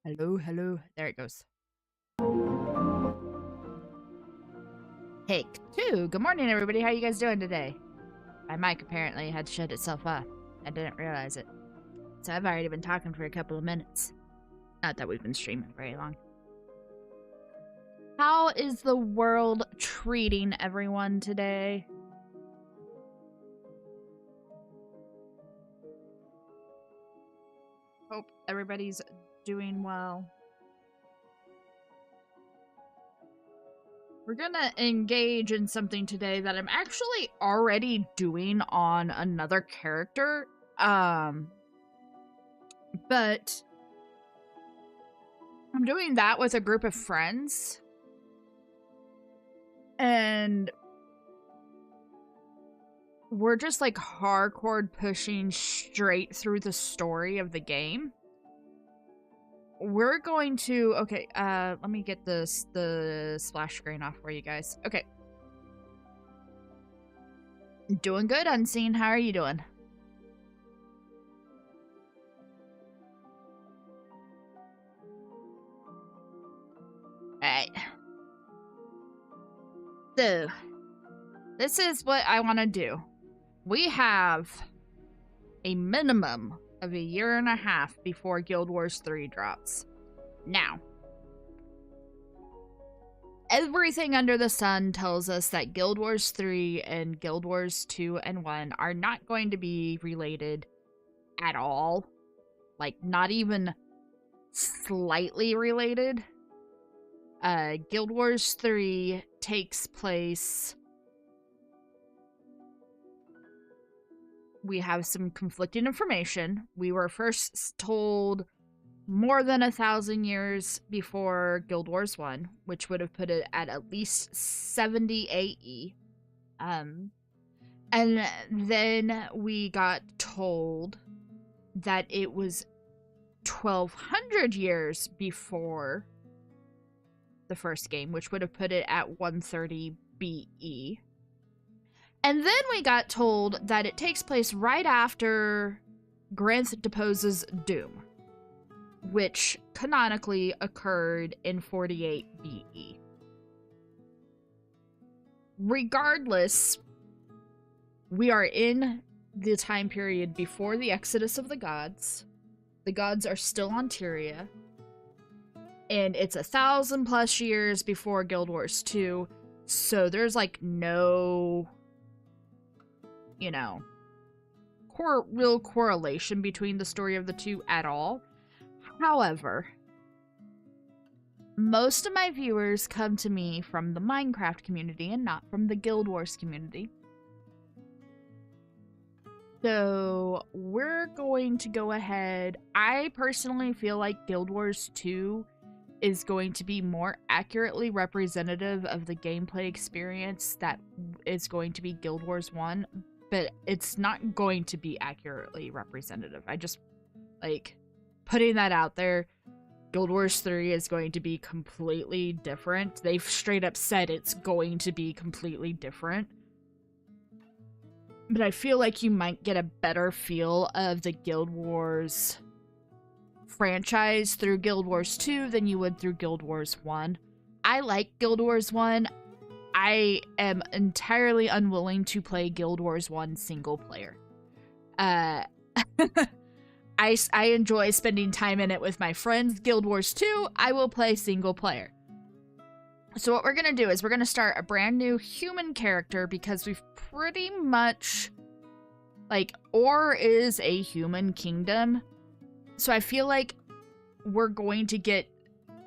Hello, hello. There it goes. Take two. Good morning, everybody. How you guys doing today? My mic apparently had shut itself off. I didn't realize it. So I've already been talking for a couple of minutes. Not that we've been streaming very long. How is the world treating everyone today? Hope everybody's doing well. We're gonna engage in something today that I'm actually already doing on another character. But I'm doing that with a group of friends. And we're just like hardcore pushing straight through the story of the game. We're going to, okay, let me get the splash screen off for you guys. Okay. Doing good, Unseen. How are you doing? Alright. So, this is what I want to do. We have a minimum of a year and a half before Guild Wars 3 drops. Now, everything under the sun tells us that Guild Wars 3 and Guild Wars 2 and 1 are not going to be related at all. Like, not even slightly related. Guild Wars 3 takes place... We have some conflicting information. We were first told more than 1,000 years before Guild Wars 1, which would have put it at least 70 AE. And then we got told that it was 1,200 years before the first game, which would have put it at 130 BE. And then we got told that it takes place right after Granth deposes Doom, which canonically occurred in 48 BE. Regardless, we are in the time period before the Exodus of the Gods. The gods are still on Tyria. And it's 1,000+ years before Guild Wars 2. So there's like no... you know, real correlation between the story of the two at all. However, most of my viewers come to me from the Minecraft community and not from the Guild Wars community. So we're going to go ahead. I personally feel like Guild Wars 2 is going to be more accurately representative of the gameplay experience that is going to be Guild Wars 1. But it's not going to be accurately representative. I just, like, putting that out there. Guild Wars 3 is going to be completely different. They've straight up said it's going to be completely different. But I feel like you might get a better feel of the Guild Wars franchise through Guild Wars 2 than you would through Guild Wars 1. I like Guild Wars 1. I am entirely unwilling to play Guild Wars 1 single player. I enjoy spending time in it with my friends. Guild Wars 2, I will play single player. So what we're going to do is we're going to start a brand new human character because we've pretty much... like, Or is a human kingdom. So I feel like we're going to get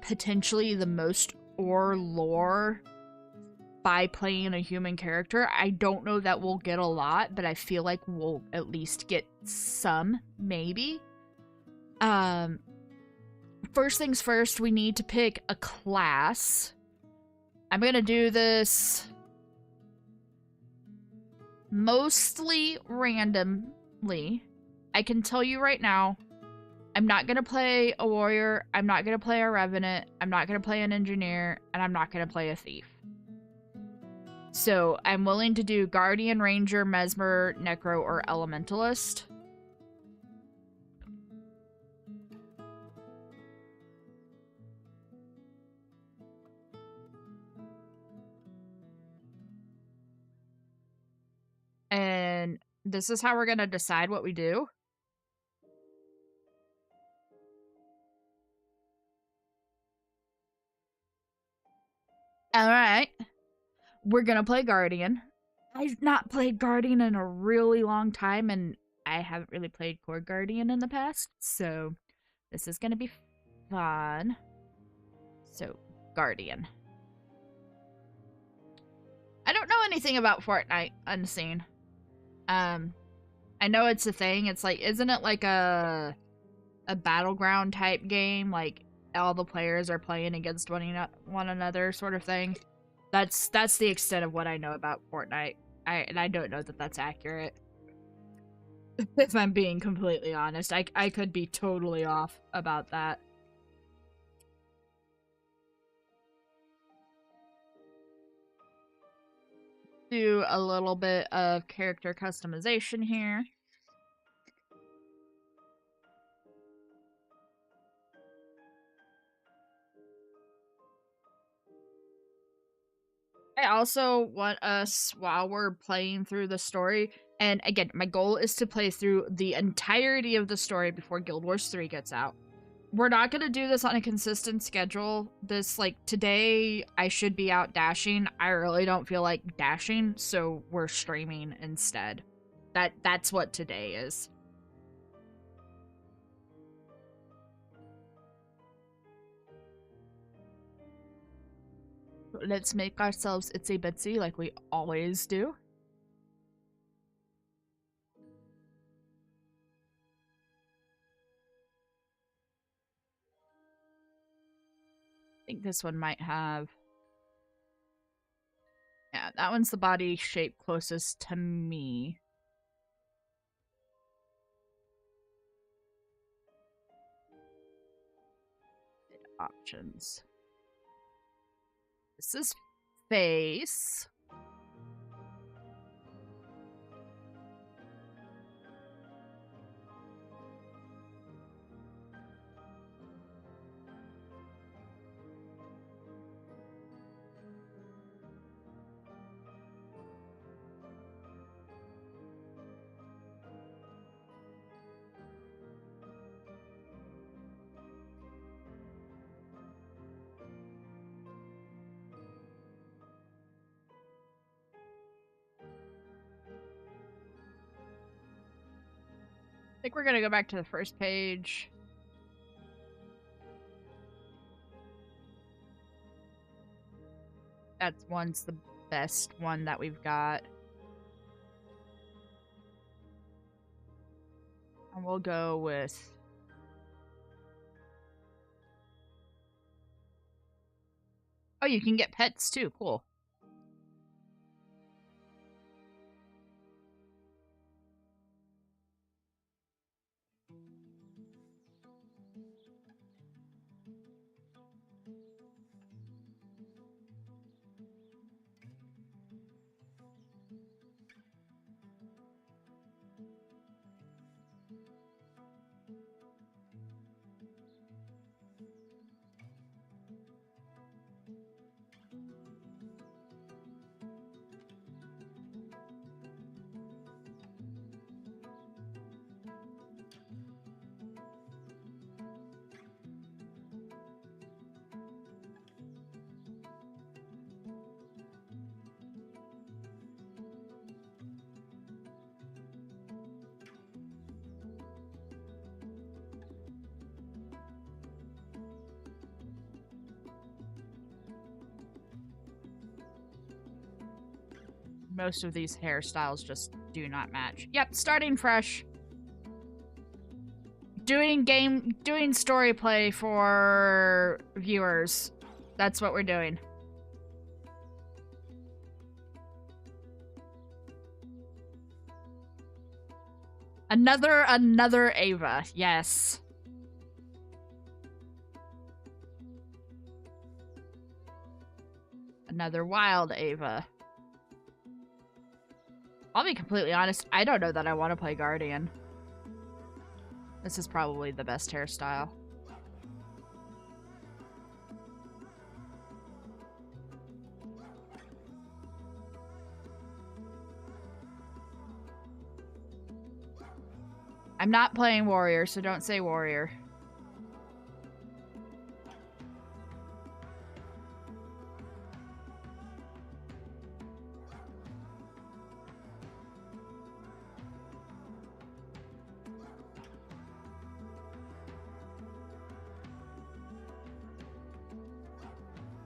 potentially the most Or lore by playing a human character. I don't know that we'll get a lot, but I feel like we'll at least get some, maybe. First things first, we need to pick a class. I'm gonna do this mostly randomly. I can tell you right now, I'm not gonna play a warrior, I'm not gonna play a revenant, I'm not gonna play an engineer, and I'm not gonna play a thief. So, I'm willing to do Guardian, Ranger, Mesmer, Necro, or Elementalist. This is how we're gonna decide what we do? Alright. We're gonna play Guardian. I've not played Guardian in a really long time, and I haven't really played Core Guardian in the past, so this is gonna be fun. So, Guardian. I don't know anything about Fortnite Unseen. I know it's a thing. It's like, isn't it like a battleground type game? Like, all the players are playing against one another sort of thing? That's the extent of what I know about Fortnite. And I don't know that that's accurate. If I'm being completely honest. I could be totally off about that. Do a little bit of character customization here. I also want us, while we're playing through the story, and again, my goal is to play through the entirety of the story before Guild Wars 3 gets out. We're not going to do this on a consistent schedule. Today, I should be out dashing. I really don't feel like dashing, so we're streaming instead. That's what today is. Let's make ourselves itsy bitsy like we always do. I think this one might have... Yeah, that one's the body shape closest to me. Options. This is face. I think we're gonna go back to the first page. That's one's the best one that we've got. And we'll go with... Oh, you can get pets too. Cool. Most of these hairstyles just do not match. Yep, starting fresh. Doing story play for viewers. That's what we're doing. Another Ava, yes. Another wild Ava. I'll be completely honest, I don't know that I want to play Guardian. This is probably the best hairstyle. I'm not playing warrior, so don't say warrior.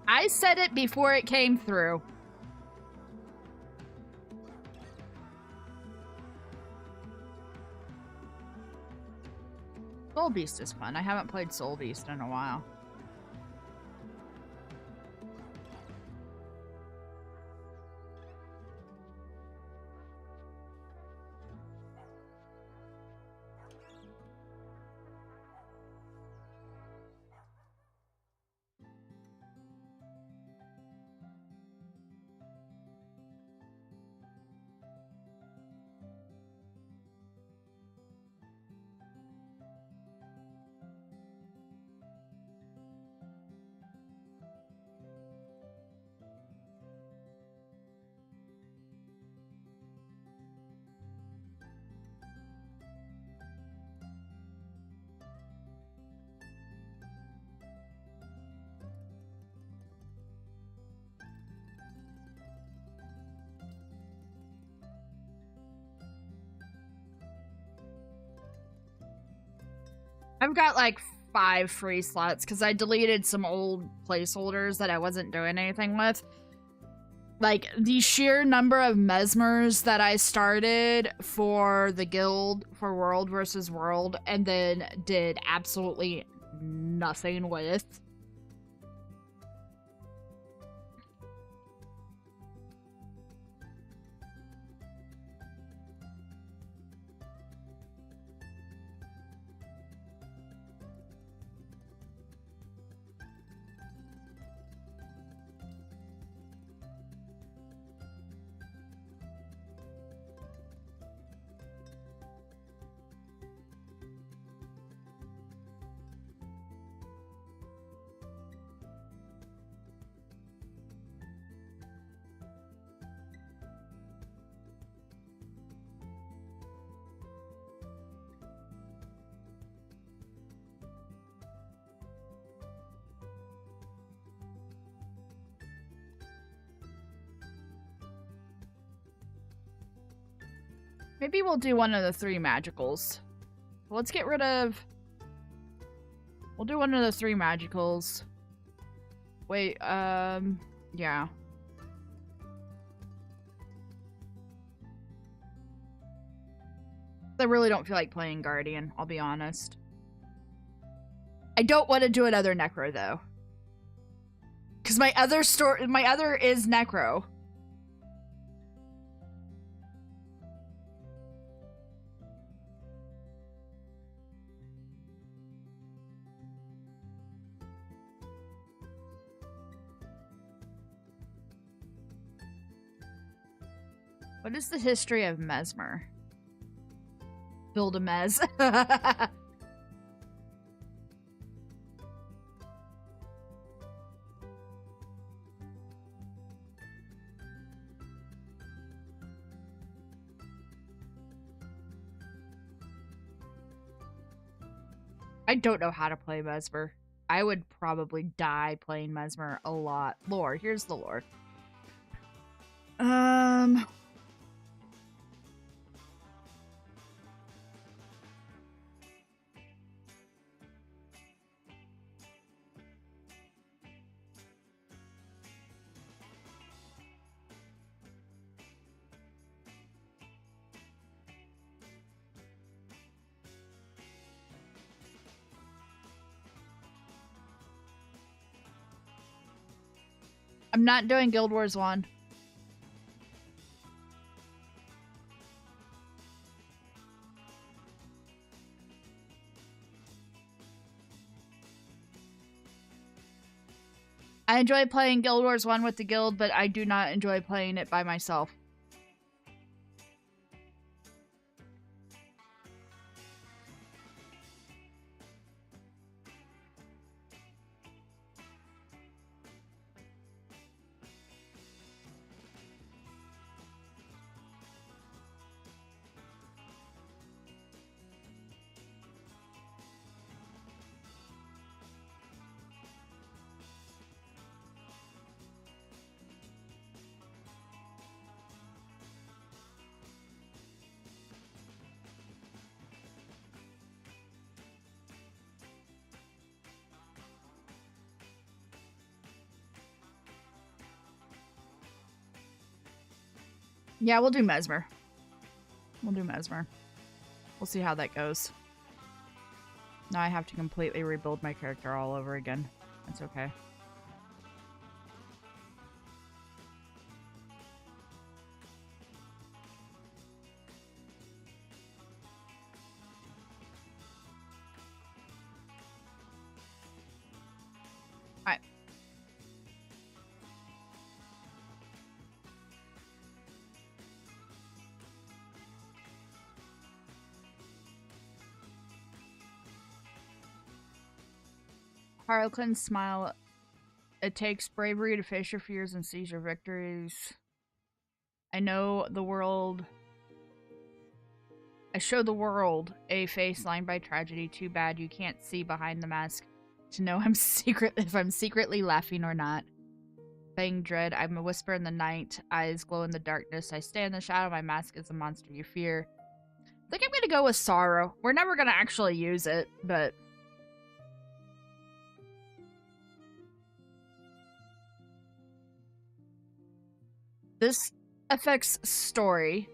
I said it before it came through. Soul Beast is fun. I haven't played Soul Beast in a while. I've got like 5 free slots because I deleted some old placeholders that I wasn't doing anything with. Like, the sheer number of Mesmers that I started for the guild for World versus World and then did absolutely nothing with. Maybe we'll do one of the 3 magicals. Let's get rid of... We'll do one of the 3 magicals. Wait, yeah. I really don't feel like playing Guardian, I'll be honest. I don't want to do another Necro, though. Because my other is Necro. What is the history of Mesmer? Build a Mes. I don't know how to play Mesmer. I would probably die playing Mesmer a lot. Lore. Here's the lore. I'm not doing Guild Wars 1. I enjoy playing Guild Wars 1 with the guild, but I do not enjoy playing it by myself. Yeah, we'll do Mesmer. We'll do Mesmer. We'll see how that goes. Now I have to completely rebuild my character all over again. That's okay. Alright. Harlequin smile. It takes bravery to face your fears and seize your victories. I know the world. I show the world a face lined by tragedy. Too bad you can't see behind the mask to know I'm if I'm secretly laughing or not. Fang dread. I'm a whisper in the night. Eyes glow in the darkness. I stay in the shadow. My mask is the monster you fear. I think I'm gonna go with sorrow. We're never gonna actually use it, but. This affects story.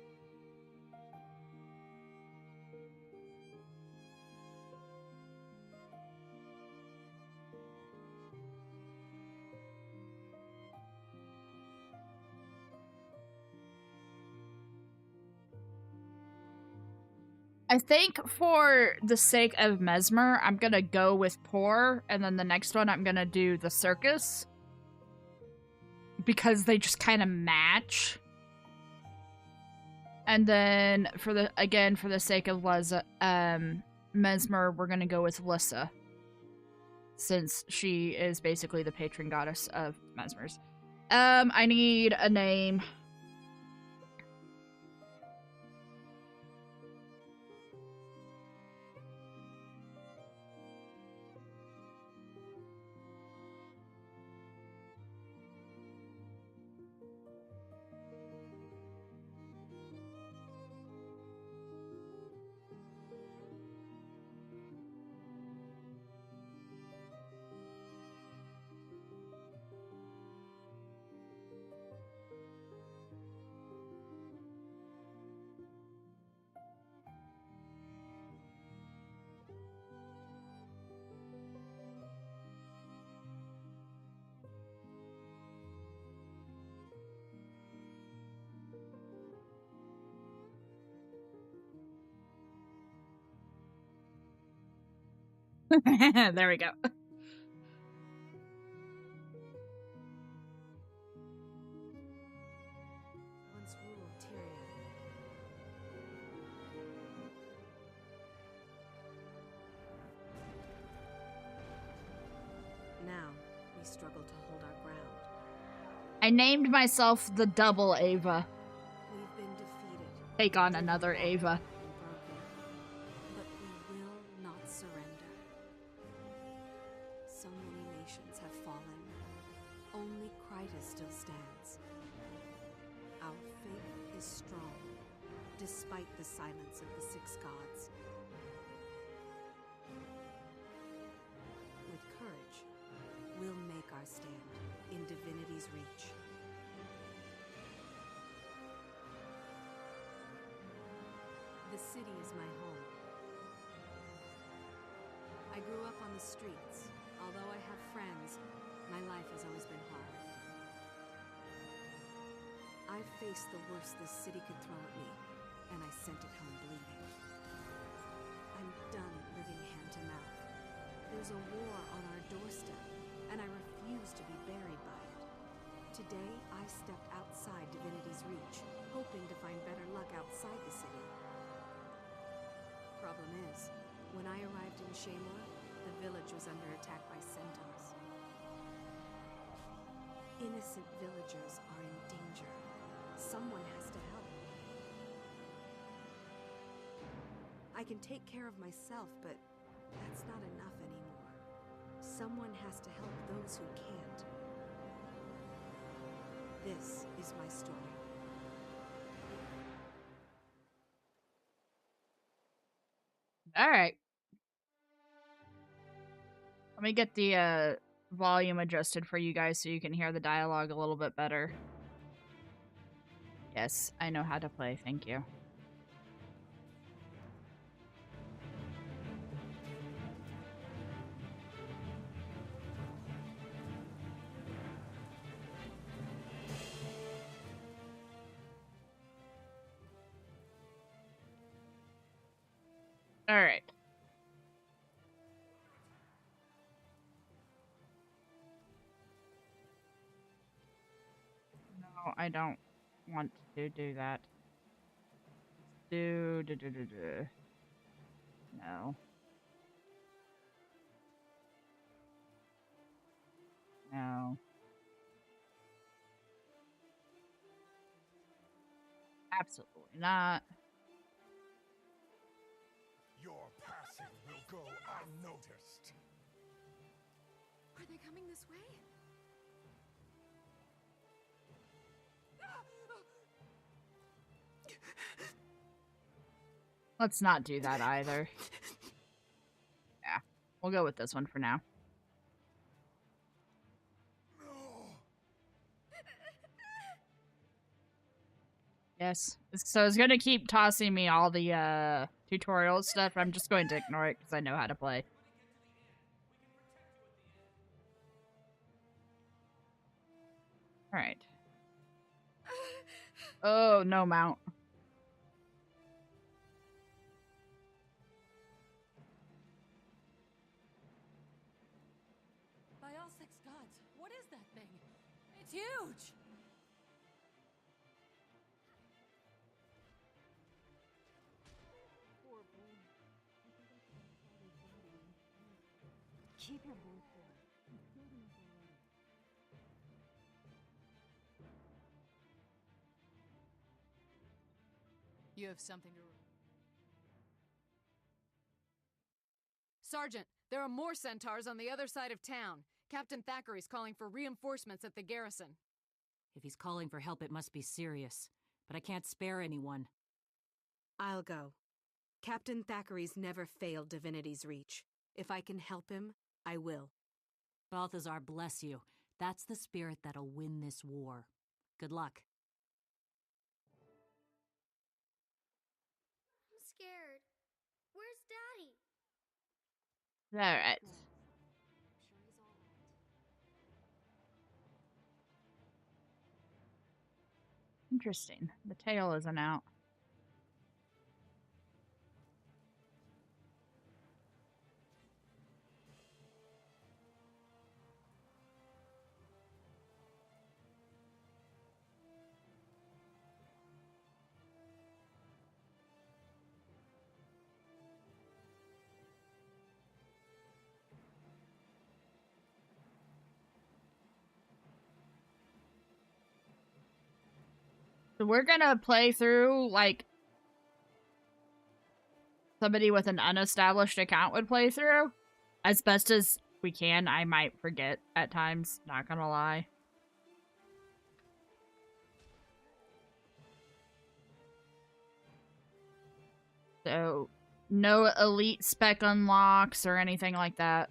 I think for the sake of Mesmer, I'm gonna go with Poor, and then the next one I'm gonna do the Circus. Because they just kind of match. And then for the sake of Mesmer, we're gonna go with Lissa. Since she is basically the patron goddess of Mesmers. I need a name. There we go. Once ruled Tyria. Now we struggle to hold our ground. I named myself the Double Ava. We've been defeated. Take on another Ava. But we will not surrender. So many nations have fallen. Only Kryta still stands. Our faith is strong, despite the silence of the six gods. With courage, we'll make our stand in Divinity's reach. The city is my home. I grew up on the streets. Although I have friends, my life has always been hard. I faced the worst this city could throw at me, and I sent it home bleeding. I'm done living hand to mouth. There's a war on our doorstep, and I refuse to be buried by it. Today, I stepped outside Divinity's reach, hoping to find better luck outside the city. Problem is, when I arrived in Shaymor, the village was under attack by centaurs. Innocent villagers are in danger. Someone has to help. I can take care of myself, but that's not enough anymore. Someone has to help those who can't. This is my story. All right. Let me get the volume adjusted for you guys so you can hear the dialogue a little bit better. Yes, I know how to play. Thank you. All right. No, I don't want to do that. Do. No. No. Absolutely not. Your passing will go unnoticed. Are they coming this way? Let's not do that either. Yeah, we'll go with this one for now. Yes. So it's going to keep tossing me all the tutorial stuff. I'm just going to ignore it because I know how to play. All right. Oh, no mount. By all six gods, what is that thing? It's huge! Keep your voice down. You have something to... Sergeant, there are more centaurs on the other side of town. Captain Thackeray's calling for reinforcements at the garrison. If he's calling for help, it must be serious. But I can't spare anyone. I'll go. Captain Thackeray's never failed Divinity's Reach. If I can help him, I will. Balthazar, bless you. That's the spirit that'll win this war. Good luck. I'm scared. Where's Daddy? All right. I'm sure he's all right. Interesting. The tail isn't out. So we're gonna play through like somebody with an unestablished account would play through as best as we can. I might forget at times, not gonna lie. So no elite spec unlocks or anything like that.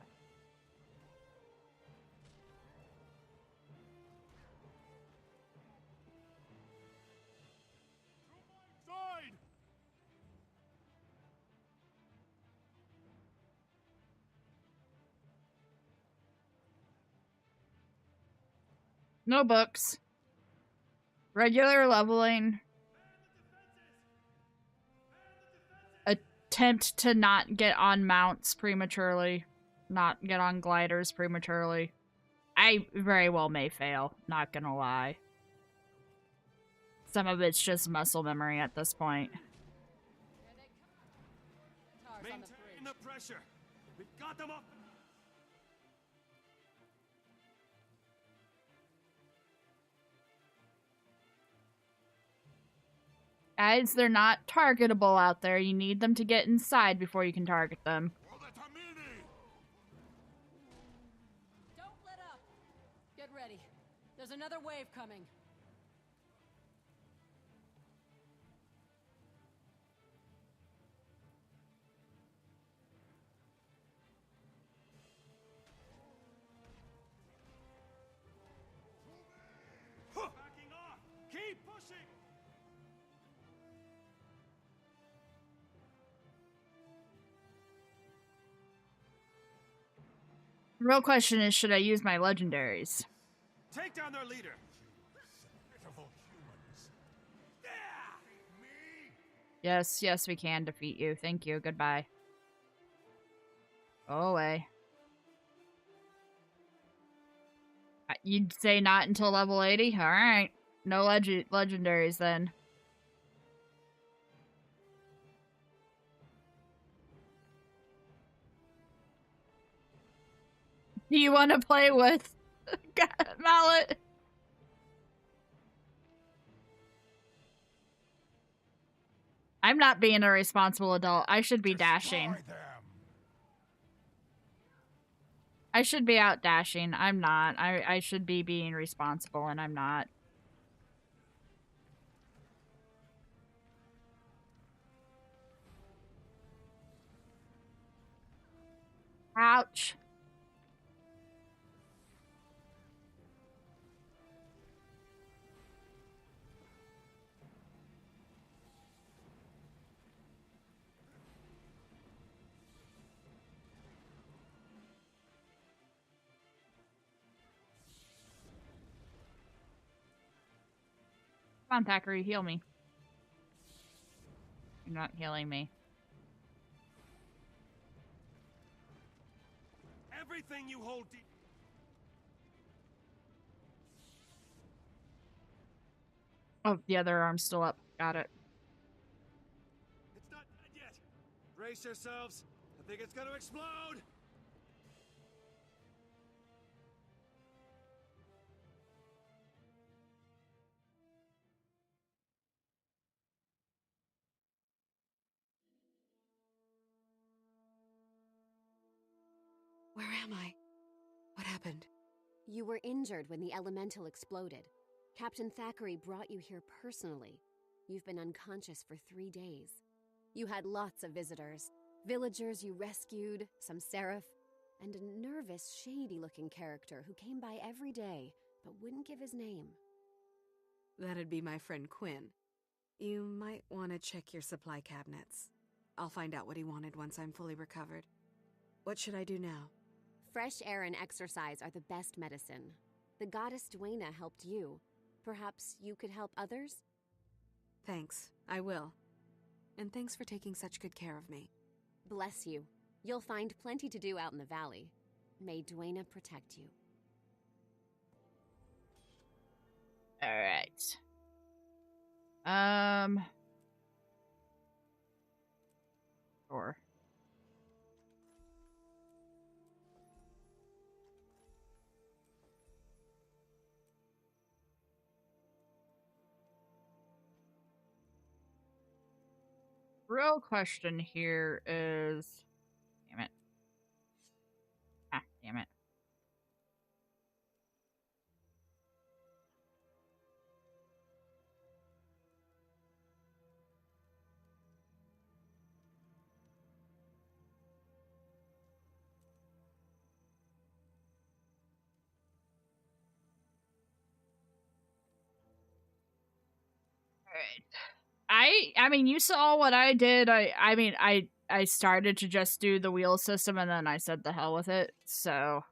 Side! No books. Regular leveling. Attempt to not get on mounts prematurely. Not get on gliders prematurely. I very well may fail, not gonna lie. Some of it's just muscle memory at this point. Maintain the pressure. We've got them up. Guys, they're not targetable out there. You need them to get inside before you can target them. Don't let up! Get ready. There's another wave coming. Backing off! Keep pushing! Real question is, should I use my legendaries? Take down their leader. Yes, yes, we can defeat you. Thank you. Goodbye. Go away. You'd say not until level 80? Alright. No legendaries then. Do you want to play with Mallet? I'm not being a responsible adult. I should be dashing. I should be out dashing. I'm not. I should be being responsible, and I'm not. Ouch. Come on, Thackeray, heal me. You're not healing me. Everything you hold deep. Oh, the other arm's still up. Got it. It's not dead yet. Brace yourselves. I think it's gonna explode. Where am I? What happened? You were injured when the elemental exploded. Captain Thackeray brought you here personally. You've been unconscious for 3 days. You had lots of visitors. Villagers you rescued, some seraph, and a nervous, shady-looking character who came by every day, but wouldn't give his name. That'd be my friend Quinn. You might want to check your supply cabinets. I'll find out what he wanted once I'm fully recovered. What should I do now? Fresh air and exercise are the best medicine. The goddess Dwayna helped you. Perhaps you could help others? Thanks, I will. And thanks for taking such good care of me. Bless you. You'll find plenty to do out in the valley. May Dwayna protect you. Alright. Sure. Real question here is... Damn it. Ah, damn it. Alright. I mean, you saw what I did. I started to just do the wheel system and then I said the hell with it. So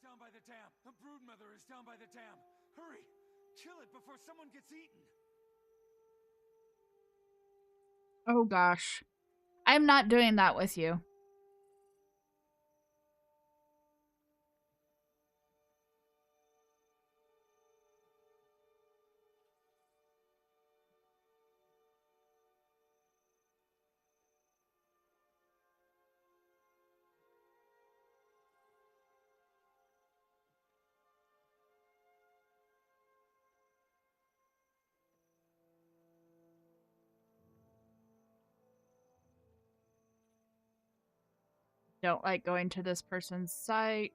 Down by the dam. The broodmother is down by the dam. Hurry! Kill it before someone gets eaten. oh gosh. I'm not doing that with you. Don't like going to this person's site.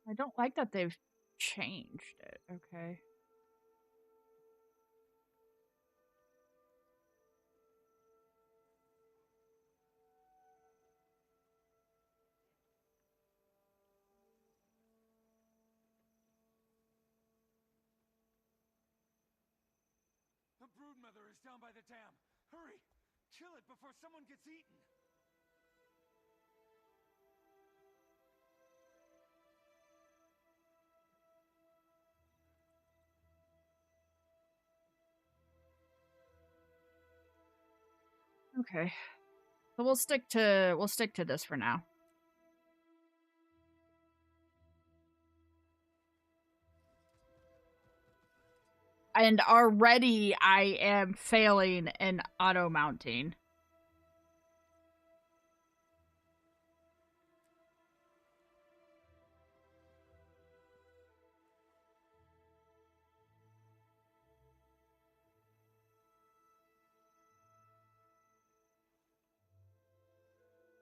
I don't like that they've changed it. Okay. The broodmother is down by the dam. Hurry! Kill it before someone gets eaten! Okay. So we'll stick to this for now. And already I am failing in auto mounting.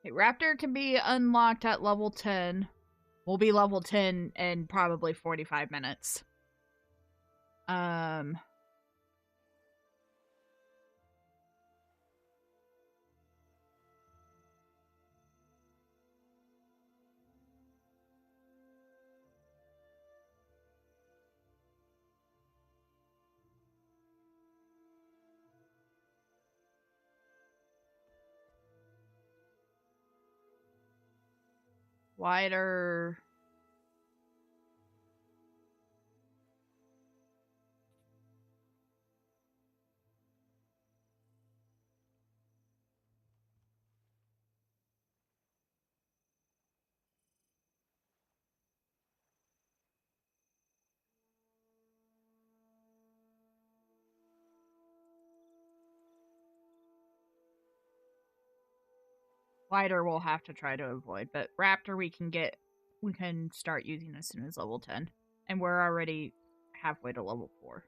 Okay, Raptor can be unlocked at level 10. We'll be level 10 in probably 45 minutes. Wider. Wider we'll have to try to avoid, but Raptor we can start using as soon as level 10. And we're already halfway to level 4.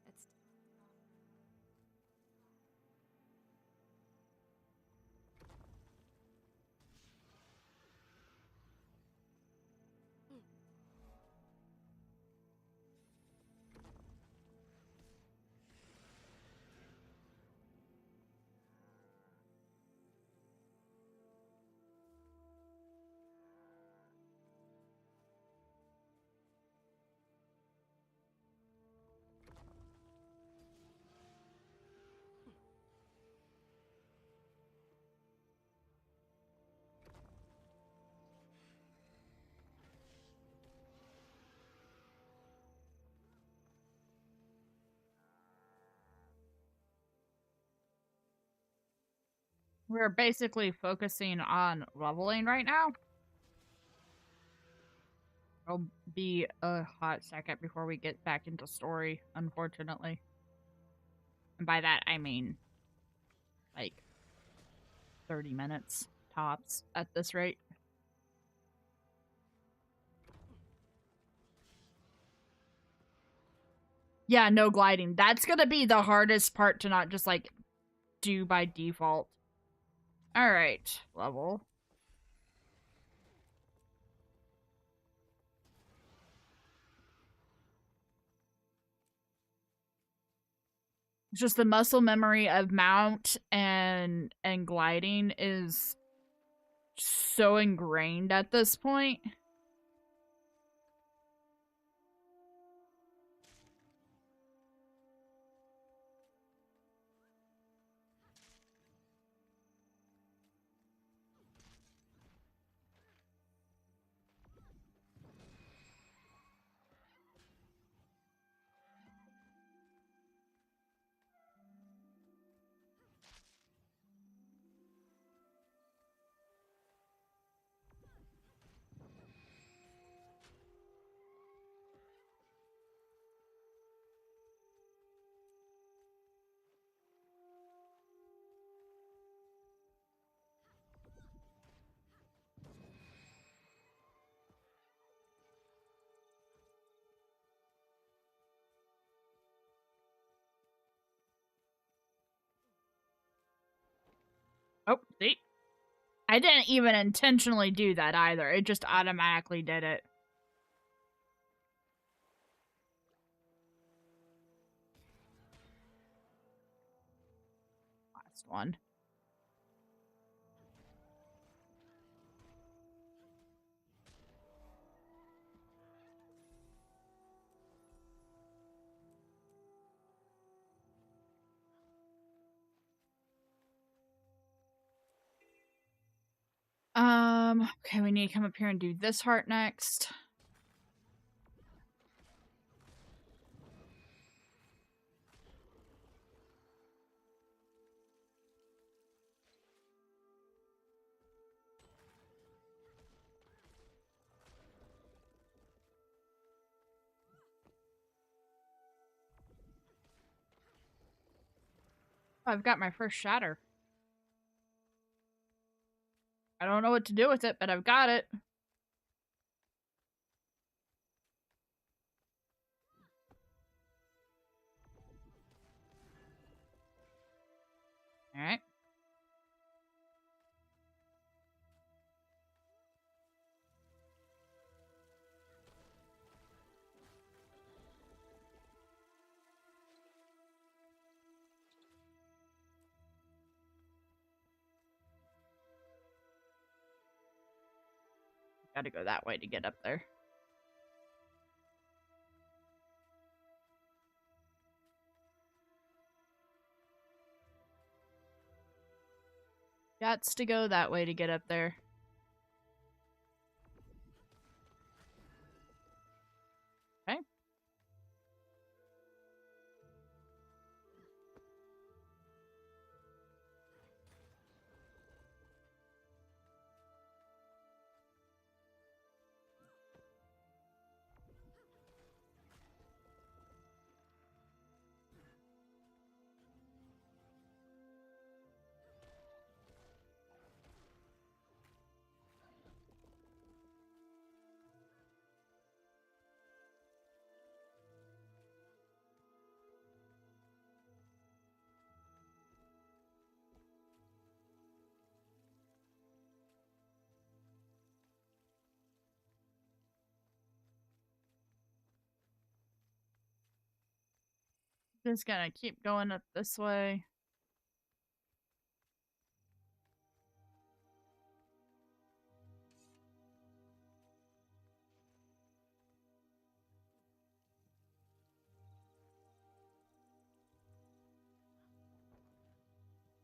It's We're basically focusing on leveling right now. It'll be a hot second before we get back into story, unfortunately. And by that, I mean, like, 30 minutes tops at this rate. Yeah, no gliding. That's gonna be the hardest part to not just, like, do by default. Alright, level. Just the muscle memory of mount and gliding is so ingrained at this point. Oh, see? I didn't even intentionally do that either. It just automatically did it. Last one. Okay, we need to come up here and do this heart next. Oh, I've got my first shatter. I don't know what to do with it, but I've got it. Alright. Gotta go that way to get up there. Gots to go that way to get up there. Okay. Just gonna keep going up this way.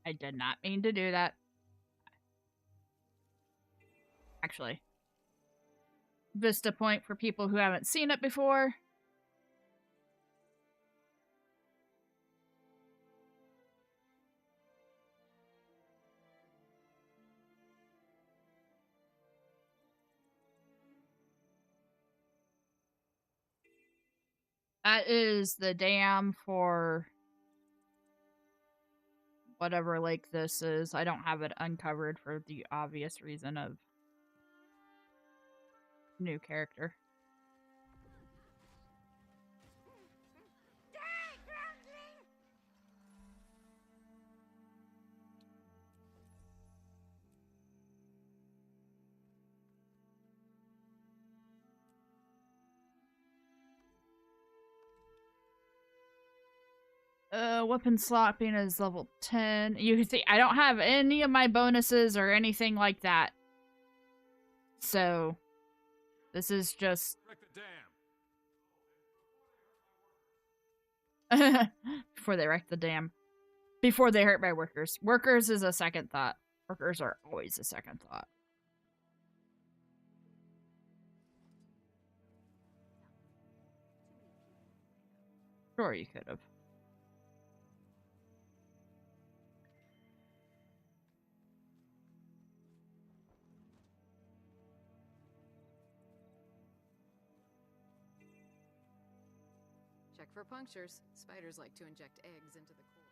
I did not mean to do that. Actually. Vista Point for people who haven't seen it before. That is the dam for whatever lake this is. I don't have it uncovered for the obvious reason of new character. Weapon slopping is level 10. You can see I don't have any of my bonuses or anything like that. So, this is just... Wreck the dam. before they wreck the dam. Before they hurt my workers. Workers is a second thought. Workers are always a second thought. Sure, you could have. Check for punctures. Spiders like to inject eggs into the core.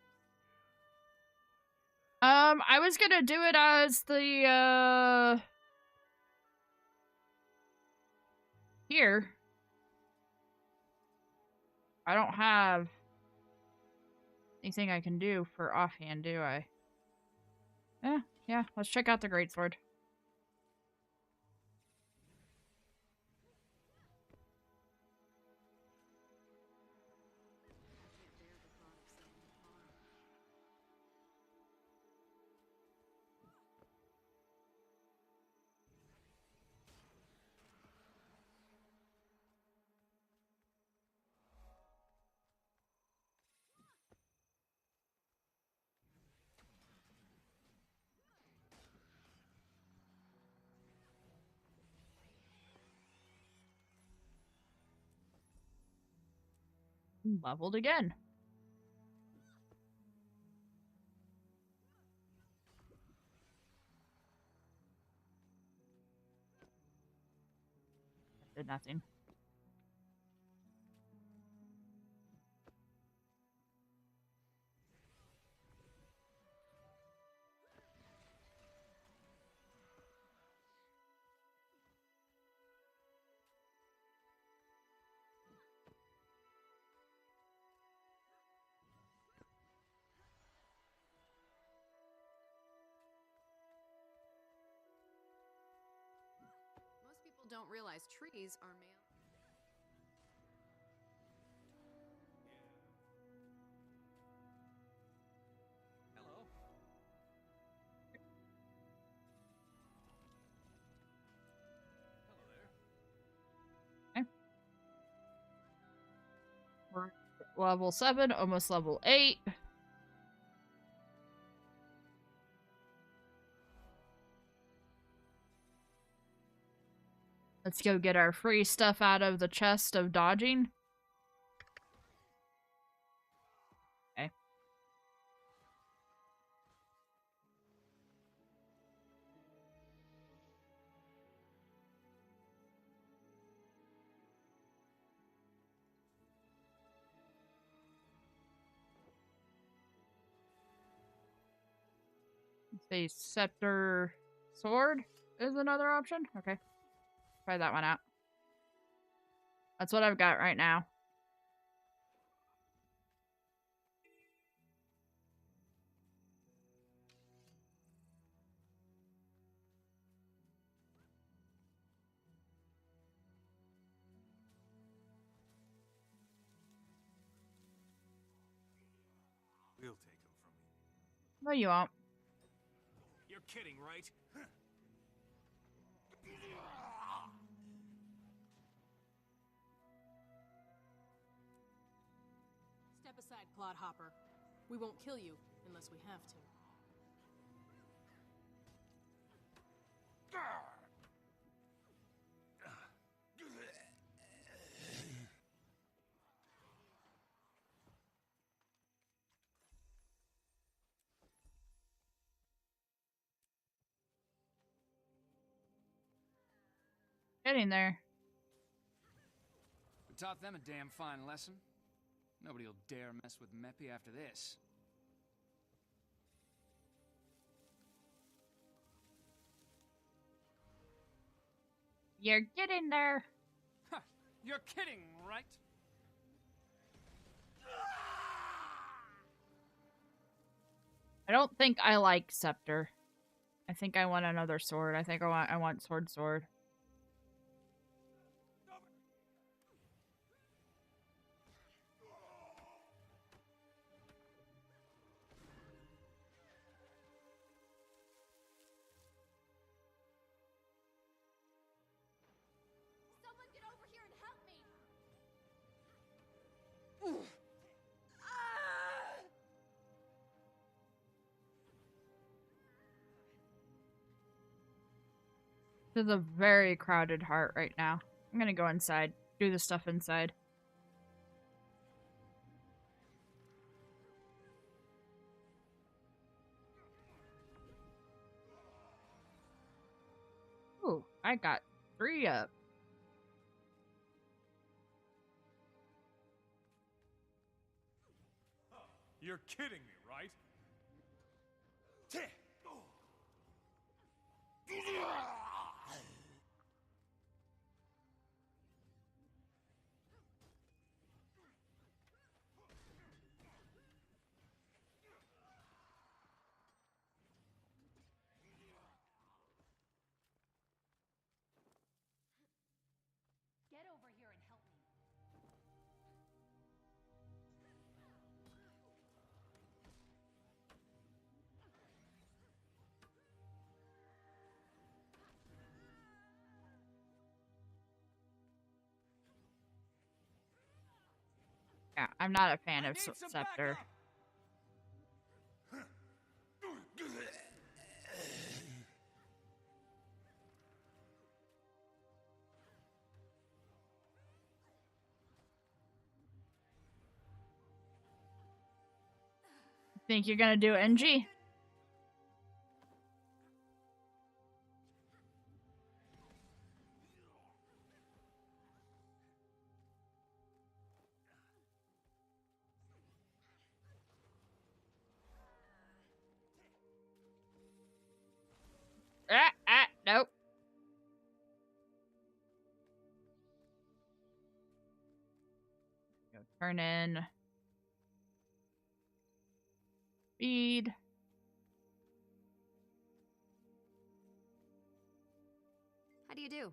I was gonna do it as the, here. I don't have anything I can do for offhand, do I? Eh, Yeah, let's check out the greatsword. Leveled again. Did nothing. Most people don't realize trees are male. Hello. Hello there. We're level 7, almost level 8. Let's go get our free stuff out of the chest of dodging. Okay. Say scepter sword is another option. Okay. Try that one out. That's what I've got right now. We'll take him from you. No, you won't. You're kidding, right? Step aside, Clodhopper. We won't kill you unless we have to. Getting there. We taught them a damn fine lesson. Nobody'll dare mess with Meppy after this. You're getting there. Ha! You're kidding, right? I don't think I like scepter. I think I want another sword. I think I want sword. Someone get over here and help me! This is a very crowded heart right now. I'm gonna go inside. Do the stuff inside. Ooh, I got 3 up. You're kidding me, right? Yeah, I'm not a fan I of need some Scepter. backup. Think you're gonna do NG? Nope. Go turn in. Speed. How do you do?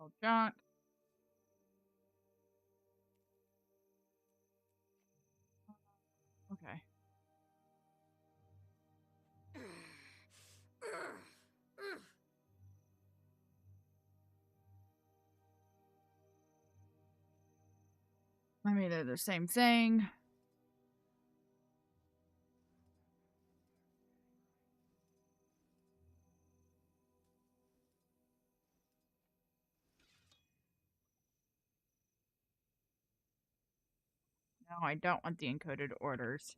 Old junk. Okay. I mean, they're the same thing. No, I don't want the encoded orders.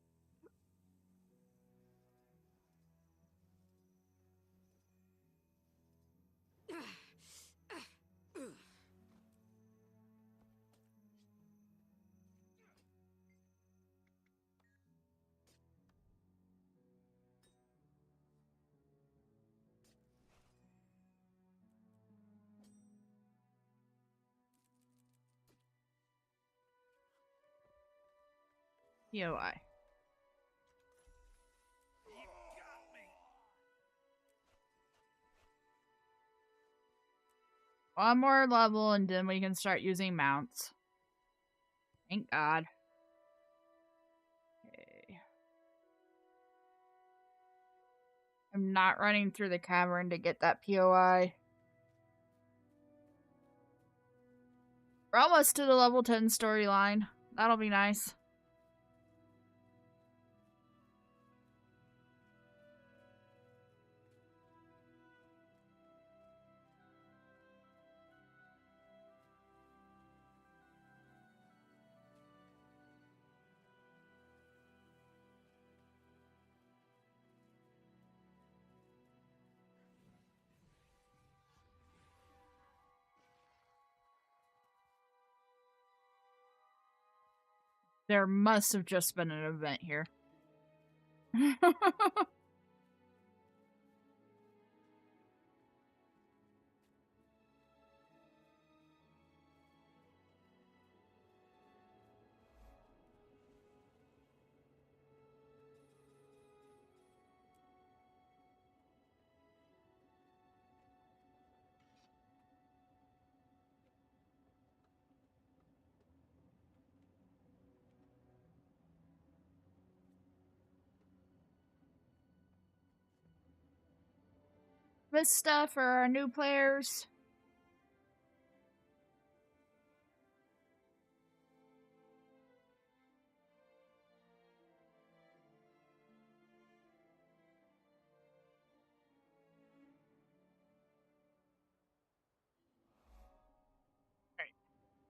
POI. One more level and then we can start using mounts. Thank God. Okay. I'm not running through the cavern to get that POI. We're almost to the level 10 storyline. That'll be nice. There must have just been an event here. Vista for our new players.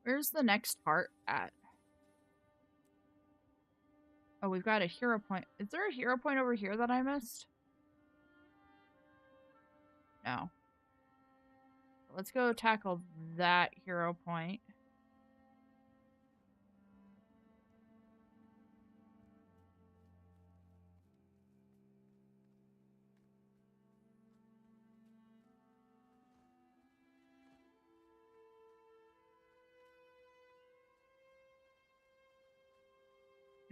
Where's the next part at? Oh, we've got a hero point. Is there a hero point over here that I missed? No. Let's go tackle that hero point.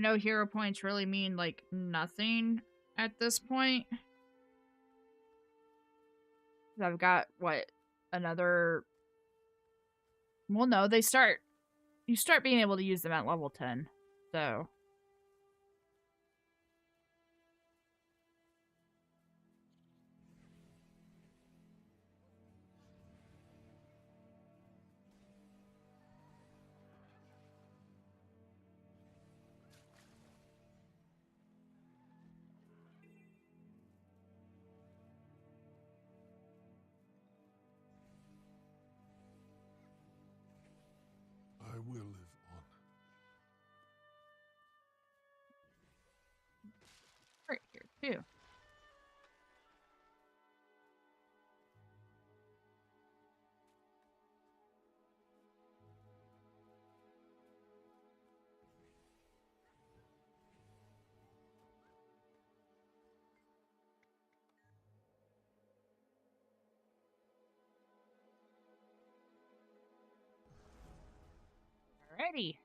No hero points really mean, like, nothing at this point. I've got, what, another... Well, no, they start... You start being able to use them at level 10, so... will live on. Right here, too. Alrighty.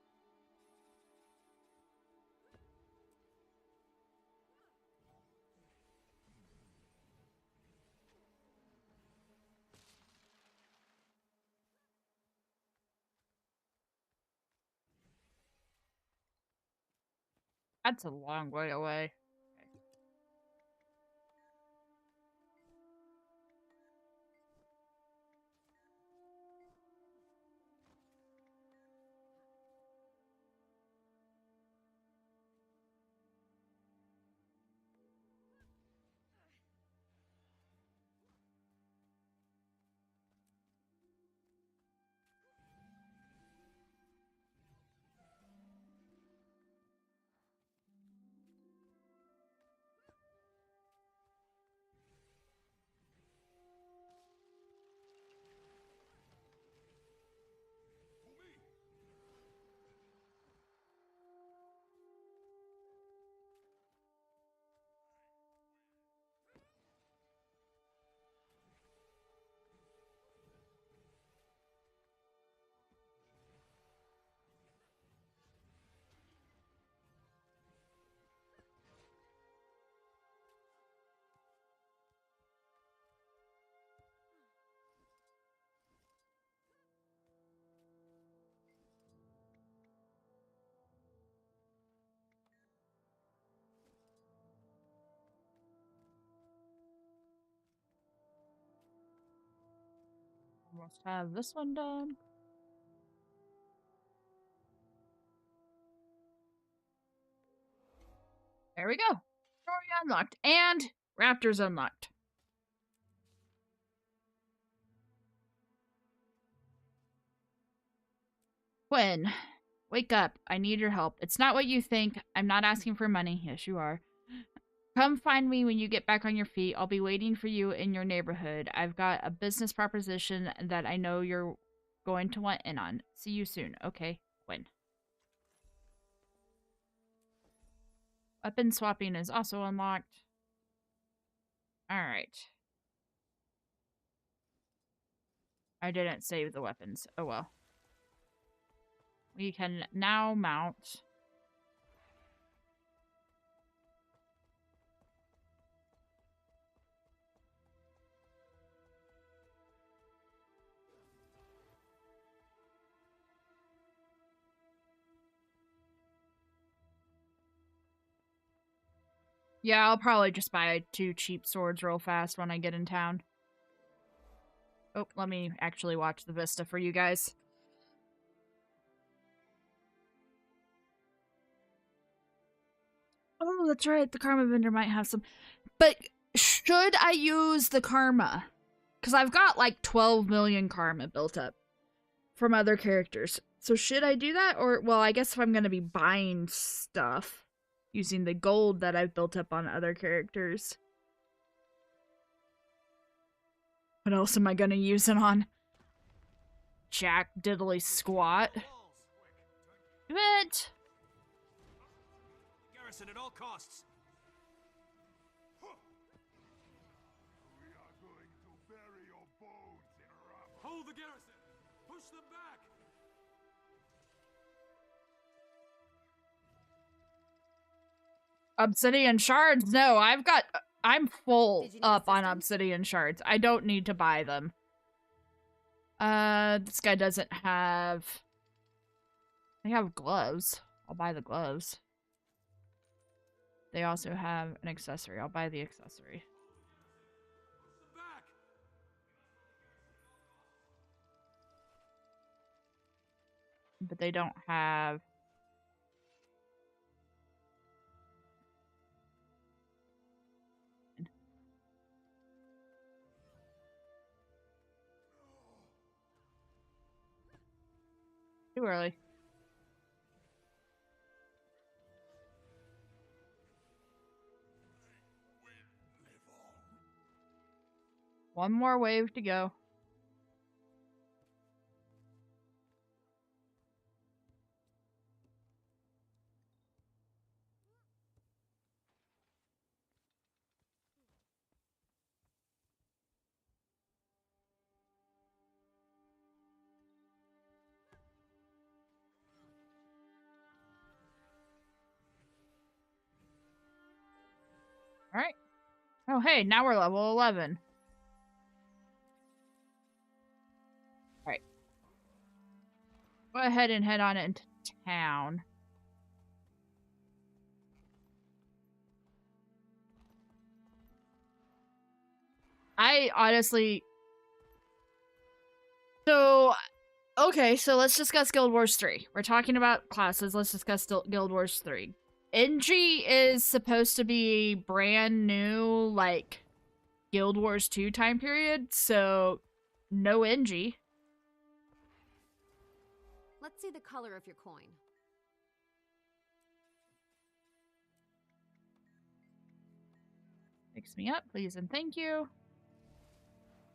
That's a long way away. Almost have this one done. There we go. Story unlocked. And Raptors unlocked. Quinn, wake up. I need your help. It's not what you think. I'm not asking for money. Yes, you are. Come find me when you get back on your feet. I'll be waiting for you in your neighborhood. I've got a business proposition that I know you're going to want in on. See you soon. Okay, Quinn. Weapon swapping is also unlocked. Alright. I didn't save the weapons. Oh well. We can now mount. Yeah, I'll probably just buy 2 cheap swords real fast when I get in town. Oh, let me actually watch the vista for you guys. Oh, that's right. The karma vendor might have some. But should I use the karma? Because I've got like 12 million karma built up from other characters. So should I do that? Or, well, I guess if I'm going to be buying stuff using the gold that I've built up on other characters. What else am I going to use it on? Jack Diddley Squat. But Garrison at all costs. We are going to bury your bones in rubble. Hold the garrison. Push them back. Obsidian shards? No, I'm full Did you need up on assistance? obsidian shards. I don't need to buy them. This guy doesn't have... They have gloves. I'll buy the gloves. They also have an accessory. I'll buy the accessory. Back. But they don't have... Too early. One more wave to go. Alright. Oh, hey, now we're level 11. Alright. Go ahead and head on into town. I honestly... Okay, so let's discuss Guild Wars 3. We're talking about classes. Let's discuss Guild Wars 3. NG is supposed to be brand new, like, Guild Wars 2 time period, so no NG. Let's see the color of your coin. Mix me up, please and thank you.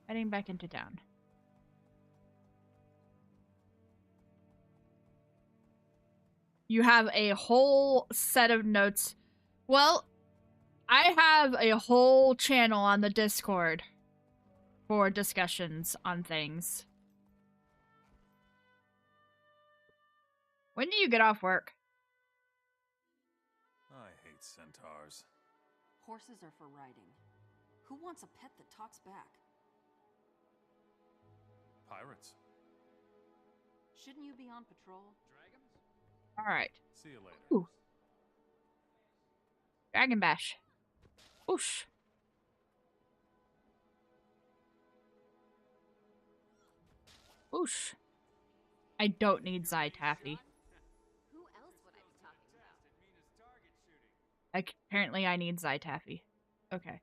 Heading back into town. You have a whole set of notes. Well, I have a whole channel on the Discord for discussions on things. When do you get off work? I hate centaurs. Horses are for riding. Who wants a pet that talks back? Pirates. Shouldn't you be on patrol? Alright. See you later. Ooh. Dragon Bash. Whoosh. Whoosh. I don't need Zy Taffy. Who else would I be talking about? Apparently I need Zy Taffy. Okay.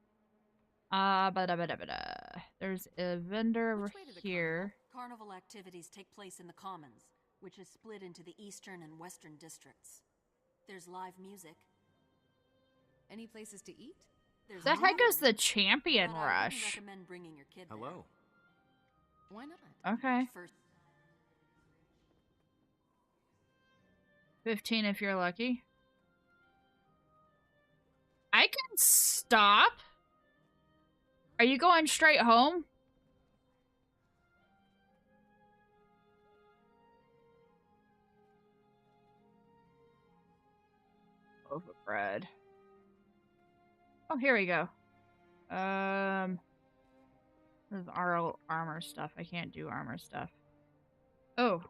There's a vendor over Which way to the here. Carnival activities take place in the Commons, which is split into the eastern and western districts. There's live music. Any places to eat? There's The heck is the movement, Champion but I wouldn't Rush? recommend bringing your kid there. Hello. Why not? Okay. First, 15 if you're lucky. I can stop? Are you going straight home? Loaf of bread. Oh, here we go. This is armor stuff. I can't do armor stuff. Oh.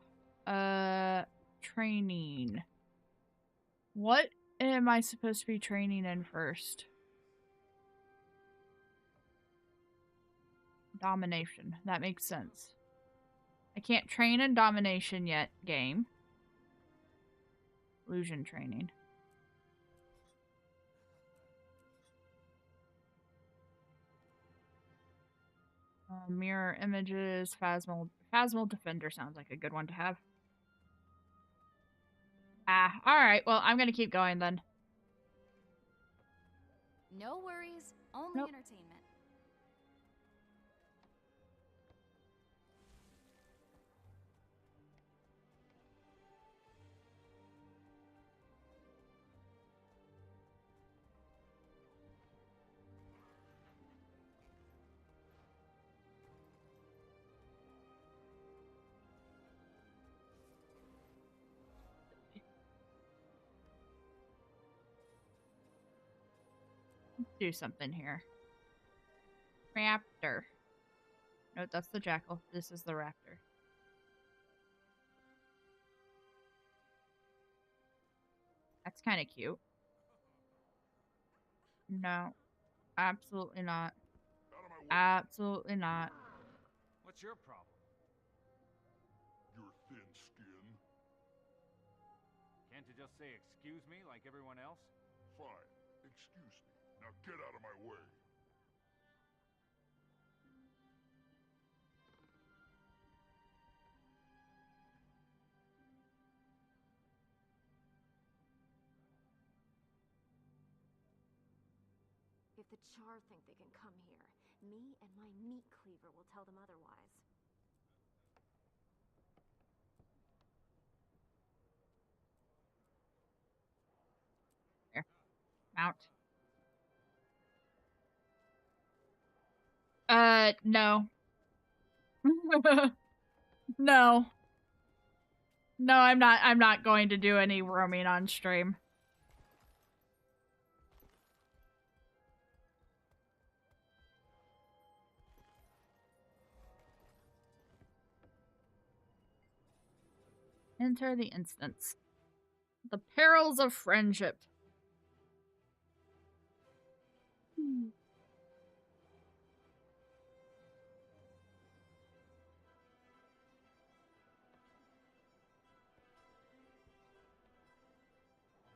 Training. What am I supposed to be training in first? Domination. That makes sense. I can't train in domination yet, game. Illusion training. Mirror images, Phasmal Defender sounds like a good one to have. Alright, well, I'm gonna keep going then. No worries, only Nope. entertainment. Let's do something here. Raptor. No, that's the jackal. This is the raptor. That's kind of cute. No. Absolutely not. Out of my way. Absolutely not. What's your problem? Your thin skin. Can't you just say excuse me like everyone else? Fine. Excuse me. Now get out of my way. If the Char think they can come here, me and my meat tell them otherwise. Here. Mount. No. No. No, I'm not going to do any roaming on stream. Enter the instance. The perils of friendship.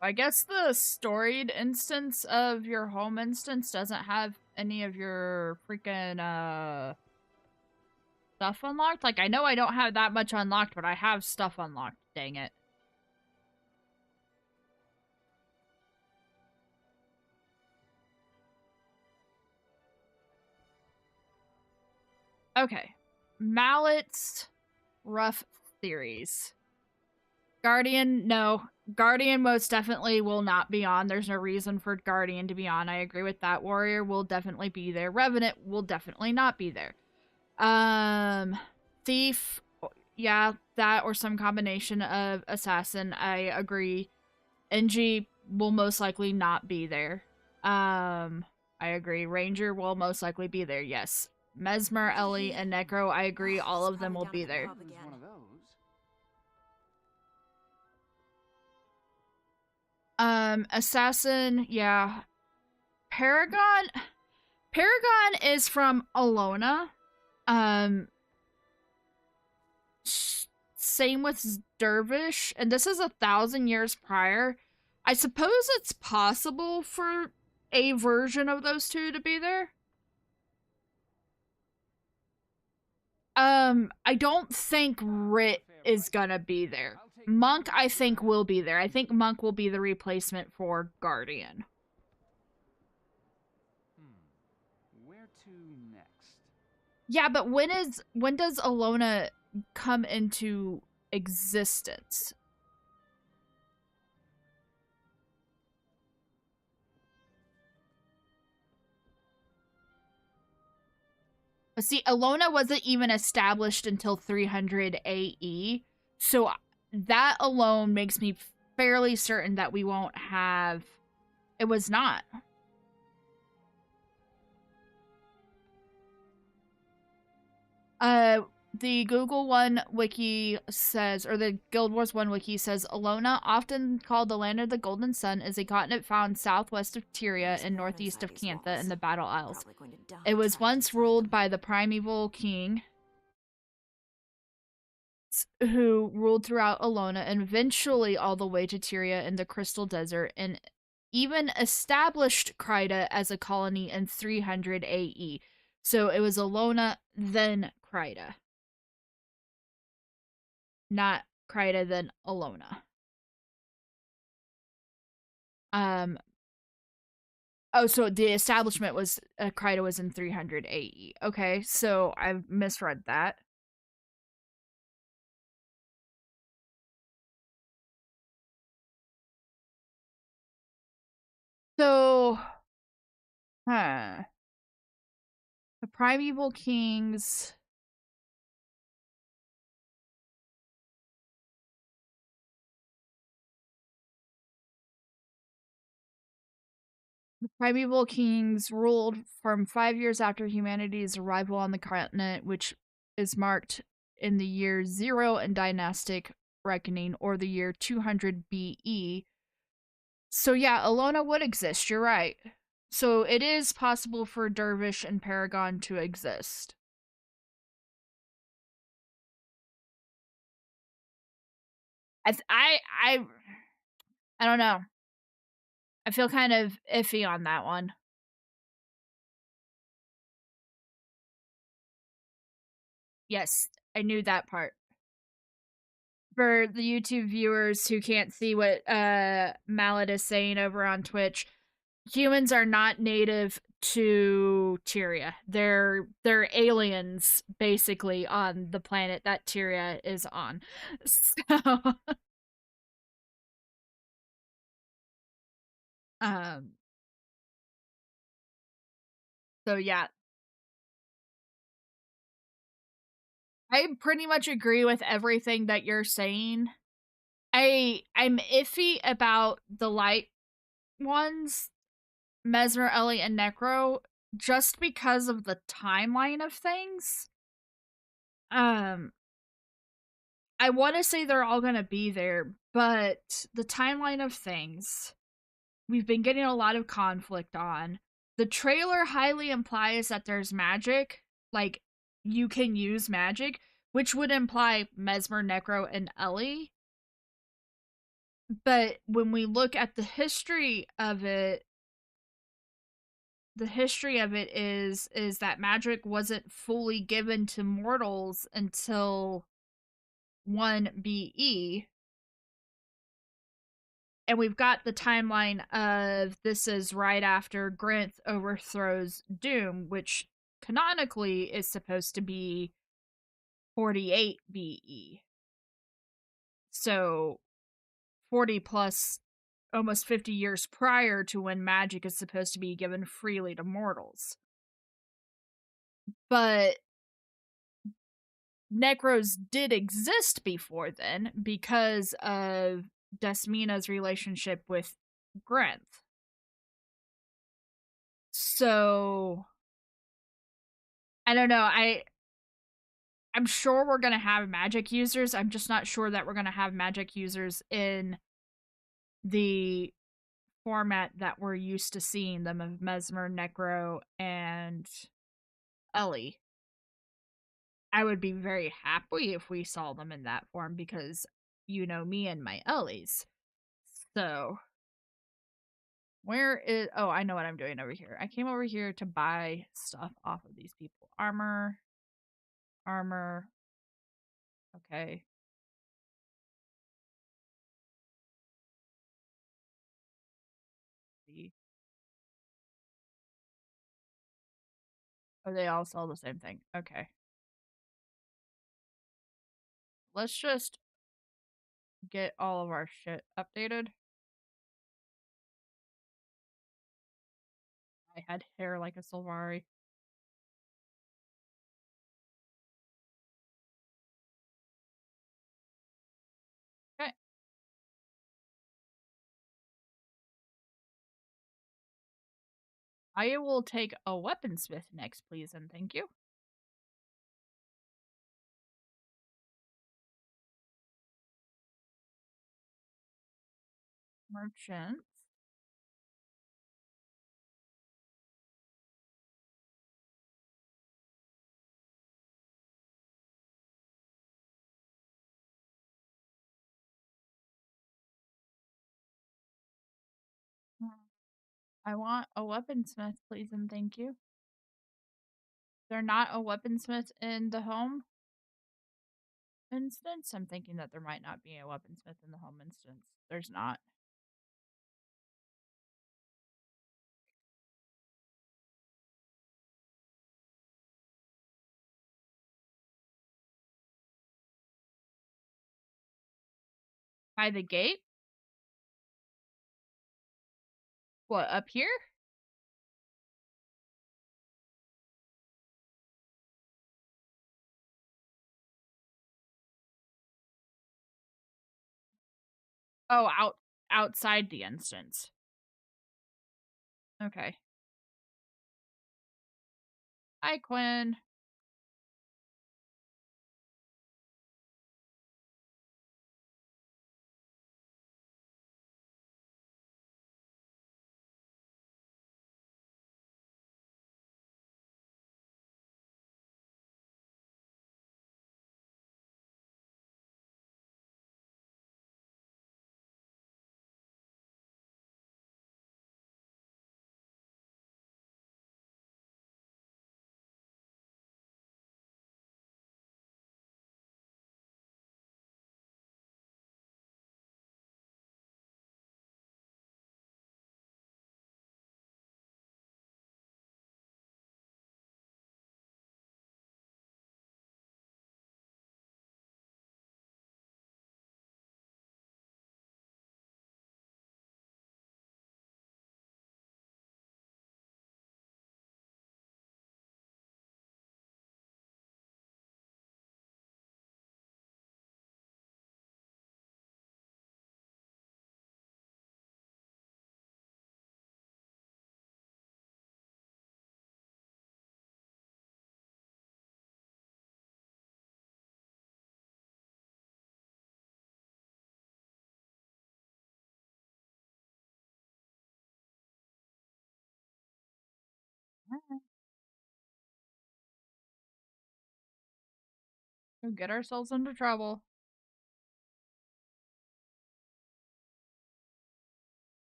I guess the storied instance of your home instance doesn't have any of your freaking, stuff unlocked. Like, I know I don't have that much unlocked, but I have stuff unlocked. Dang it. Okay. Mallet's rough theories. Guardian, no. Guardian most definitely will not be on. There's no reason for Guardian to be on. I agree with that. Warrior will definitely be there. Revenant will definitely not be there. Thief, yeah, that or some combination of assassin. I agree. NG will most likely not be there. I agree. Ranger will most likely be there, yes. Mesmer, Ellie, and Necro, I agree. All of them will be there. One of those. Assassin, yeah. Paragon is from Alona. Same with Dervish, and this is 1,000 years prior. I suppose it's possible for a version of those two to be there. I don't think Rit is gonna be there. Monk, I think, will be there. I think Monk will be the replacement for Guardian. Where to next? Yeah, but when does Alona come into existence? But see, Alona wasn't even established until 300 AE, so that alone makes me fairly certain that we won't have... It was not. The Google One wiki says, or the Guild Wars 1 wiki says, Alona, often called the Land of the Golden Sun, is a continent found southwest of Tyria and northeast of Cantha in the Battle Isles. It was once ruled by the primeval king, who ruled throughout Alona and eventually all the way to Tyria in the Crystal Desert, and even established Kryta as a colony in 300 AE. So it was Alona, then Kryta. Not Kryta, then Alona. Oh, so the establishment was, Kryta was in 300 AE. Okay, so I've misread that. So, the primeval kings... The primeval kings ruled from 5 years after humanity's arrival on the continent, which is marked in the year 0 in dynastic reckoning, or the year 200 BE. So yeah, Alona would exist, you're right. So it is possible for Dervish and Paragon to exist. I don't know. I feel kind of iffy on that one. Yes, I knew that part. For the YouTube viewers who can't see what Mallet is saying over on Twitch, humans are not native to Tyria. They're aliens basically on the planet that Tyria is on. So um so yeah. I pretty much agree with everything that you're saying. I'm iffy about the light ones, Mesmer, Ellie, and Necro, just because of the timeline of things. I want to say they're all going to be there, but the timeline of things, we've been getting a lot of conflict on. The trailer highly implies that there's magic, like you can use magic, which would imply Mesmer, Necro, and Ellie. But when we look at the history of it, is that magic wasn't fully given to mortals until 1BE. And we've got the timeline of this is right after Grinth overthrows Doom, which canonically is supposed to be 48 BE. So 40 plus almost 50 years prior to when magic is supposed to be given freely to mortals. But Necros did exist before then because of Desmina's relationship with Grinth. So I don't know. I'm sure we're gonna have magic users. I'm just not sure that we're gonna have magic users in the format that we're used to seeing them of Mesmer, Necro, and Ellie. I would be very happy if we saw them in that form because you know me and my Ellies. So where is I know what I'm doing over here. I came over here to buy stuff off of these people. Armor. Okay. Oh, they all sell the same thing. Okay. Let's just get all of our shit updated. I had hair like a Sylvari. Okay. I will take a weaponsmith next, please, and thank you. Merchants. I want a weaponsmith, please, and thank you. They're not a weaponsmith in the home instance. I'm thinking that there might not be a weaponsmith in the home instance. There's not. By the gate? What, up here? Oh, outside the instance. Okay. Hi, Quinn. We'll get ourselves into trouble.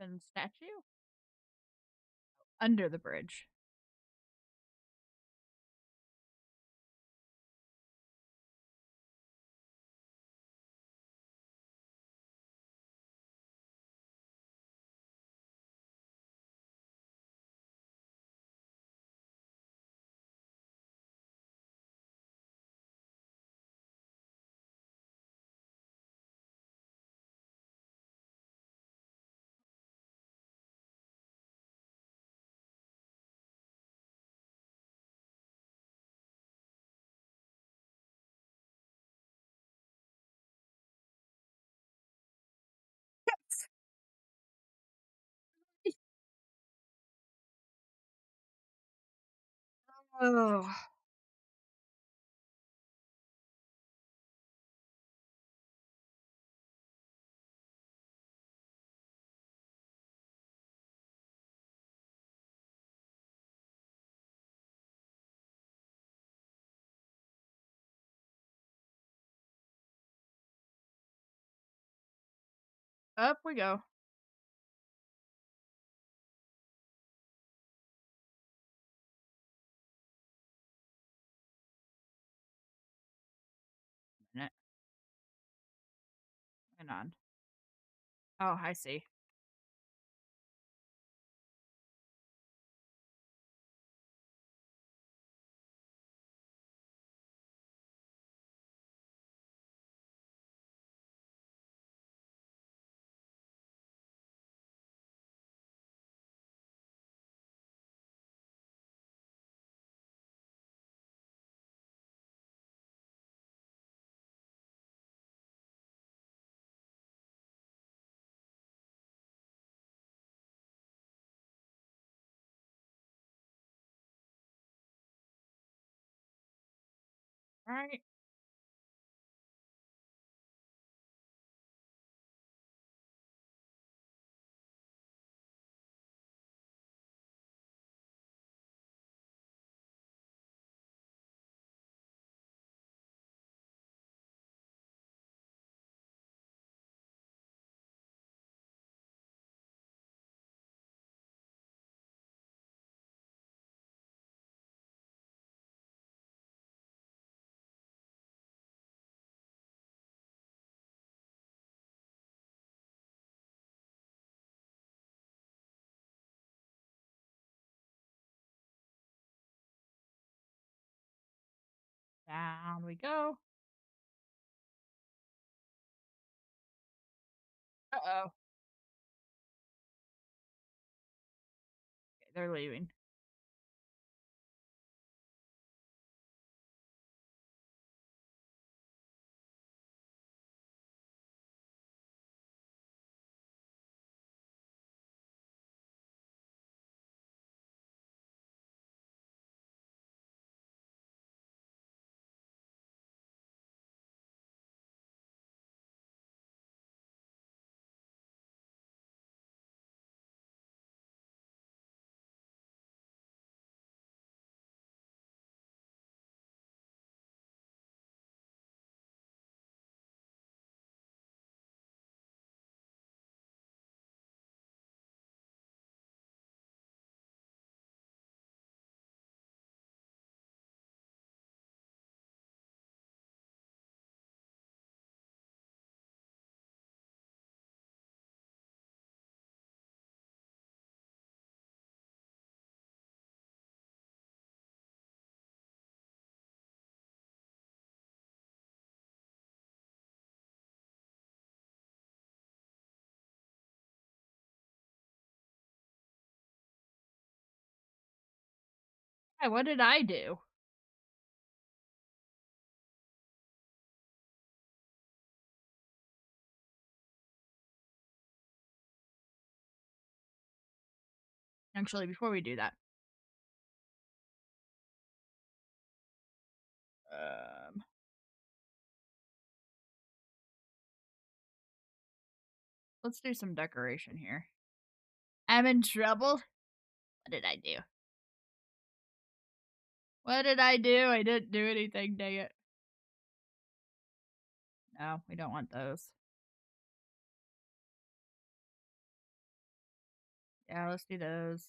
And statue? Under the bridge. Oh. Up we go. Minute. Hang on. Oh, I see. All right. Down we go. Uh-oh. Okay, they're leaving. Hey, what did I do? Actually, before we do that. Um, let's do some decoration here. I'm in trouble. What did I do? What did I do? I didn't do anything, dang it. No, we don't want those. Yeah, let's do those.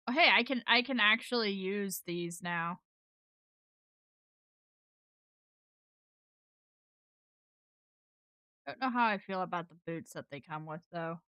Oh, hey, I can actually use these now. Don't know how I feel about the boots that they come with though.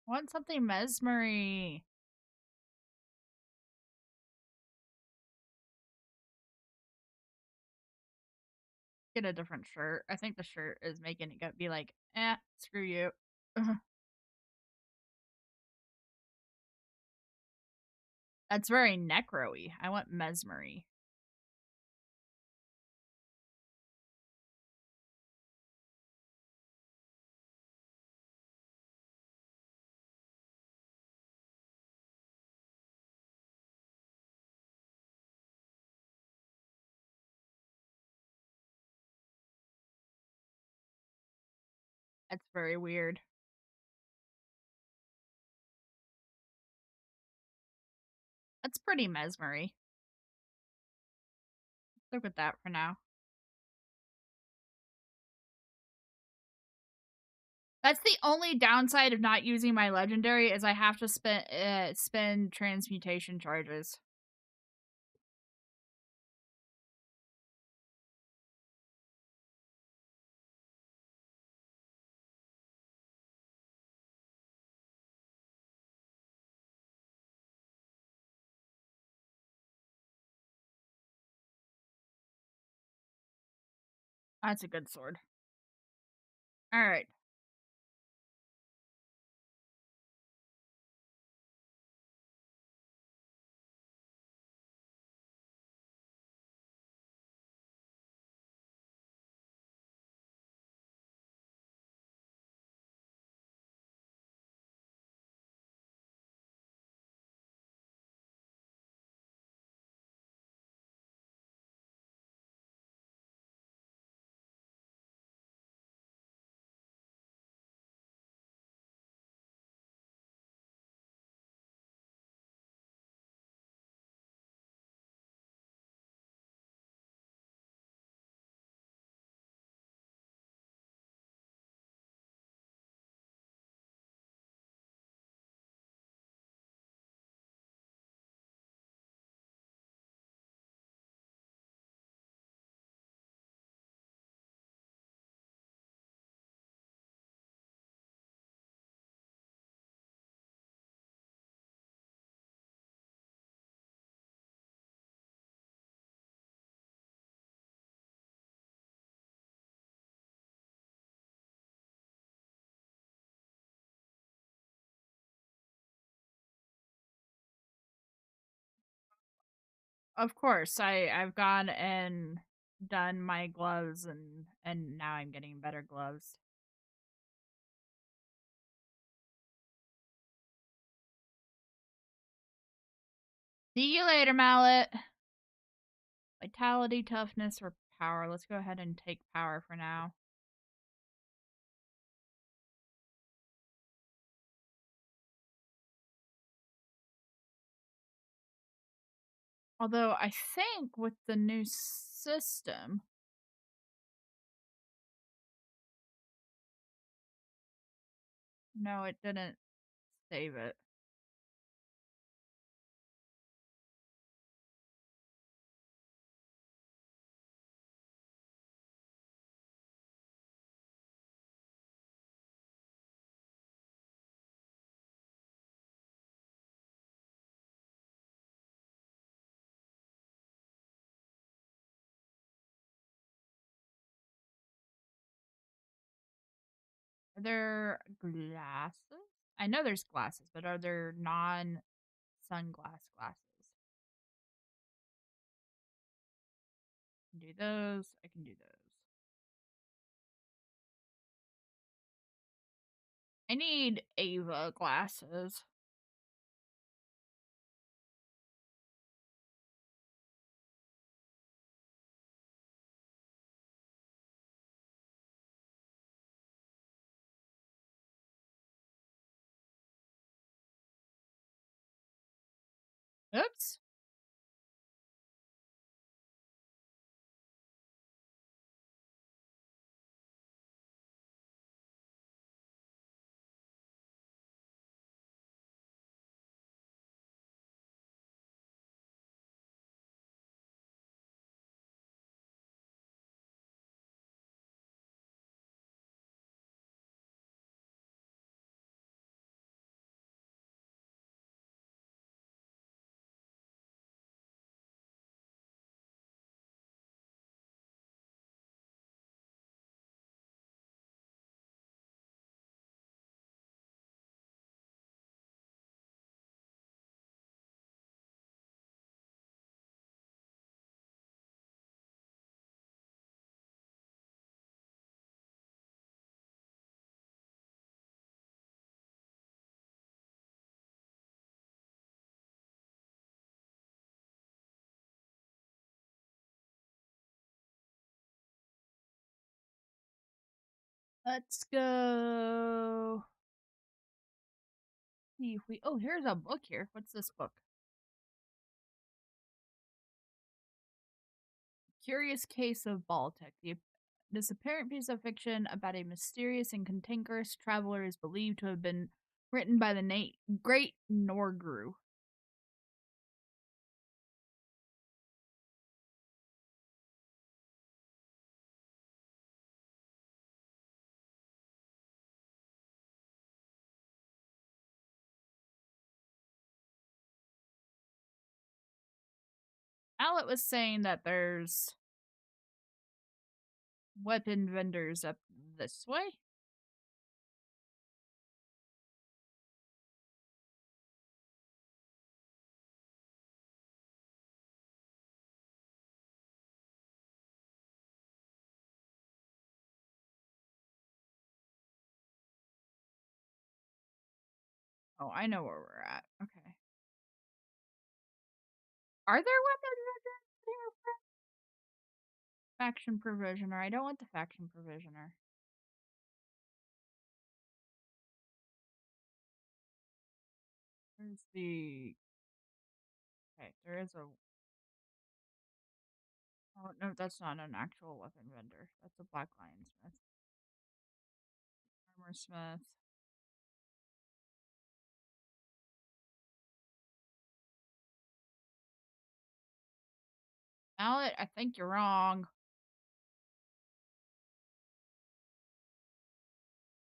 I want something mesmery. Get a different shirt. I think the shirt is making it be like, screw you. That's very necro-y. I want mesmery. That's very weird. That's pretty mesmery. Look at that for now. That's the only downside of not using my legendary is I have to spend transmutation charges. That's a good sword. All right. Of course, I've gone and done my gloves and now I'm getting better gloves. See you later, Mallet. Vitality, toughness, or power. Let's go ahead and take power for now. Although I think with the new system, No, it didn't save it. Are there glasses? I know there's glasses, but are there non-sunglass glasses? I can do those. I can do those. I need Ava glasses. Oops. Let's go. See if we. Oh, here's a book here. What's this book? Curious Case of Baltic. This apparent piece of fiction about a mysterious and cantankerous traveler is believed to have been written by the great Norgru. Alec was saying that there's weapon vendors up this way. Oh, I know where we're at. Okay. Are there weapon vendors here? Faction provisioner. I don't want the faction provisioner. Where's the... Okay, there is a... Oh, no, that's not an actual weapon vendor. That's a Black Lion Smith. Armor Smith. Alec, I think you're wrong.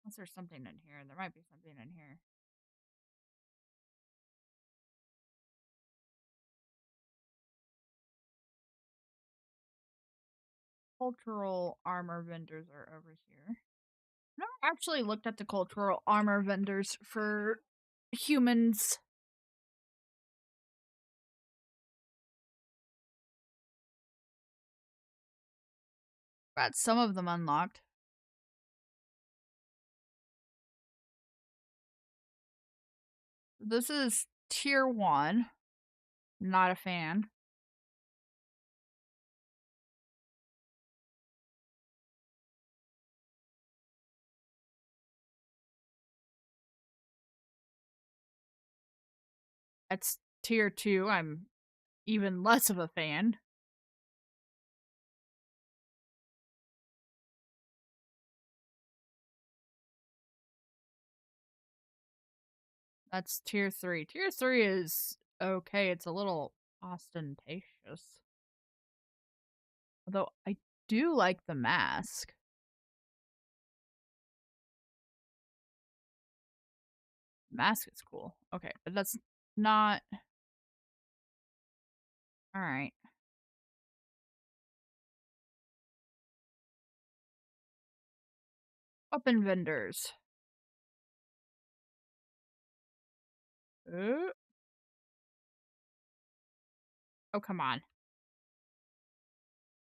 Unless there's something in here. There might be something in here. Cultural armor vendors are over here. I've never actually looked at the cultural armor vendors for humans. Got some of them unlocked. This is tier 1. Not a fan. That's tier 2. I'm even less of a fan. That's tier 3. Tier 3 is okay. It's a little ostentatious. Although I do like the mask. Mask is cool. Okay, but that's not... Alright. Weapon vendors. Uh. Oh, come on.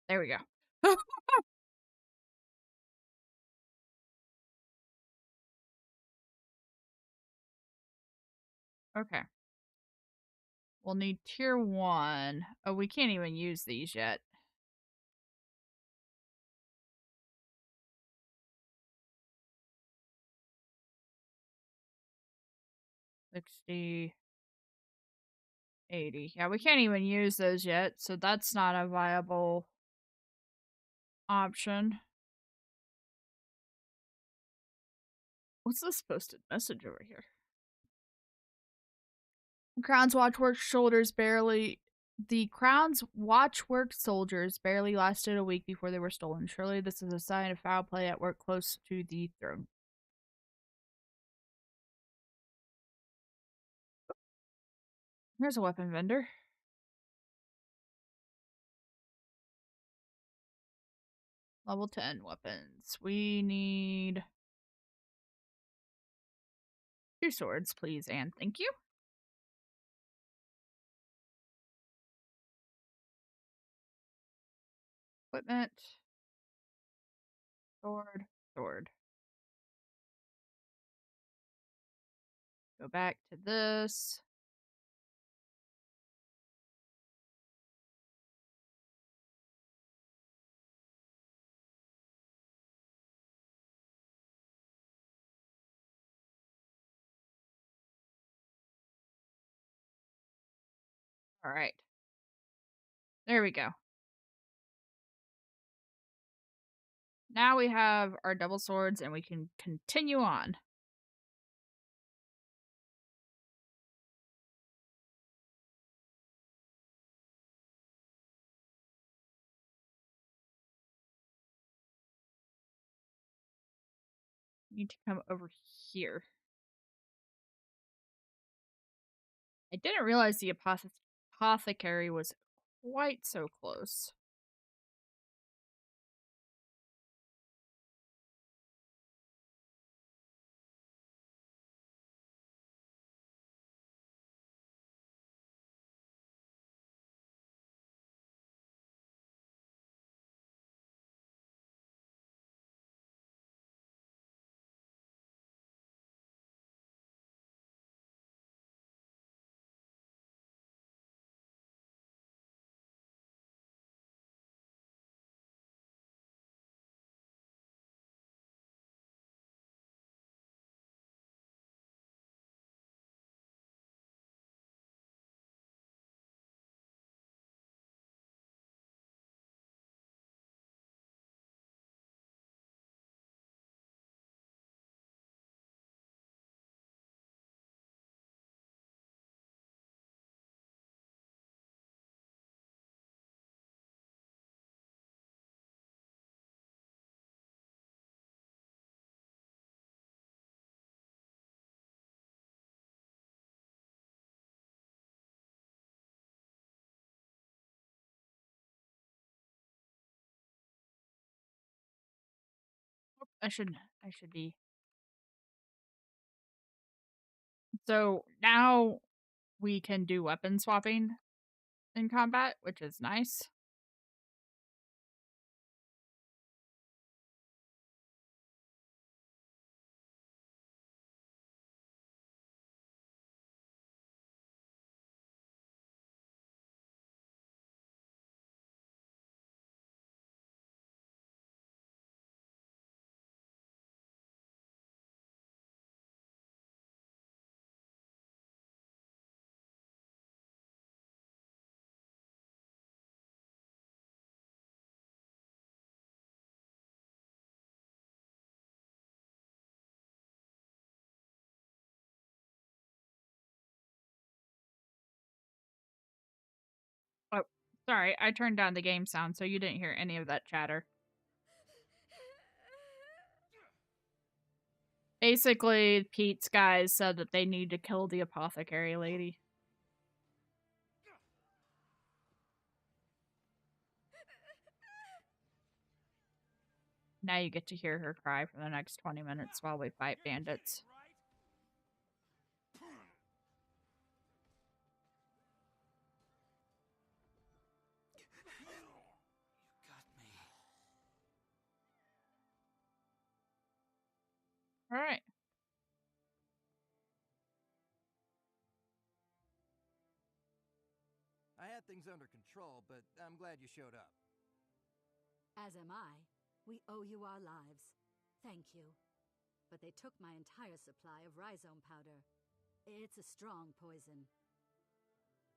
There we go. Okay. We'll need tier 1. Oh, we can't even use these yet. $60, $80. Yeah, we can't even use those yet, so that's not a viable option. What's this posted message over here? Crown's Watchwork soldiers barely... The Crown's Watchwork soldiers barely lasted a week before they were stolen. Surely this is a sign of foul play at work close to the throne. Here's a weapon vendor. Level 10 weapons. We need 2 swords, please, and thank you. Equipment. Sword. Sword. Go back to this. All right. There we go. Now we have our double swords and we can continue on. Need to come over here. I didn't realize the apothecary was quite so close. I should be. So now we can do weapon swapping in combat, which is nice. Sorry, I turned down the game sound so you didn't hear any of that chatter. Basically, Pete's guys said that they need to kill the apothecary lady. Now you get to hear her cry for the next 20 minutes while we fight bandits. All right. I had things under control, but I'm glad you showed up. As am I. We owe you our lives. Thank you. But they took my entire supply of rhizome powder. It's a strong poison.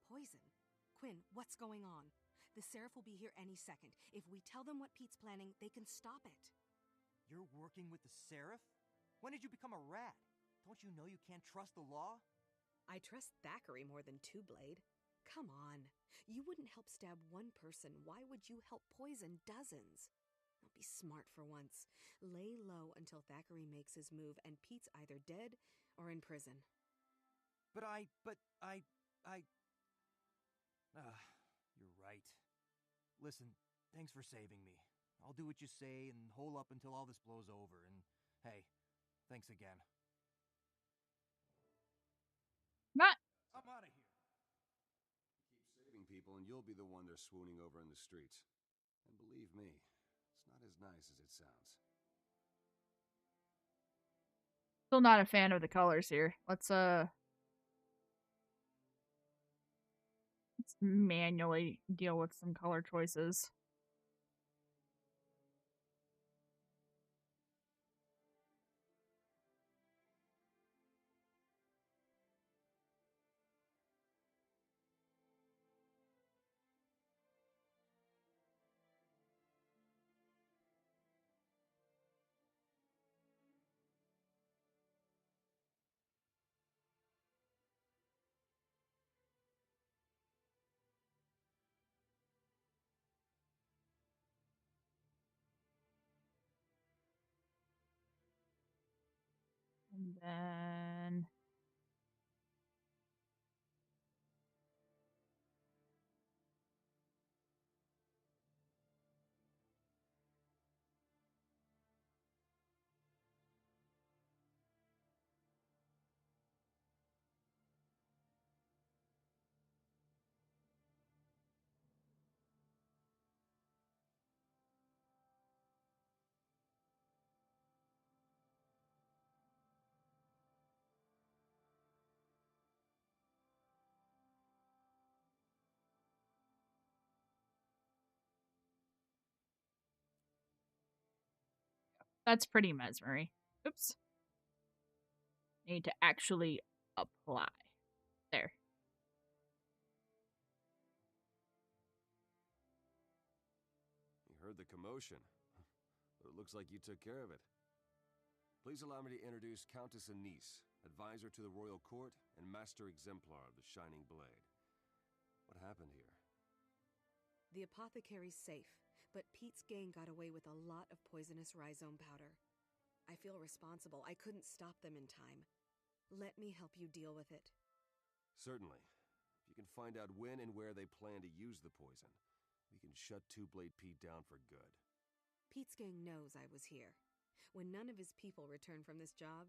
Poison? Quinn, what's going on? The Seraph will be here any second. If we tell them what Pete's planning, they can stop it. You're working with the Seraph? When did you become a rat? Don't you know you can't trust the law? I trust Thackeray more than Two-Blade. Come on. You wouldn't help stab one person. Why would you help poison dozens? Now be smart for once. Lay low until Thackeray makes his move and Pete's either dead or in prison. You're right. Listen, thanks for saving me. I'll do what you say and hole up until all this blows over, and hey, thanks again. Not. I'm out of here. Keep saving people and you'll be the one they're swooning over in the streets. And believe me, it's not as nice as it sounds. Still not a fan of the colors here. Let's manually deal with some color choices. And then that's pretty mesmery. Oops. Need to actually apply. There. You heard the commotion, but it looks like you took care of it. Please allow me to introduce Countess Anise, advisor to the royal court and master exemplar of the Shining Blade. What happened here? The apothecary's safe, but Pete's gang got away with a lot of poisonous rhizome powder. I feel responsible. I couldn't stop them in time. Let me help you deal with it. Certainly. If you can find out when and where they plan to use the poison, we can shut Two-Blade Pete down for good. Pete's gang knows I was here. When none of his people return from this job,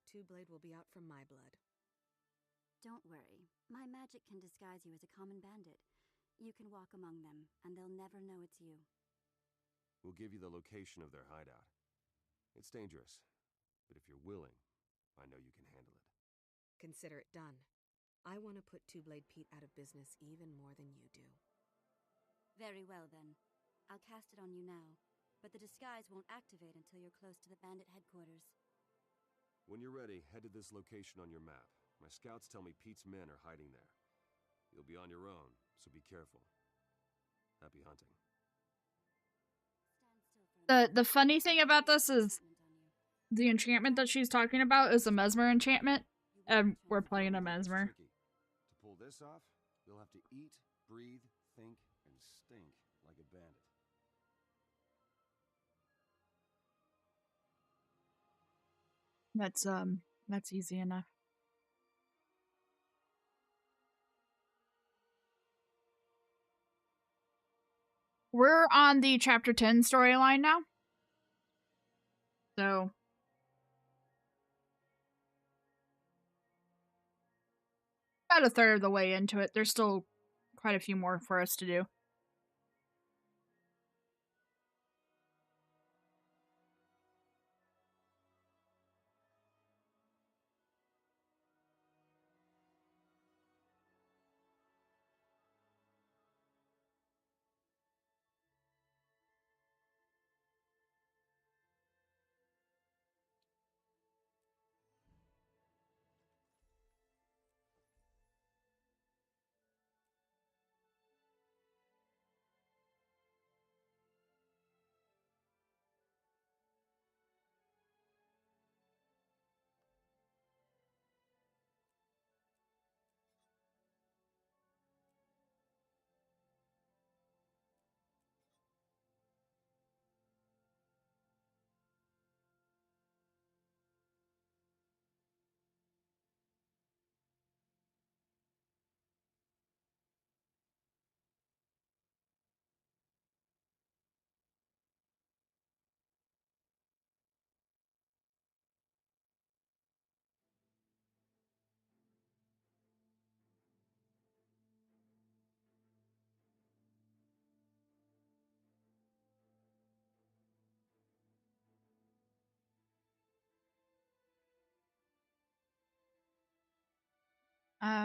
Two-Blade will be out for my blood. Don't worry. My magic can disguise you as a common bandit. You can walk among them, and they'll never know it's you. We'll give you the location of their hideout. It's dangerous, but if you're willing, I know you can handle it. Consider it done. I want to put Two-Blade Pete out of business even more than you do. Very well, then. I'll cast it on you now, but the disguise won't activate until you're close to the bandit headquarters. When you're ready, head to this location on your map. My scouts tell me Pete's men are hiding there. You'll be on your own, so be careful. Happy hunting. The funny thing about this is the enchantment that she's talking about is a mesmer enchantment, and we're playing a mesmer. To pull this off, you'll have to eat, breathe, think, and That's easy enough. We're on the chapter 10 storyline now. So about a third of the way into it. There's still quite a few more for us to do.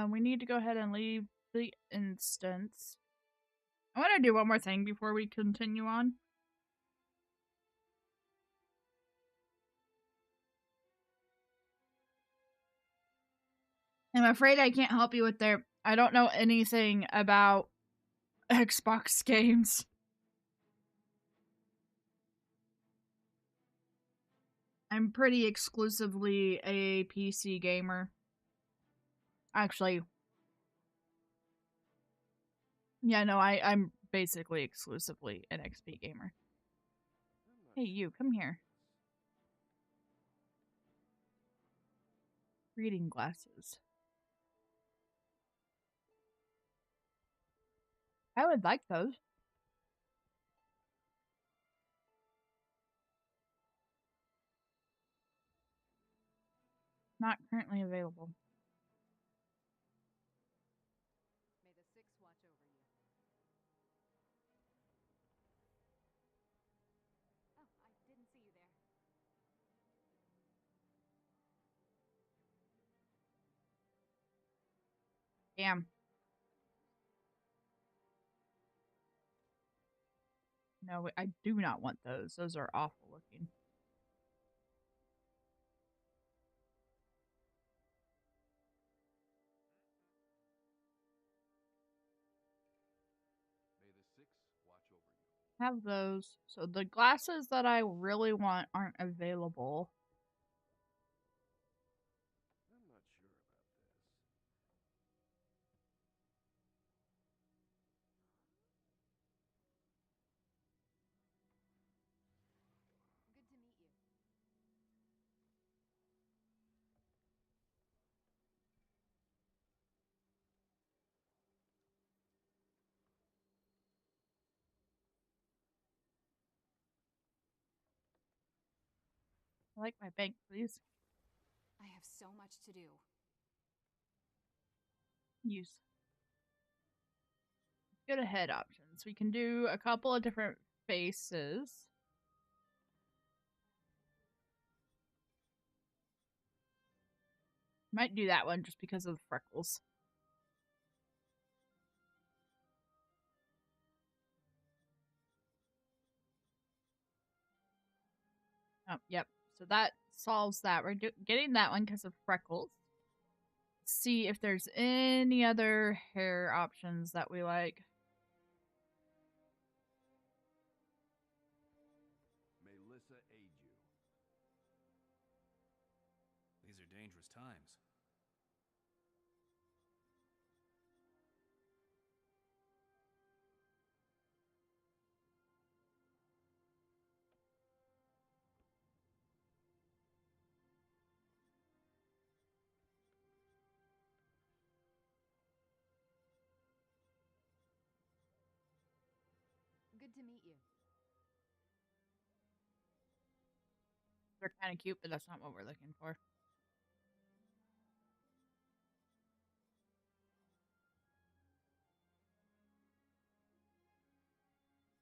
We need to go ahead and leave the instance. I want to do one more thing before we continue on. I'm afraid I can't help you with there. I don't know anything about Xbox games. I'm pretty exclusively a PC gamer. Actually, yeah, no, I'm basically exclusively an XP gamer. Hey, you, come here. Reading glasses. I would like those. Not currently available. May the Six watch over you. Oh, I didn't see you there. Damn. No, I do not want those. Those are awful looking. May the Six watch over you. Have those. So the glasses that I really want aren't available. I'm not sure about this. Good to meet you. I like my bank, please. I have so much to do. Use. Go to head options. We can do a couple of different faces. Might do that one just because of the freckles. Oh, yep. So that solves that. We're getting that one because of freckles. Let's see if there's any other hair options that we like. May Lissa aid you. These are dangerous times. to meet you. They're kind of cute, but that's not what we're looking for.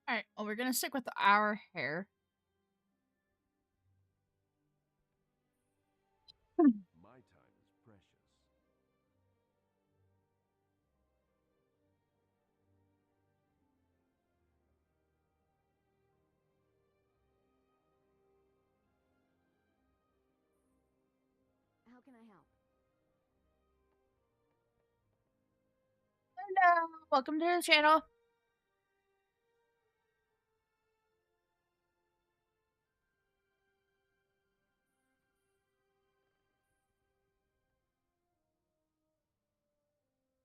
Alright, well, we're going to stick with our hair. My time is precious. How can I help? Hello! Welcome to the channel.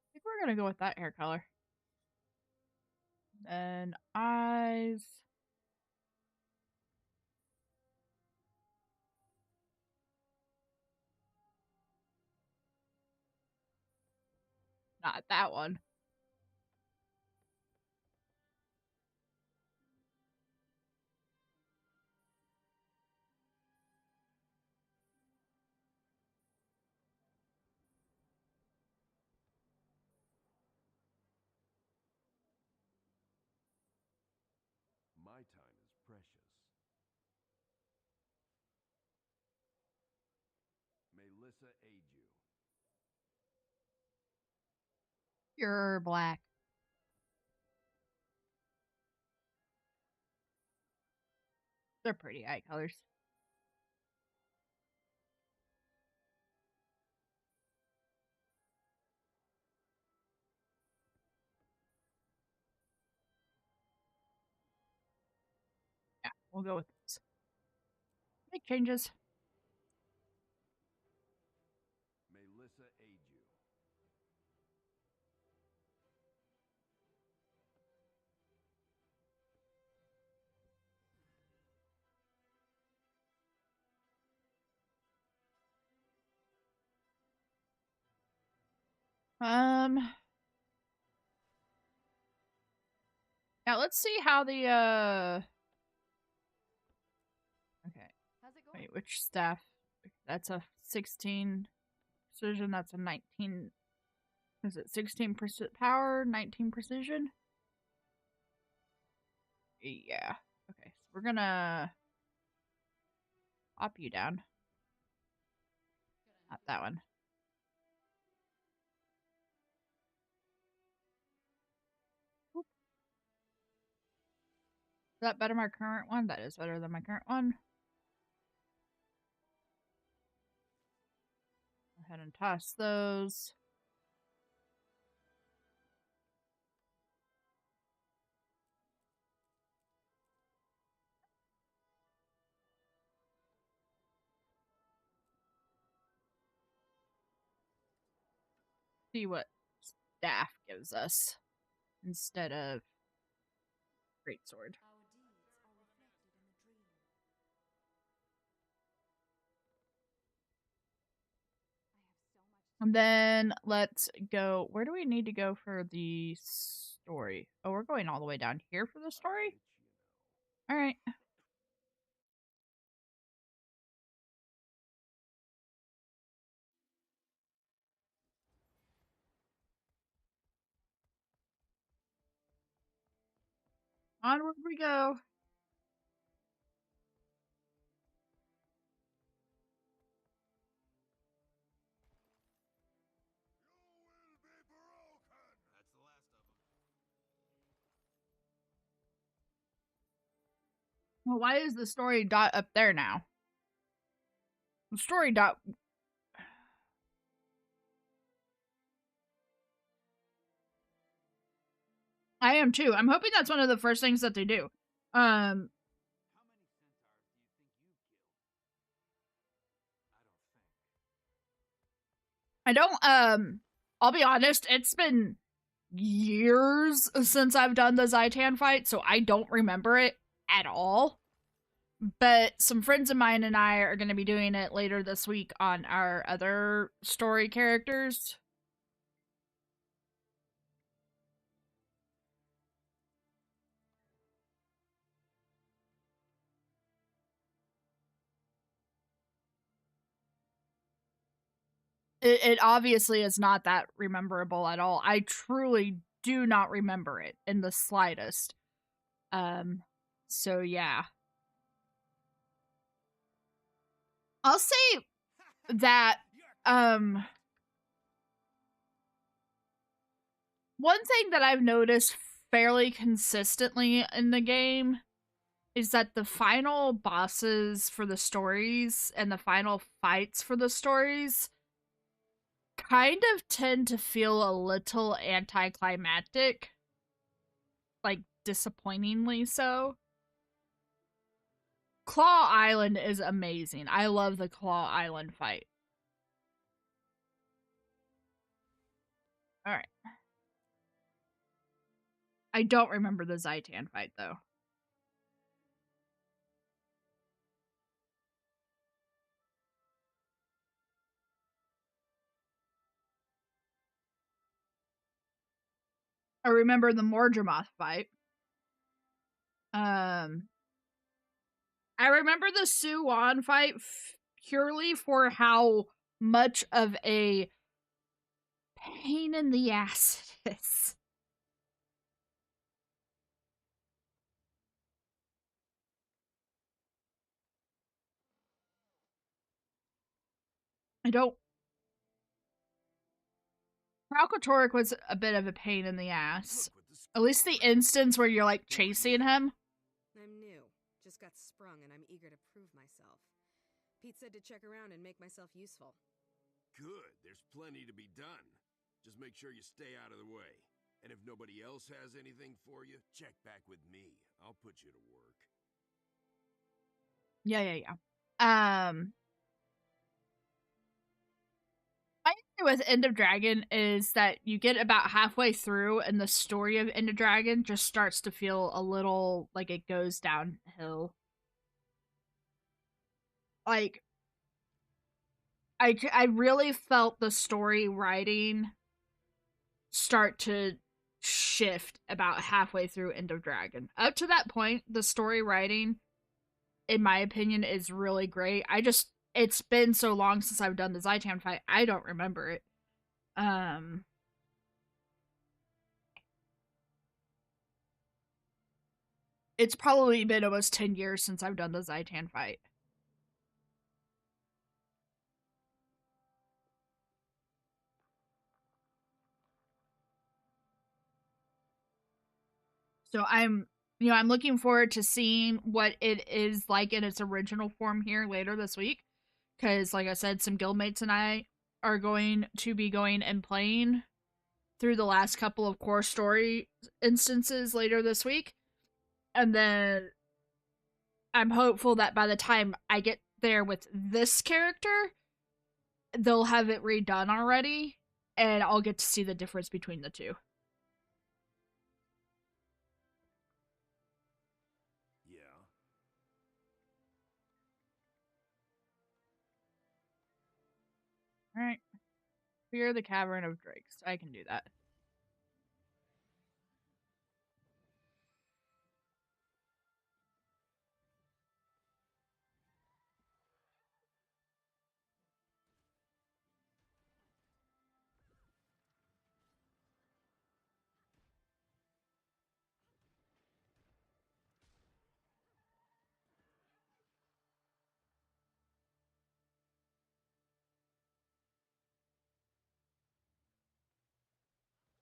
I think we're going to go with that hair color. And eyes. Not that one. My time is precious. May Lissa aid you. You're black. They're pretty eye colors. Yeah, we'll go with this. Make changes. May Lissa aid you. Now let's see how the okay. How's it going? Wait, which staff? That's a 16 precision, that's a 19. Is it 16 power, 19 precision? Yeah. Okay, so we're gonna pop you down. Not that one. Oop. Is that better than my current one? That is better than my current one. Go ahead and toss those. See what staff gives us instead of greatsword. Our deeds are reflected in the dream. And then let's go. Where do we need to go for the story? Oh, we're going all the way down here for the story? All right. Onward we go. Well, why is the story dot up there now? The story dot. I am too. I'm hoping that's one of the first things that they do. I don't, I'll be honest, it's been years since I've done the Zhaitan fight, so I don't remember it at all. But some friends of mine and I are going to be doing it later this week on our other story characters. It obviously is not that rememberable at all. I truly do not remember it in the slightest. So yeah. I'll say that, one thing that I've noticed fairly consistently in the game is that the final bosses for the stories and the final fights for the stories kind of tend to feel a little anticlimactic. Like, disappointingly so. Claw Island is amazing. I love the Claw Island fight. Alright. I don't remember the Zaitan fight, though. I remember the Mordramoth fight. I remember the Suwon fight purely for how much of a pain in the ass it is. I don't... Falcatoric was a bit of a pain in the ass. At least the instance where you're, like, chasing him. I'm new. Just got sprung and I'm eager to prove myself. Pete said to check around and make myself useful. Good. There's plenty to be done. Just make sure you stay out of the way. And if nobody else has anything for you, check back with me. I'll put you to work. Yeah. My issue with End of Dragon is that you get about halfway through and the story of End of Dragon just starts to feel a little like it goes downhill. Like, I really felt the story writing start to shift about halfway through End of Dragon. Up to that point, the story writing, in my opinion, is really great. It's been so long since I've done the Zaitan fight, I don't remember it. It's probably been almost 10 years since I've done the Zaitan fight. So I'm looking forward to seeing what it is like in its original form here later this week. Because, like I said, some guildmates and I are going to be going and playing through the last couple of core story instances later this week. And then I'm hopeful that by the time I get there with this character, they'll have it redone already, and I'll get to see the difference between the two. Alright. Fear the Cavern of Drakes. I can do that.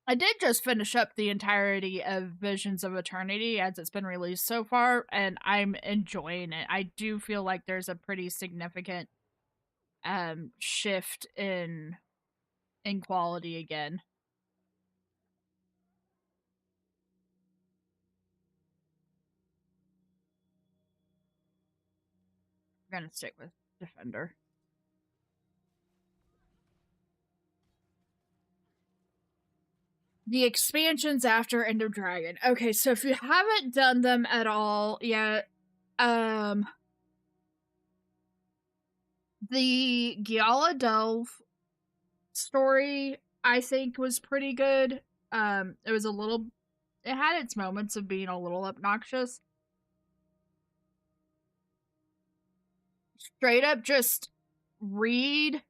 I did just finish up the entirety of Visions of Eternity as it's been released so far, and I'm enjoying it. I do feel like there's a pretty significant shift in quality again. We're gonna stick with Defender. The expansions after End of Dragon. Okay, so if you haven't done them at all yet, the Giala Delve story, I think, was pretty good. It had its moments of being a little obnoxious. Straight up just read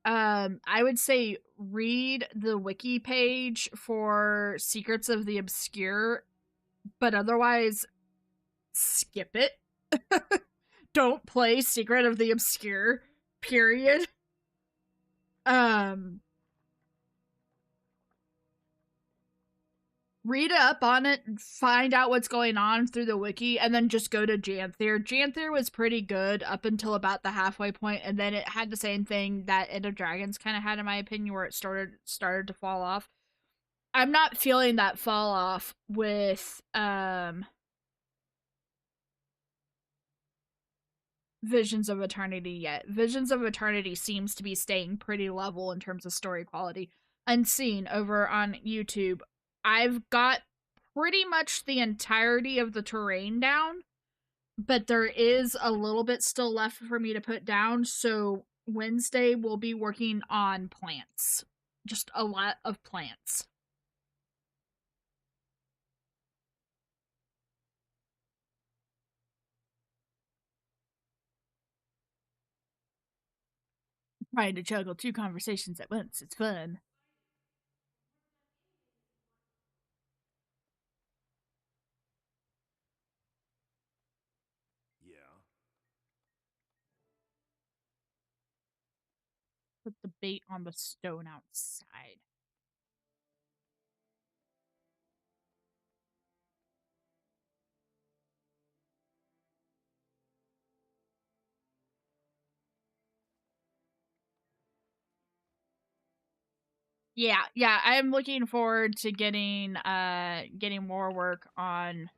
I would say read the wiki page for Secrets of the Obscure, but otherwise skip it. Don't play Secret of the Obscure, period. Read up on it, find out what's going on through the wiki, and then just go to Janthier. Janthier was pretty good up until about the halfway point, and then it had the same thing that End of Dragons kind of had, in my opinion, where it started to fall off. I'm not feeling that fall off with Visions of Eternity yet. Visions of Eternity seems to be staying pretty level in terms of story quality. Unseen over on YouTube, I've got pretty much the entirety of the terrain down, but there is a little bit still left for me to put down, so Wednesday we'll be working on plants. Just a lot of plants. Trying to juggle 2 conversations at once. It's fun. Yeah. Put the bait on the stone outside. Yeah, I'm looking forward to getting more work on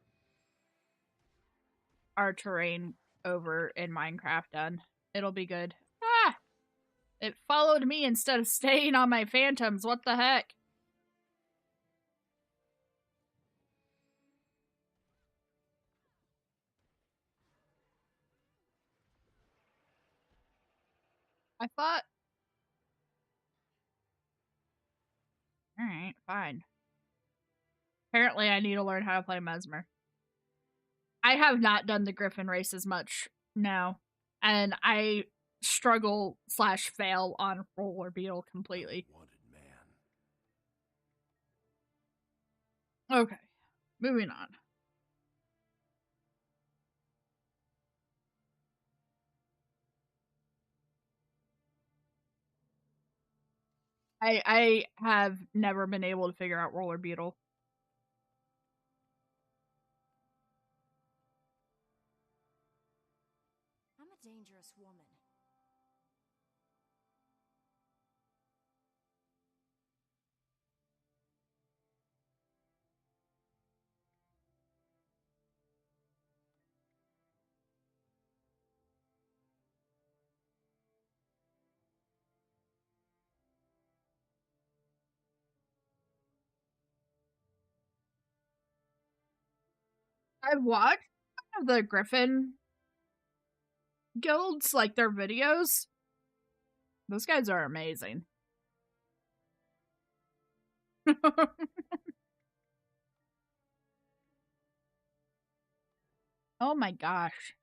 our terrain over in Minecraft done. It'll be good. Ah! It followed me instead of staying on my phantoms. What the heck? I thought... Alright, fine. Apparently I need to learn how to play Mesmer. I have not done the Griffin race as much now, and I struggle/fail on Roller Beetle completely. Okay, moving on. I have never been able to figure out Roller Beetle. I'm a dangerous woman. I've watched the Griffin guilds, like their videos. Those guys are amazing. Oh my gosh.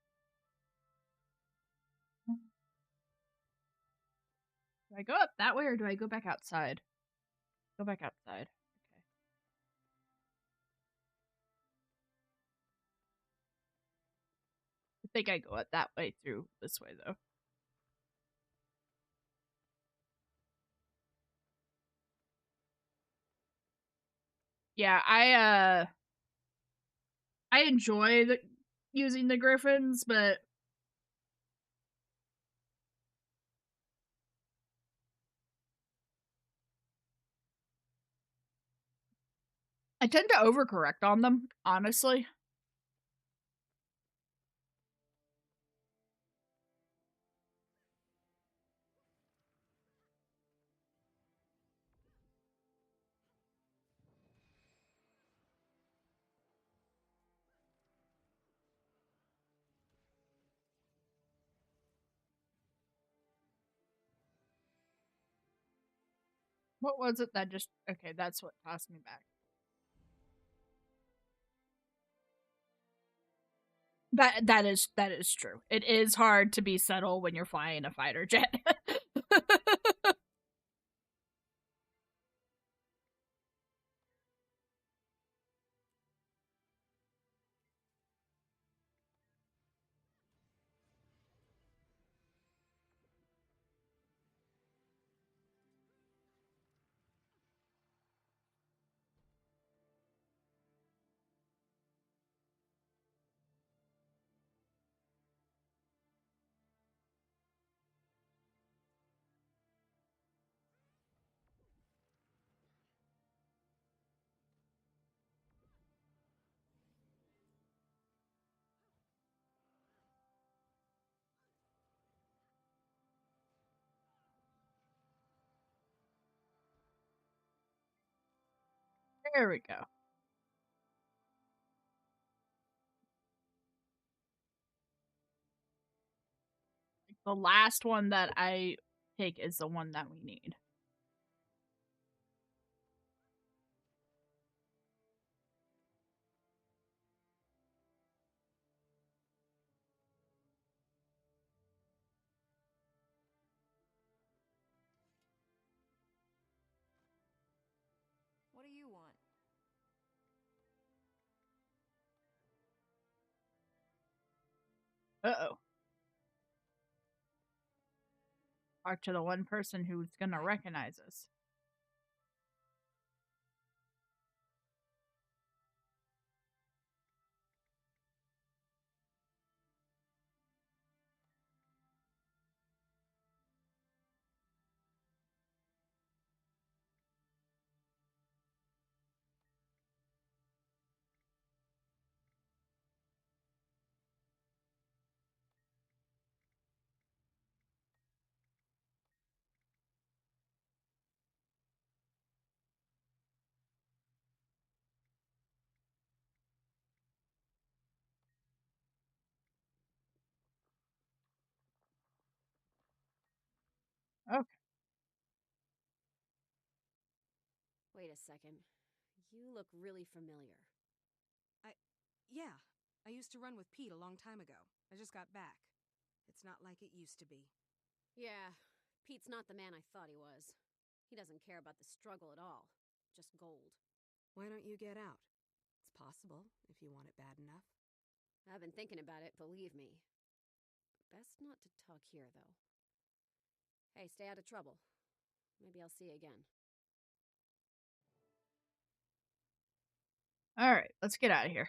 Do I go up that way or do I go back outside? Go back outside. Okay. I think I go it that way through this way though. Yeah, I enjoy using the Griffins, but I tend to overcorrect on them, honestly. What was it that just... Okay, that's what tossed me back. That is true. It is hard to be subtle when you're flying a fighter jet. There we go. The last one that I take is the one that we need. What do you want? Uh-oh. Talk to the one person who's gonna recognize us. Okay. Wait a second. You look really familiar. Yeah. I used to run with Pete a long time ago. I just got back. It's not like it used to be. Yeah, Pete's not the man I thought he was. He doesn't care about the struggle at all. Just gold. Why don't you get out? It's possible, if you want it bad enough. I've been thinking about it, believe me. Best not to talk here, though. Hey, stay out of trouble. Maybe I'll see you again. Alright, let's get out of here.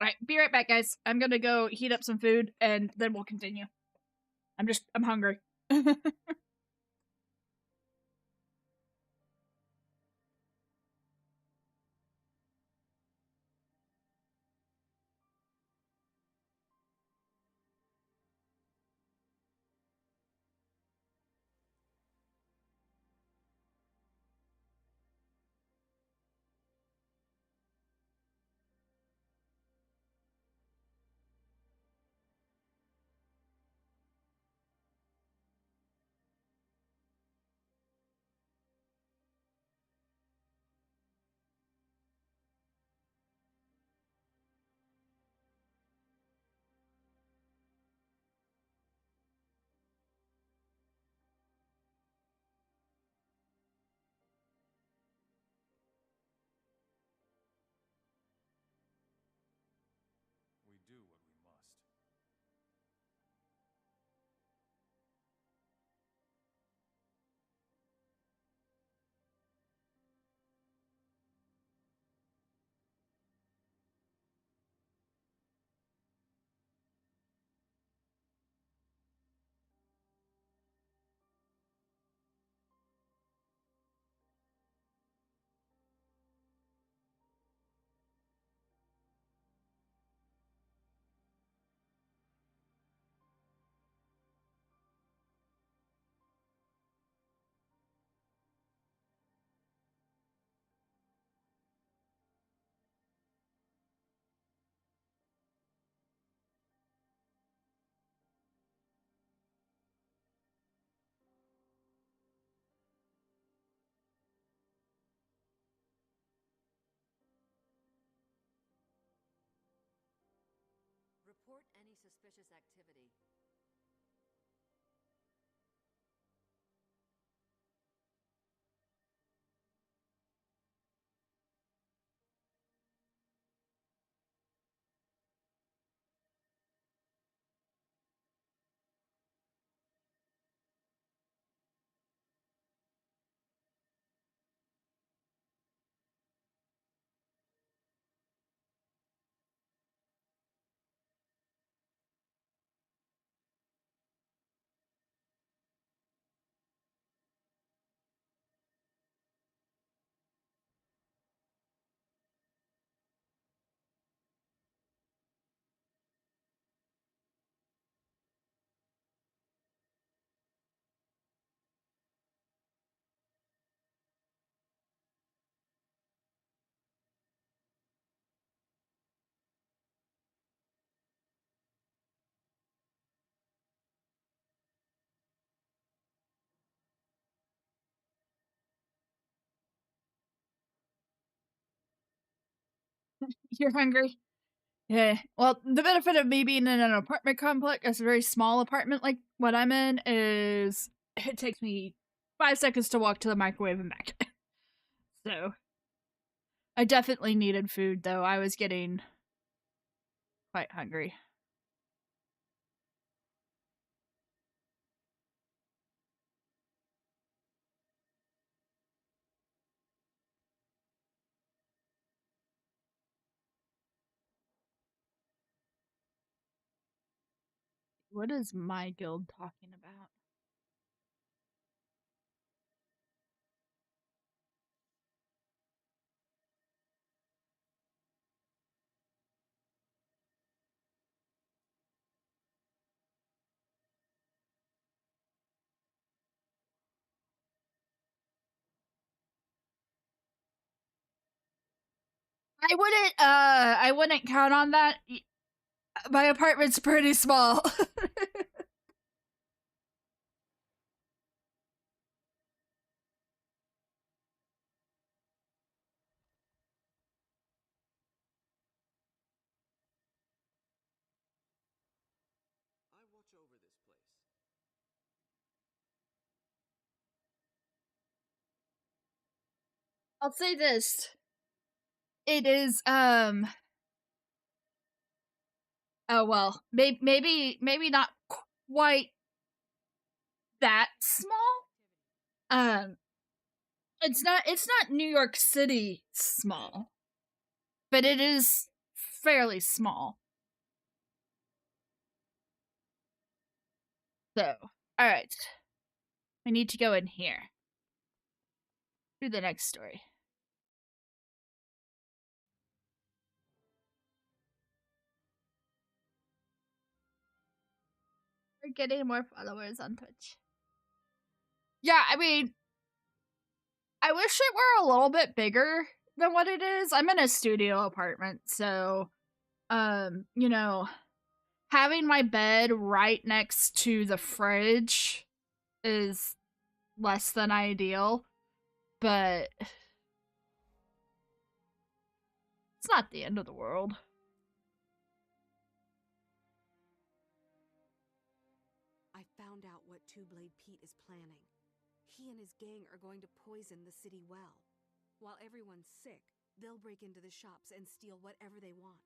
Alright, be right back, guys. I'm gonna go heat up some food, and then we'll continue. I'm hungry. We do what we must. Report any suspicious activity. You're hungry? Yeah. Well, the benefit of me being in an apartment complex, it's a very small apartment like what I'm in, is it takes me 5 seconds to walk to the microwave and back. So, I definitely needed food, though. I was getting quite hungry. What is my guild talking about? I wouldn't count on that. My apartment's pretty small. I watch over this place. I'll say this. It is, oh well, maybe not quite that small. It's not New York City small, but it is fairly small. So, all right, I need to go in here. Do the next story. We're getting more followers on Twitch. Yeah, I mean, I wish it were a little bit bigger than what it is. I'm in a studio apartment, so you know, having my bed right next to the fridge is less than ideal, but it's not the end of the world. I found out what Two-Blade Pete is planning. He and his gang are going to poison the city well. While everyone's sick, they'll break into the shops and steal whatever they want.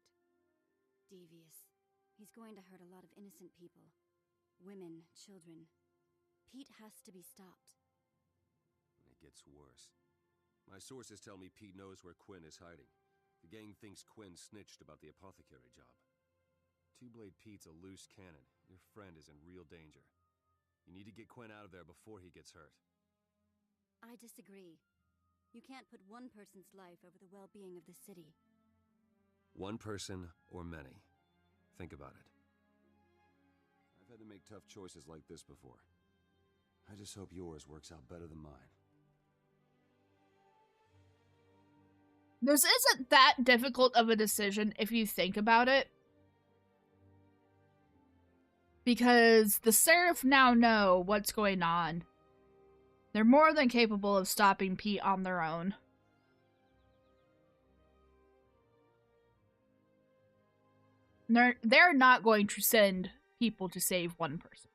Devious. He's going to hurt a lot of innocent people. Women, children. Pete has to be stopped. It gets worse. My sources tell me Pete knows where Quinn is hiding. The gang thinks Quinn snitched about the apothecary job. Two-Blade Pete's a loose cannon. Your friend is in real danger. You need to get Quinn out of there before he gets hurt. I disagree. You can't put one person's life over the well-being of the city. One person or many. Think about it. I've had to make tough choices like this before. I just hope yours works out better than mine. This isn't that difficult of a decision if you think about it. Because the Seraph now know what's going on. They're more than capable of stopping Pete on their own. They're not going to send people to save one person.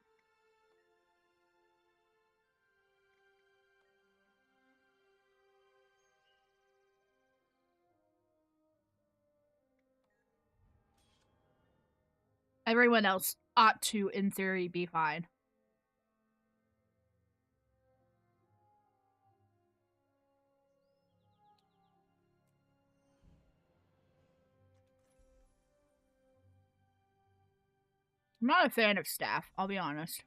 Everyone else ought to, in theory, be fine. I'm not a fan of staff, I'll be honest.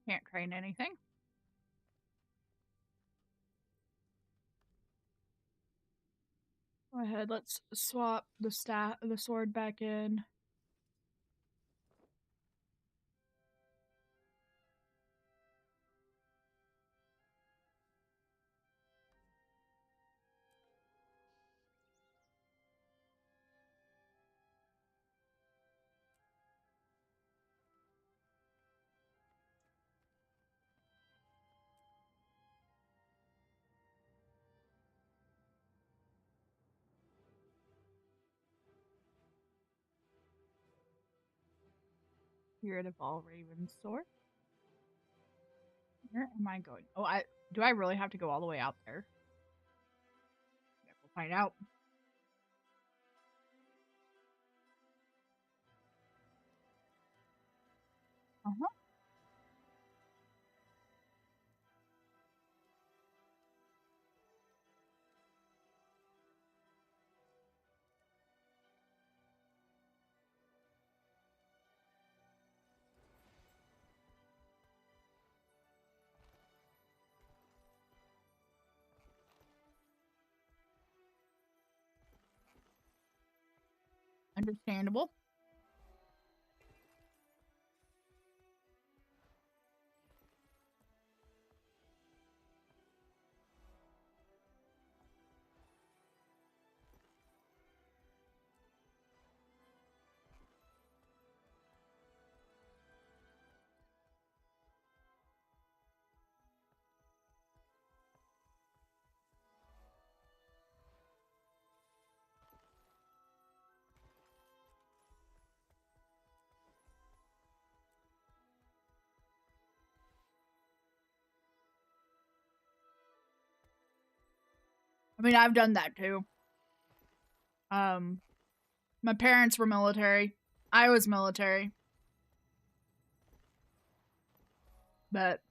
Can't train anything. Go ahead, let's swap the sword back in. Spirit of all Ravens soar. Where am I going? Oh, do I really have to go all the way out there? Yeah, we'll find out. Uh-huh. Understandable. I mean, I've done that too. My parents were military. I was military. But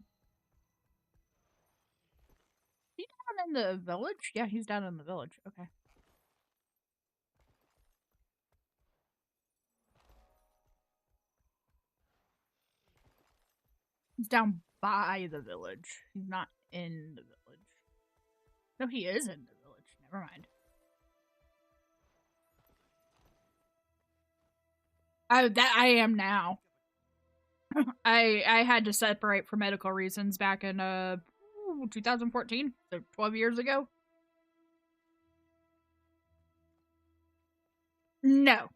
he's down in the village? Yeah, he's down in the village. Okay. He's down by the village. He's not in the village. No, he is in the village. Never mind. I am now. I had to separate for medical reasons back in 2014, so 12 years ago. No.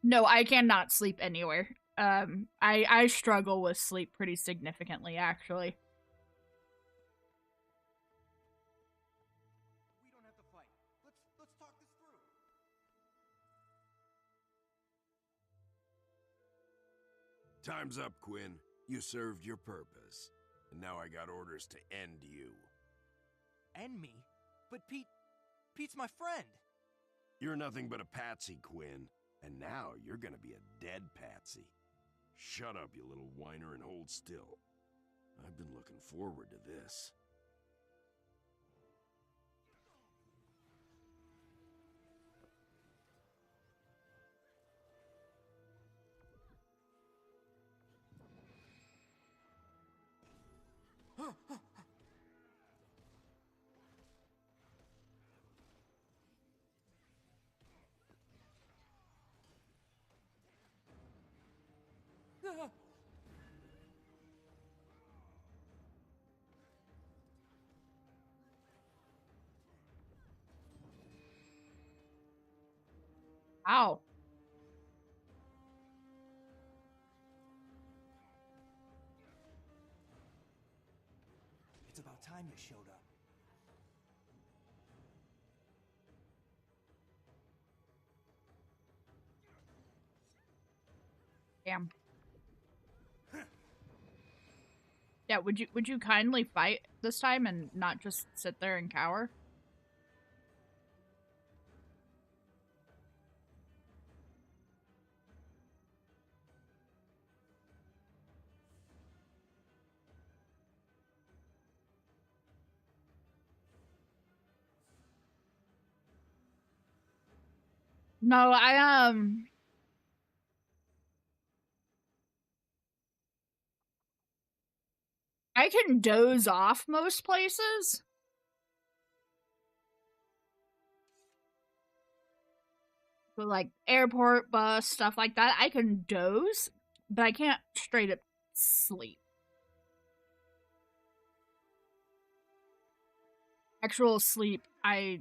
No, I cannot sleep anywhere. I struggle with sleep pretty significantly, actually. We don't have to fight. Let's talk this through. Time's up, Quinn. You served your purpose. And now I got orders to end you. End me? But Pete's my friend. You're nothing but a patsy, Quinn. And now you're gonna be a dead patsy. Shut up, you little whiner, and hold still. I've been looking forward to this. Ow. It's about time you showed up. Damn. Yeah, would you kindly fight this time and not just sit there and cower? No, I can doze off most places. But like airport, bus, stuff like that, I can doze, but I can't straight up sleep. Actual sleep, I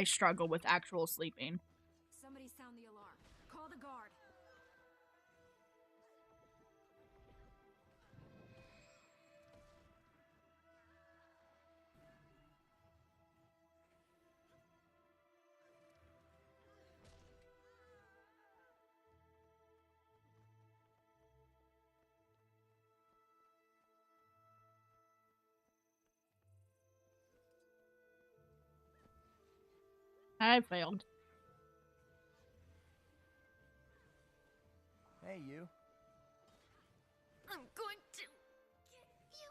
struggle with actual sleeping. Somebody sound the alarm. Call the guard. I failed. Hey, you. I'm going to get you.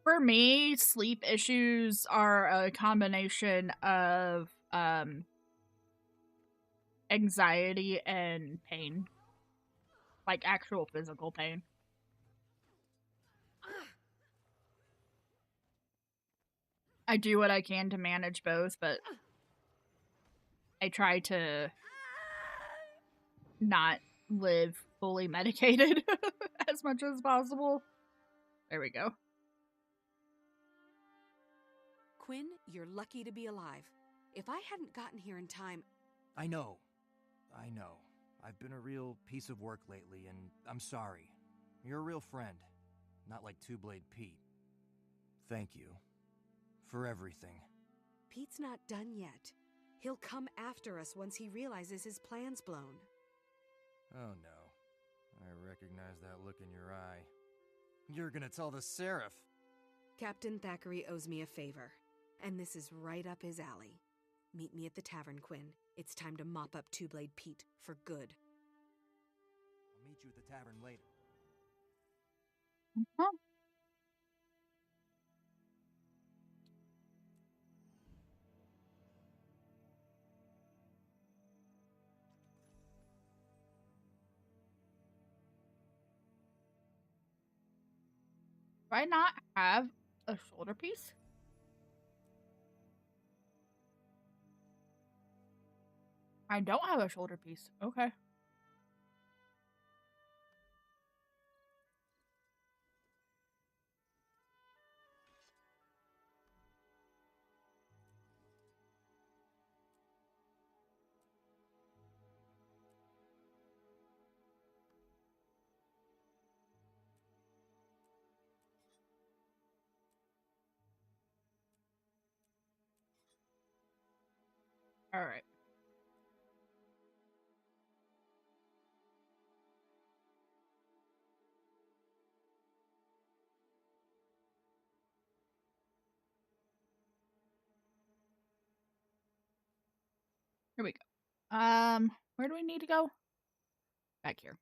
For me, sleep issues are a combination of anxiety and pain. Like actual physical pain. I do what I can to manage both, but I try to not live fully medicated as much as possible. There we go. Quinn, you're lucky to be alive. If I hadn't gotten here in time... I know. I've been a real piece of work lately, and I'm sorry. You're a real friend. Not like Two-Blade Pete. Thank you. For everything. Pete's not done yet. He'll come after us once he realizes his plan's blown. Oh no. I recognize that look in your eye. You're gonna tell the Seraph. Captain Thackeray owes me a favor, and this is right up his alley. Meet me at the tavern, Quinn. It's time to mop up Two-Blade Pete for good. I'll meet you at the tavern later. Do I not have a shoulder piece? I don't have a shoulder piece. Okay. All right. Here we go. Where do we need to go? Back here.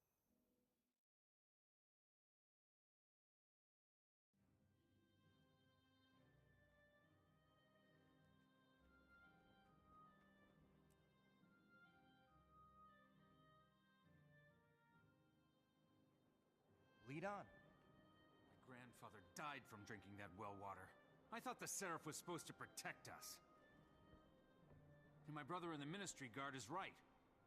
Lead on. My grandfather died from drinking that well water. I thought the Seraph was supposed to protect us. And my brother in the Ministry Guard is right.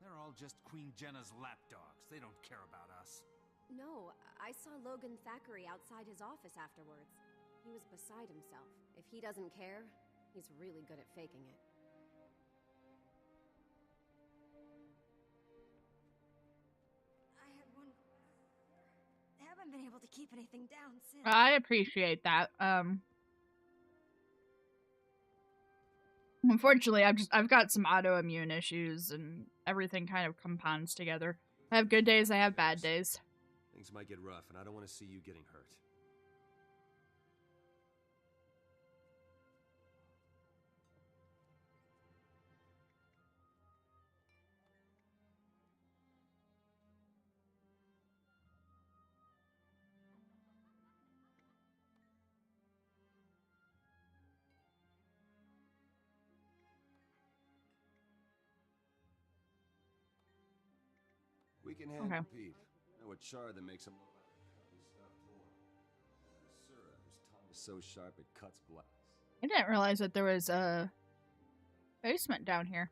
They're all just Queen Jenna's lapdogs. They don't care about us. No, I saw Logan Thackeray outside his office afterwards. He was beside himself. If he doesn't care, he's really good at faking it. I haven't been able to keep anything down since. I appreciate that. Unfortunately, I've got some autoimmune issues and everything kind of compounds together. I have good days, I have bad days. Things might get rough, and I don't want to see you getting hurt. We can handle Pete. Know a char that makes him look like a cuddly stuffed toy. Sura, whose tongue is so sharp it cuts glass. I didn't realize that there was a basement down here.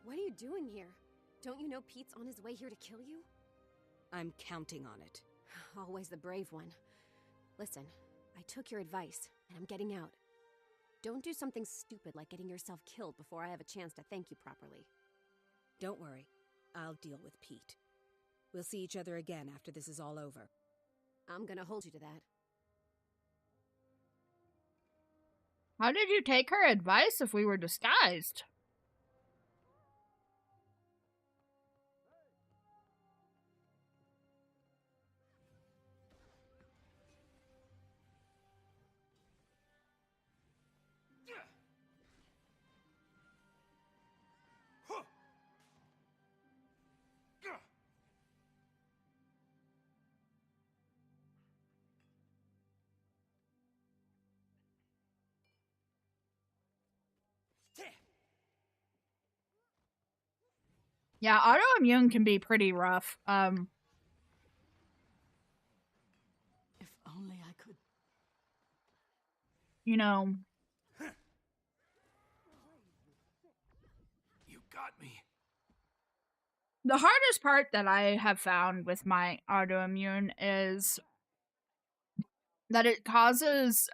What are you doing here? Don't you know Pete's on his way here to kill you? I'm counting on it. Always the brave one. Listen, I took your advice, and I'm getting out. Don't do something stupid like getting yourself killed before I have a chance to thank you properly. Don't worry. I'll deal with Pete. We'll see each other again after this is all over. I'm gonna hold you to that. How did you take her advice if we were disguised? Yeah, autoimmune can be pretty rough. If only I could. You know, You got me. the hardest part that I have found with my autoimmune is that it causes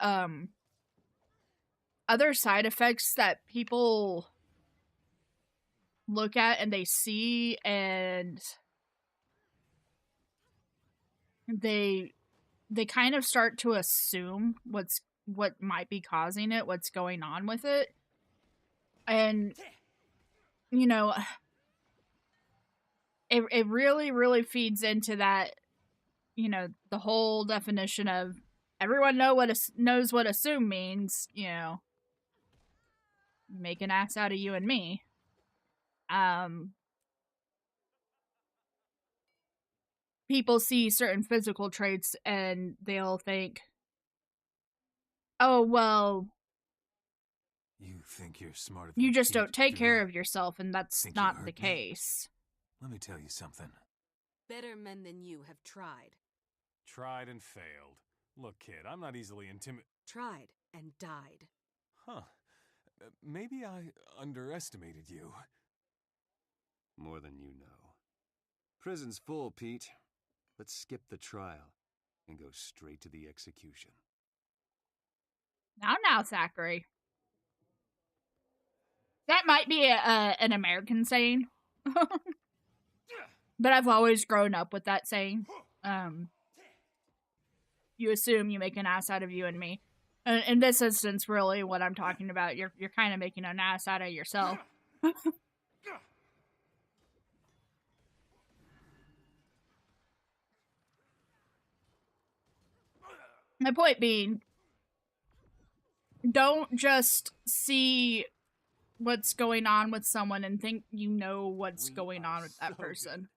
other side effects that people look at and they see, and they kind of start to assume what might be causing it, what's going on with it. And you know, it really, really feeds into that, you know, the whole definition of everyone knows what assume means, you know, make an ass out of you and me. People see certain physical traits and they'll think, oh, well, You think you're smarter than you just Pete, don't take do care ya? of yourself, and that's Think you not hurt the me? case. Let me tell you something. Better men than you have tried. Tried and failed. Look, kid, I'm not easily intimidated. Tried and died. Huh. Maybe I underestimated you. More than you know. Prison's full, Pete. Let's skip the trial and go straight to the execution. Now, Thackeray. That might be an American saying. But I've always grown up with that saying. You assume you make an ass out of you and me. In this instance, really, what I'm talking about, you're kind of making an ass out of yourself. My point being, don't just see what's going on with someone and think you know what's going on with that person.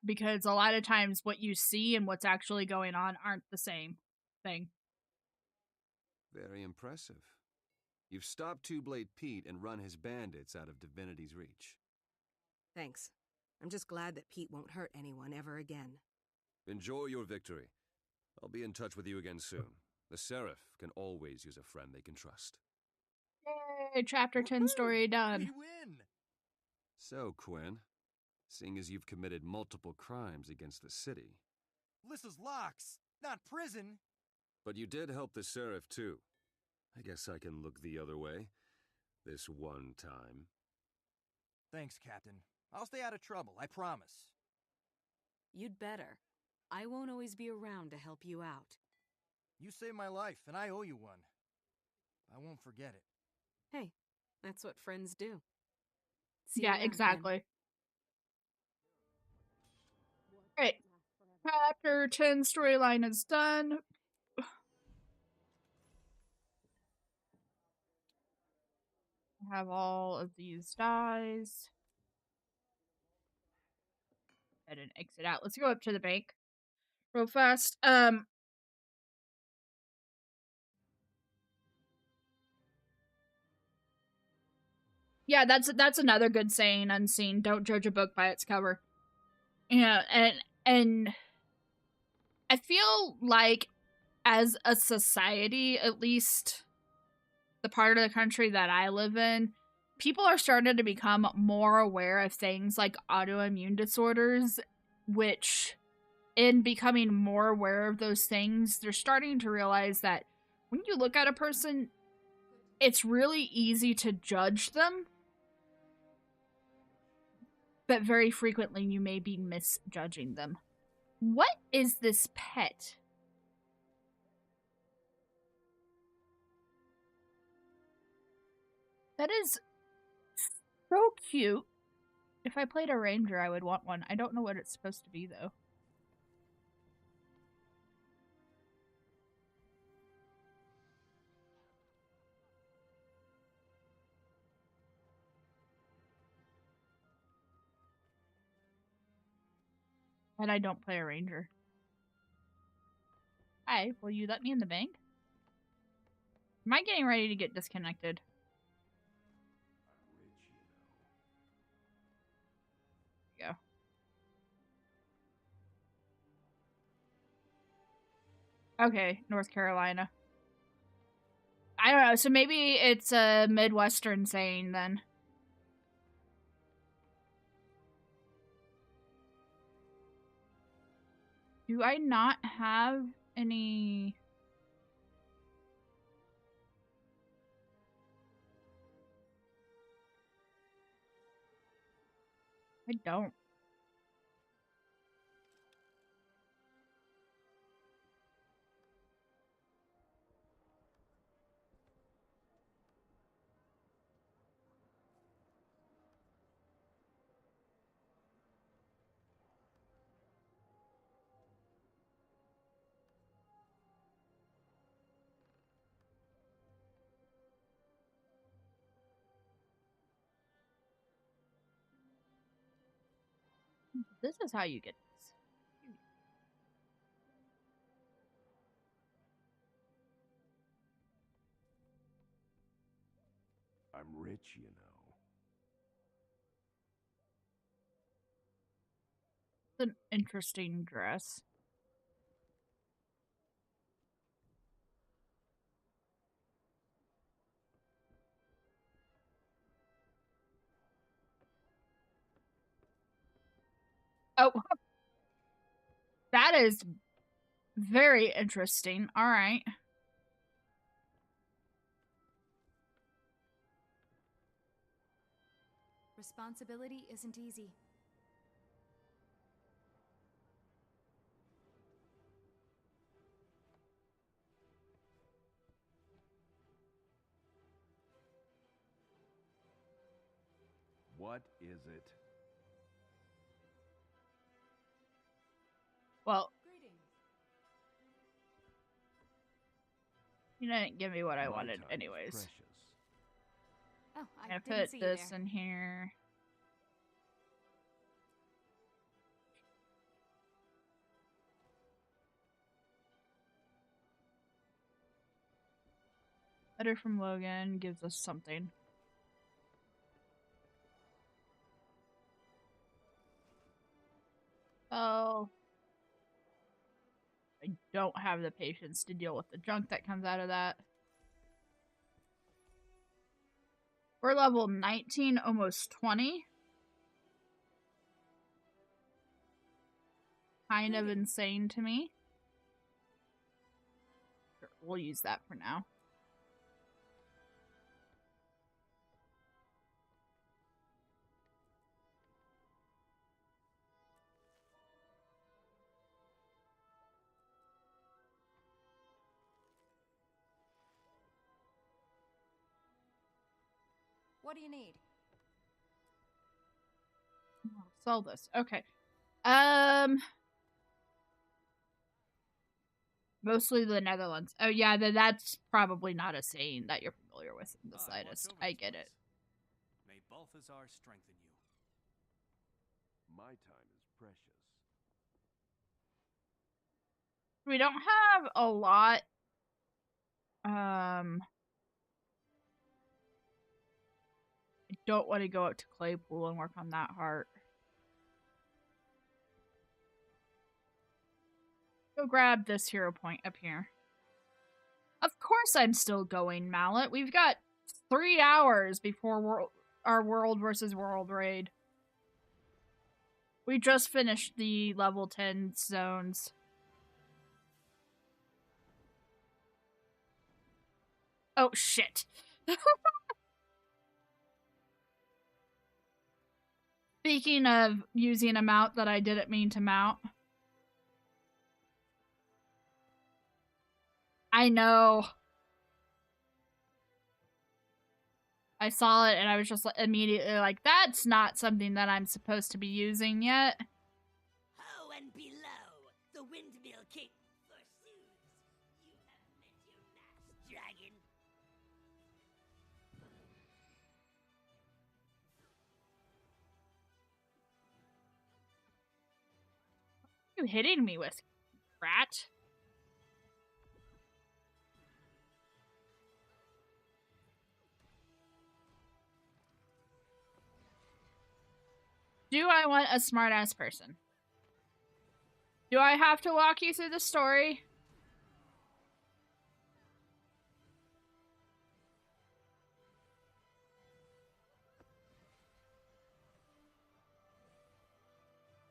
Because a lot of times what you see and what's actually going on aren't the same thing. Very impressive. You've stopped Two-Blade Pete and run his bandits out of Divinity's reach. Thanks. I'm just glad that Pete won't hurt anyone ever again. Enjoy your victory. I'll be in touch with you again soon. The Seraph can always use a friend they can trust. Yay, chapter 10 story done. We win! So, Quinn, seeing as you've committed multiple crimes against the city... This is Locks, not prison! But you did help the Seraph, too. I guess I can look the other way. This one time. Thanks, Captain. I'll stay out of trouble, I promise. You'd better. I won't always be around to help you out. You saved my life, and I owe you one. I won't forget it. Hey, that's what friends do. See you Yeah, around, exactly. Great. Chapter 10 storyline is done. I have all of these dies. I didn't exit out. Let's go up to the bank real fast. Yeah, that's another good saying, Unseen. Don't judge a book by its cover. Yeah, and I feel like as a society, at least the part of the country that I live in, people are starting to become more aware of things like autoimmune disorders, which in becoming more aware of those things, they're starting to realize that when you look at a person, it's really easy to judge them, but very frequently you may be misjudging them. What is this pet? That is so cute. If I played a ranger, I would want one. I don't know what it's supposed to be, though. And I don't play a ranger. Hi, will you let me in the bank? Am I getting ready to get disconnected? Go. Okay, North Carolina. I don't know, so maybe it's a Midwestern saying then. Do I not have any... I don't. This is how you get this. I'm rich, you know. It's an interesting dress. Oh. That is very interesting. All right. Responsibility isn't easy. What is it? Well, you didn't give me what I wanted anyways. Oh, I put this in here. Letter from Logan gives us something. Oh. I don't have the patience to deal with the junk that comes out of that. We're level 19, almost 20. Kind of insane to me. Sure, we'll use that for now. What do you need? I'll sell this. Okay. Mostly the Netherlands. Oh yeah, that's probably not a saying that you're familiar with in the slightest. I get it. May Balthazar strengthen you. My time is precious. We don't have a lot. I don't want to go up to Claypool and work on that heart. Go grab this hero point up here. Of course I'm still going, Mallet. We've got 3 hours before our world versus world raid. We just finished the level 10 zones. Oh, shit. Speaking of using a mount that I didn't mean to mount. I know. I saw it and I was just like, immediately like, that's not something that I'm supposed to be using yet. Ho and below, the Windmill King pursues. You have met your match, dragon. What are you hitting me with, rat? Do I want a smart-ass person? Do I have to walk you through the story?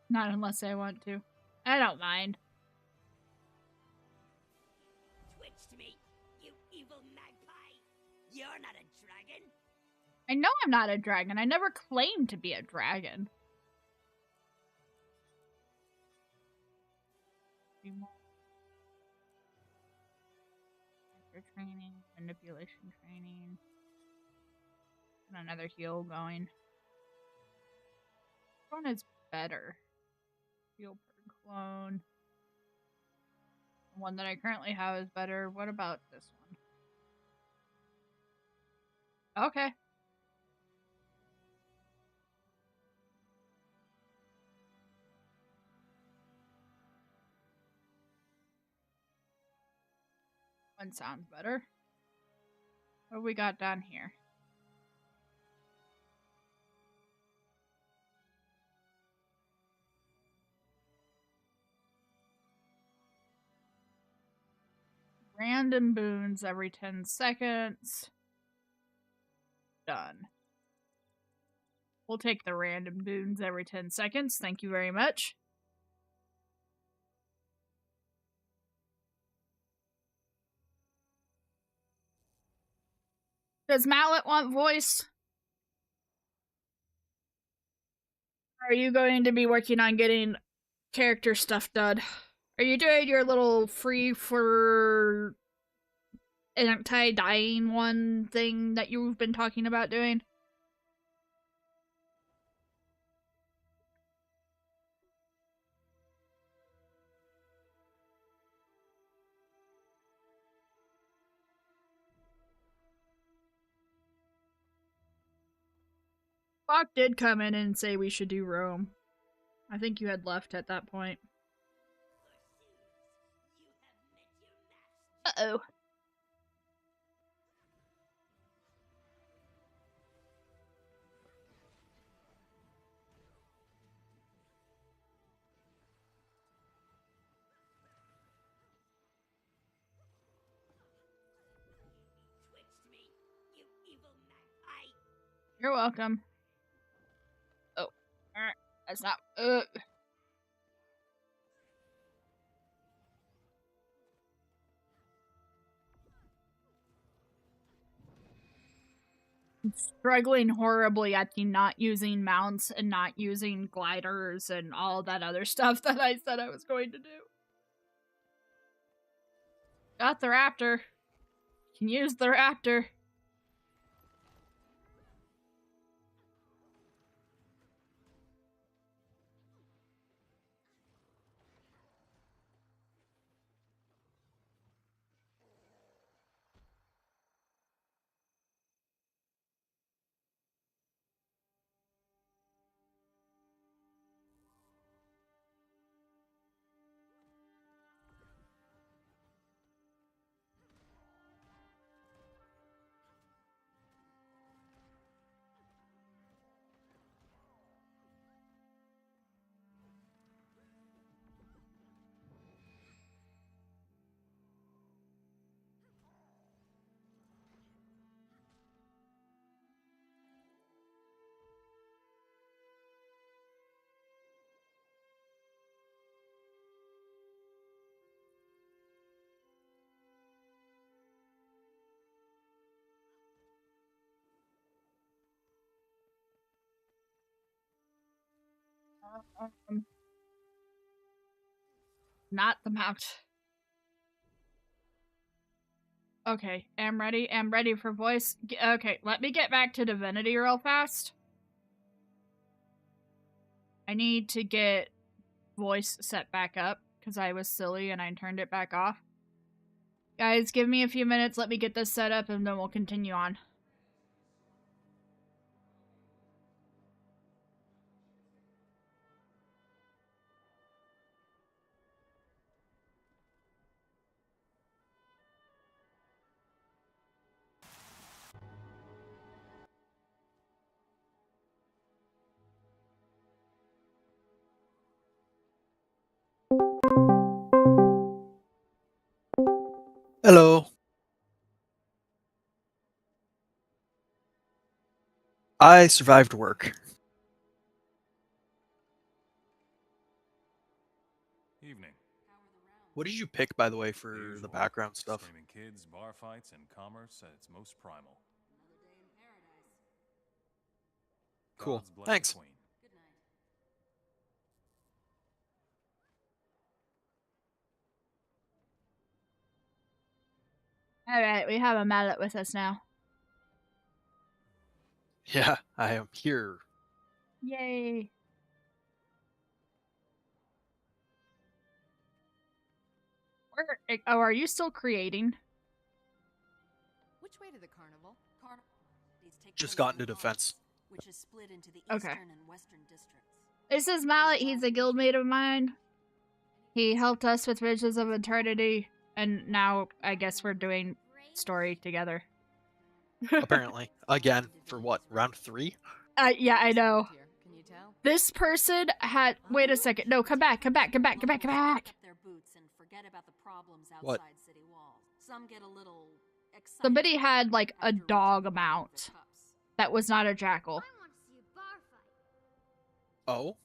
Not unless I want to. I don't mind. Twitched me, you evil magpie. You're not a dragon. I know I'm not a dragon. I never claimed to be a dragon. Training, manipulation training. And another heal going. Which one is better? Heal per clone. The one that I currently have is better. What about this one? Okay. One sounds better. What do we got down here? Random boons every 10 seconds. Done. We'll take the random boons every 10 seconds. Thank you very much. Does Mallet want voice? Are you going to be working on getting character stuff done? Are you doing your little free for anti-dying one thing that you've been talking about doing? Bach did come in and say we should do Rome. I think you had left at that point. Uh-oh. Twitched me, you evil magpie. You're welcome. Oh. That's not... struggling horribly at the not using mounts and not using gliders and all that other stuff that I said I was going to do. Got the raptor. Can use the raptor. Not the mount. Okay, am ready for voice. Okay, let me get back to Divinity real fast. I need to get voice set back up because I was silly and I turned it back off. Guys, give me a few minutes, let me get this set up and then we'll continue on. Hello. I survived work. Evening. What did you pick, by the way, for the background stuff? Screaming kids, bar fights, and commerce at its most primal. Cool. Gods bless the Thanks. Queen. Alright, we have a mallet with us now. Yeah, I am here. Yay. Oh, are you still creating? Which way to the carnival? Just got into defense. Which is split into the Okay. eastern and western districts. This is Mallet, he's a guildmate of mine. He helped us with Visions of Eternity, and now I guess we're doing story together. Apparently. Again, for what, round 3? Yeah, I know. Can you tell? This person had... Wait a second. No, come back. Their boots and forget about the problems outside What? city walls. Some get a little excited. Somebody had, like, a dog mount that was not a jackal. Oh?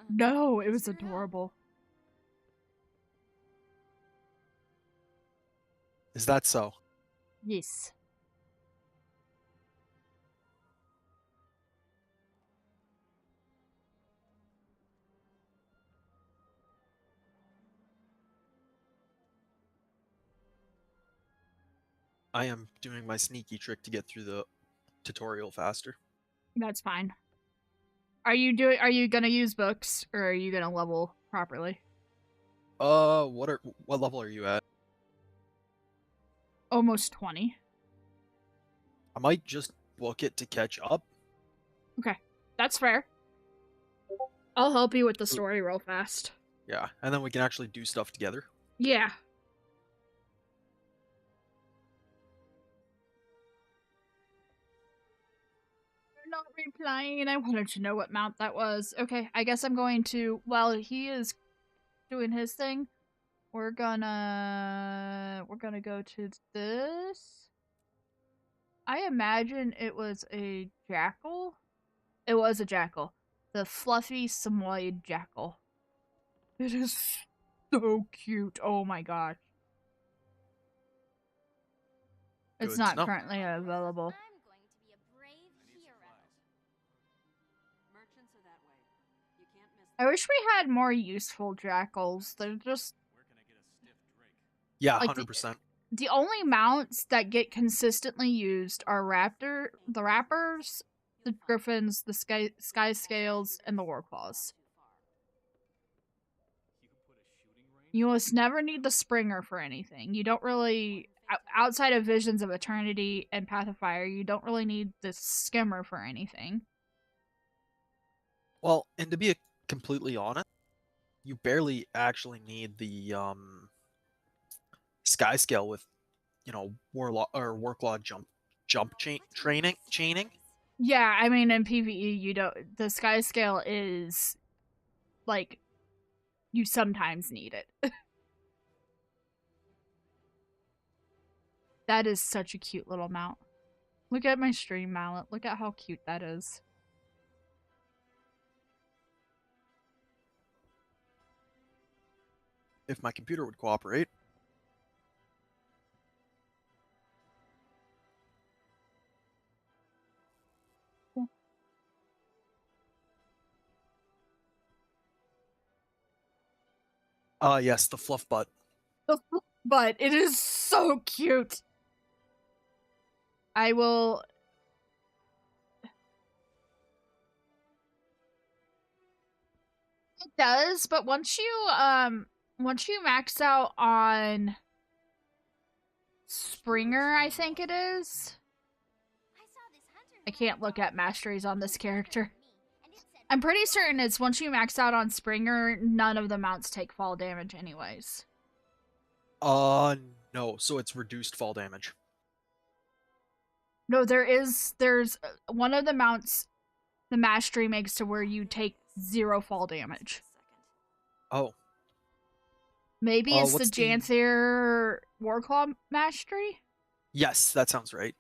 No, it was adorable. Is that so? Yes. I am doing my sneaky trick to get through the tutorial faster. That's fine. Are you gonna use books, or are you gonna level properly? What level are you at? Almost 20. I might just book it to catch up. Okay, that's fair. I'll help you with the story real fast. Yeah, and then we can actually do stuff together. Yeah. You're not replying. I wanted to know what mount that was. Okay, I guess I'm going to... While he is doing his thing, we're gonna go to this. I imagine it was a jackal. It was a jackal. The fluffy Samoyed jackal. It is so cute. Oh my gosh. It's Good not to know. currently available. Merchants are that way. You can't miss I wish we had more useful jackals. They're just... Yeah, Like 100%. The only mounts that get consistently used are the Rappers, the Griffins, the Sky Scales, and the Warclaws. You almost never need the Springer for anything. You don't really... Outside of Visions of Eternity and Path of Fire, you don't really need the Skimmer for anything. Well, and to be completely honest, you barely actually need the Sky Scale with, Warlock or Worklaw chaining. Yeah, I mean, in PvE, you don't... The Sky Scale is... Like, you sometimes need it. That is such a cute little mount. Look at my stream mallet. Look at how cute that is. If my computer would cooperate. Yes, the fluff butt. But it is so cute. I will... It does, but once you max out on Springer, I think it is. I can't look at masteries on this character. I'm pretty certain it's once you max out on Springer, none of the mounts take fall damage anyways. No, so it's reduced fall damage. No, there's one of the mounts the mastery makes to where you take 0 fall damage. Oh. Maybe it's the what's the- Janthier Warclaw mastery? Yes, that sounds right.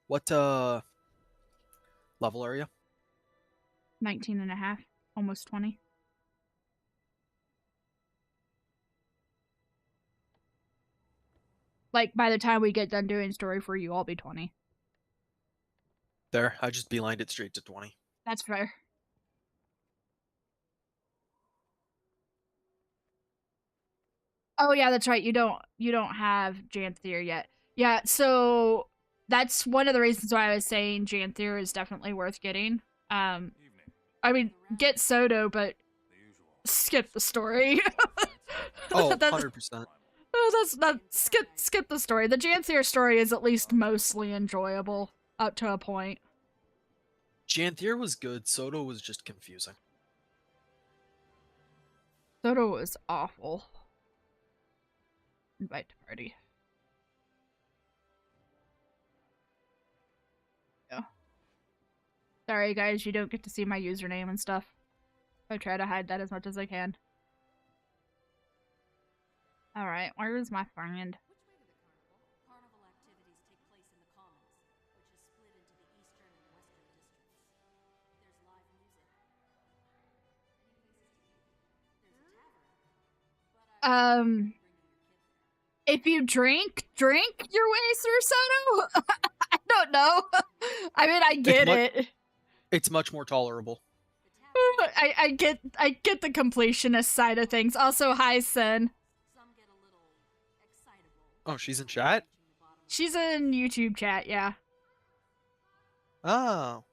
What level are you? 19 and a half, almost 20. Like, by the time we get done doing story for you, I'll be 20. There, I just beelined it straight to 20. That's fair. Oh yeah, that's right. You don't have Janthier yet. Yeah, so that's one of the reasons why I was saying Janthier is definitely worth getting. I mean, get Soto, but skip the story. Oh, That's- 100%. That's not skip the story. The Janthier story is at least mostly enjoyable up to a point. Janthier was good, Soto was just confusing. Soto was awful. Invite to party. Yeah. Sorry guys, you don't get to see my username and stuff. I try to hide that as much as I can. Alright, where is my friend? Carnival activities take place in the Commons, which is split into the eastern and western districts. There's live music. There's a tavern. If you drink your way through Soto? I don't know. I mean, I get it. It's much more tolerable. I get the completionist side of things. Also, hi, Sen. Oh, she's in chat? She's in YouTube chat, yeah. Oh.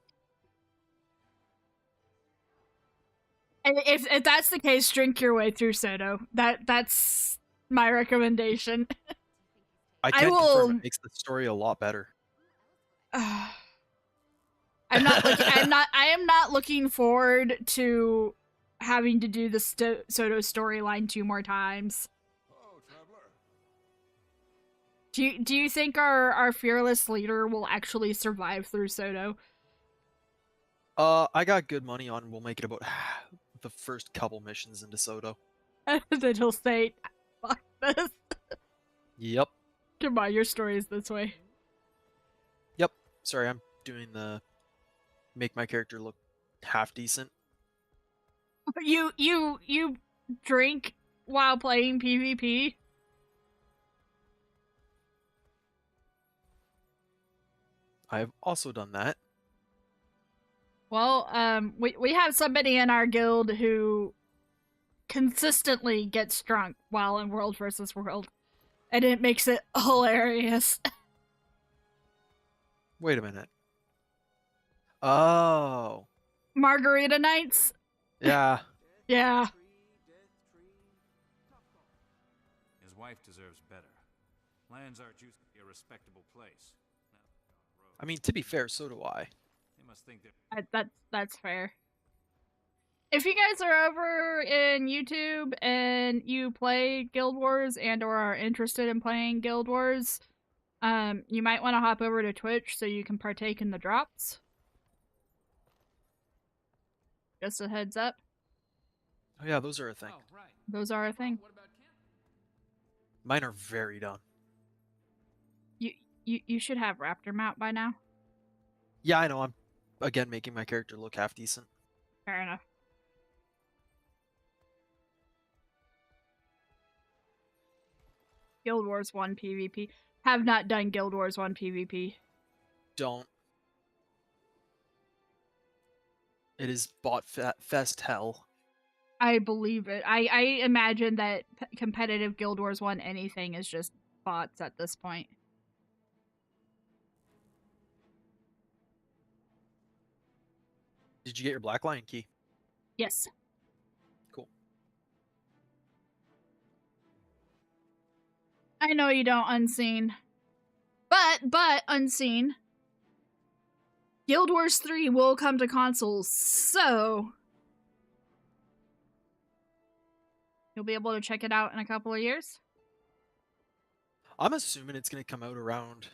And if that's the case, drink your way through Soto. That's my recommendation. I can confirm it makes the story a lot better. I am not looking forward to having to do the Soto storyline 2 more times. Do you think our fearless leader will actually survive through Soto? I got good money on we'll make it about the first couple missions into Soto. Then he'll say, fuck this. Yep. Come on, your story is this way. Yep. Sorry, I'm doing the make my character look half decent. You drink while playing PvP? I've also done that. Well, we have somebody in our guild who consistently gets drunk while in World vs. World, and it makes it hilarious. Wait a minute. Oh. Margarita nights? Yeah. Yeah. His wife deserves better. Landsarch used to be a respectable place. I mean, to be fair, so do I. They must think they're... That's fair. If you guys are over in YouTube and you play Guild Wars and or are interested in playing Guild Wars, you might want to hop over to Twitch so you can partake in the drops. Just a heads up. Oh yeah, those are a thing. Those are a thing. Mine are very done. You should have Raptor mount by now. Yeah, I know. I'm, again, making my character look half decent. Fair enough. Guild Wars 1 PvP. Have not done Guild Wars 1 PvP. Don't. It is bot fest hell. I believe it. I imagine that competitive Guild Wars 1 anything is just bots at this point. Did you get your Black Lion key? Yes. Cool. I know you don't, Unseen. But Unseen, Guild Wars 3 will come to consoles, so you'll be able to check it out in a couple of years. I'm assuming it's going to come out around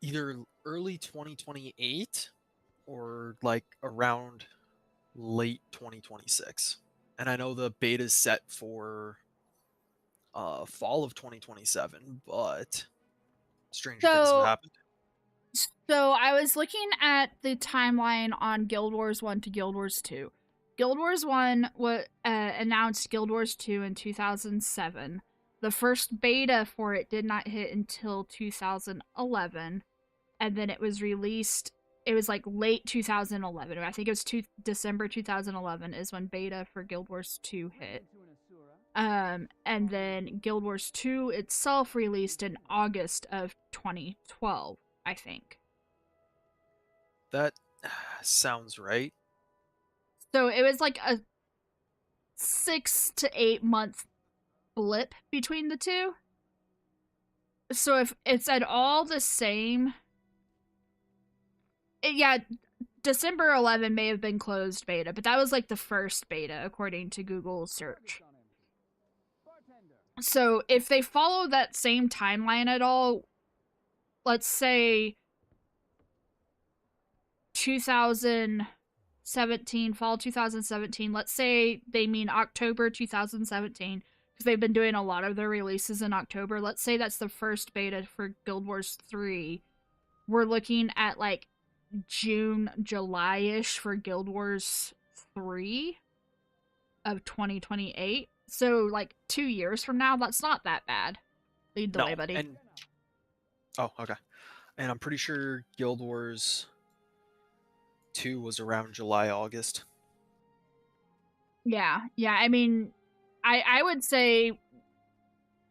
either early 2028 or like around late 2026. And I know the beta is set for fall of 2027, but stranger things have happened. So I was looking at the timeline on Guild Wars 1 to Guild Wars 2. Guild Wars 1 announced Guild Wars 2 in 2007. The first beta for it did not hit until 2011. And then it was released, it was like late 2011. I think it was December 2011 is when beta for Guild Wars 2 hit. And then Guild Wars 2 itself released in August of 2012, I think. That sounds right. So it was like a 6 to 8 month blip between the two. So if it's at all the same... yeah, December 11 may have been closed beta, but that was like the first beta according to Google search. So if they follow that same timeline at all, let's say 2017, fall 2017, let's say they mean October 2017, because they've been doing a lot of their releases in October. Let's say that's the first beta for Guild Wars 3. We're looking at like June, July-ish for Guild Wars 3 of 2028. So, like, 2 years from now, that's not that bad. Lead the way, buddy. And... oh, okay. And I'm pretty sure Guild Wars 2 was around July, August. Yeah, I mean, I would say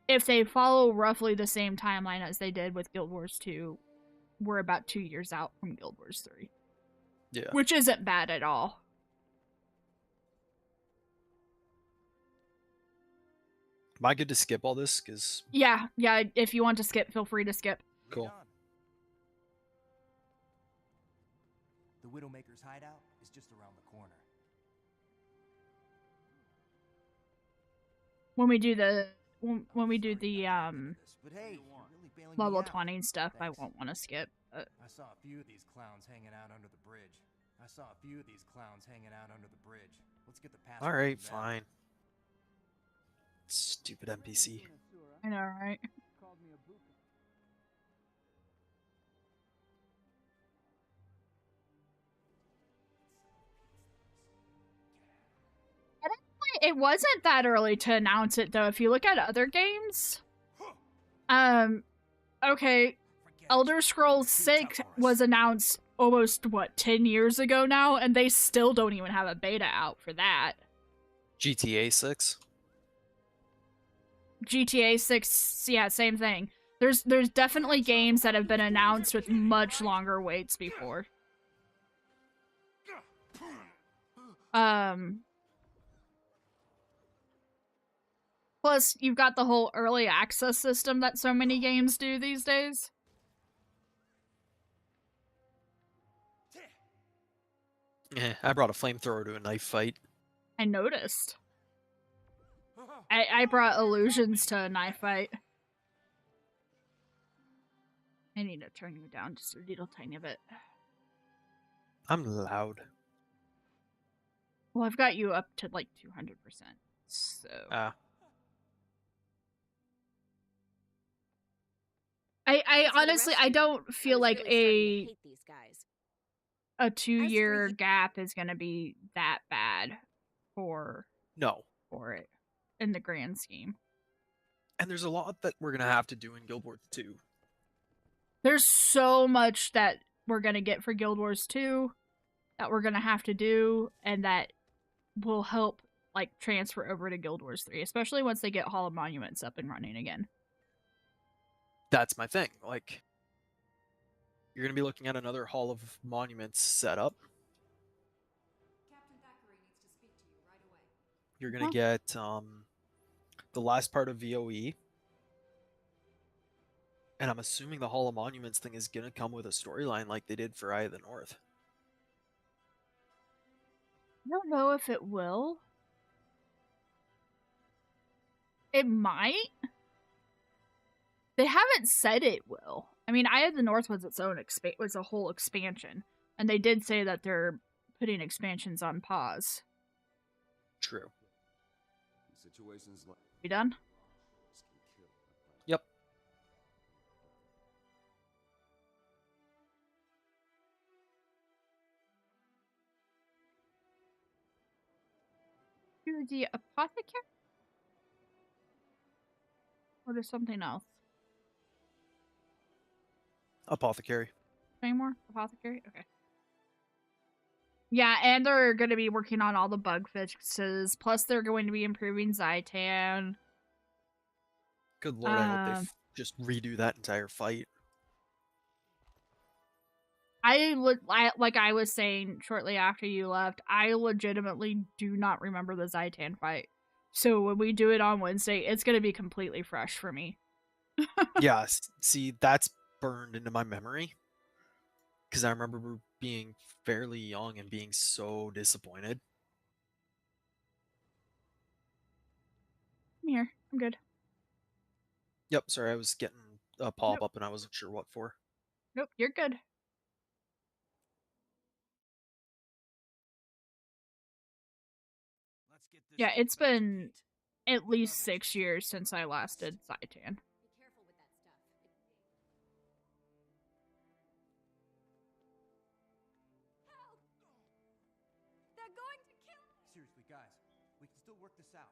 if they follow roughly the same timeline as they did with Guild Wars 2, we're about 2 years out from Guild Wars 3. Yeah. Which isn't bad at all. Am I good to skip all this? Cause... yeah, if you want to skip, feel free to skip. Cool. The Widowmaker's hideout is just around the corner. When we do the But hey, you're really bailing me level out. 20 stuff, Thanks. I won't want to skip. I saw a few of these clowns hanging out under the bridge. Let's get the password. All right, from them. fine. Stupid NPC. I know, right? It wasn't that early to announce it, though. If you look at other games, okay, Elder Scrolls 6 was announced almost, 10 years ago now, and they still don't even have a beta out for that. GTA 6? GTA 6, yeah, same thing. There's definitely games that have been announced with much longer waits before. Plus, you've got the whole early access system that so many games do these days. Yeah, I brought a flamethrower to a knife fight. I noticed. I brought illusions to a knife fight. I need to turn you down just a little tiny bit. I'm loud. Well, I've got you up to like 200%. So. I honestly, I don't feel like a 2-year gap is gonna be that bad for it in the grand scheme. And there's a lot that we're gonna have to do in Guild Wars 2. There's so much that we're gonna get for Guild Wars 2 that we're gonna have to do, and that will help like transfer over to Guild Wars 3, especially once they get Hall of Monuments up and running again. That's my thing. Like, you're gonna be looking at another Hall of Monuments setup, You're gonna get the last part of VOE. And I'm assuming the Hall of Monuments thing is gonna come with a storyline like they did for Eye of the North. I don't know if it will. It might. They haven't said it will. I mean, Eye of the North was its own was a whole expansion, and they did say that they're putting expansions on pause. True. Situations like You done? Yep. You're the apothecary? Or there's something else? Apothecary. Any more? Apothecary? Okay. Yeah, and they're going to be working on all the bug fixes. Plus, they're going to be improving Zaitan. Good lord, I hope they just redo that entire fight. Like I was saying shortly after you left, I legitimately do not remember the Zaitan fight. So when we do it on Wednesday, it's going to be completely fresh for me. Yeah, see, that's burned into my memory. Because I remember being fairly young and being so disappointed. I'm here. I'm good. Yep, sorry, I was getting a pop-up and I wasn't sure what for. Nope, you're good. Yeah, it's been at least 6 years since I last did Zaitan. Seriously, guys, we can still work this out.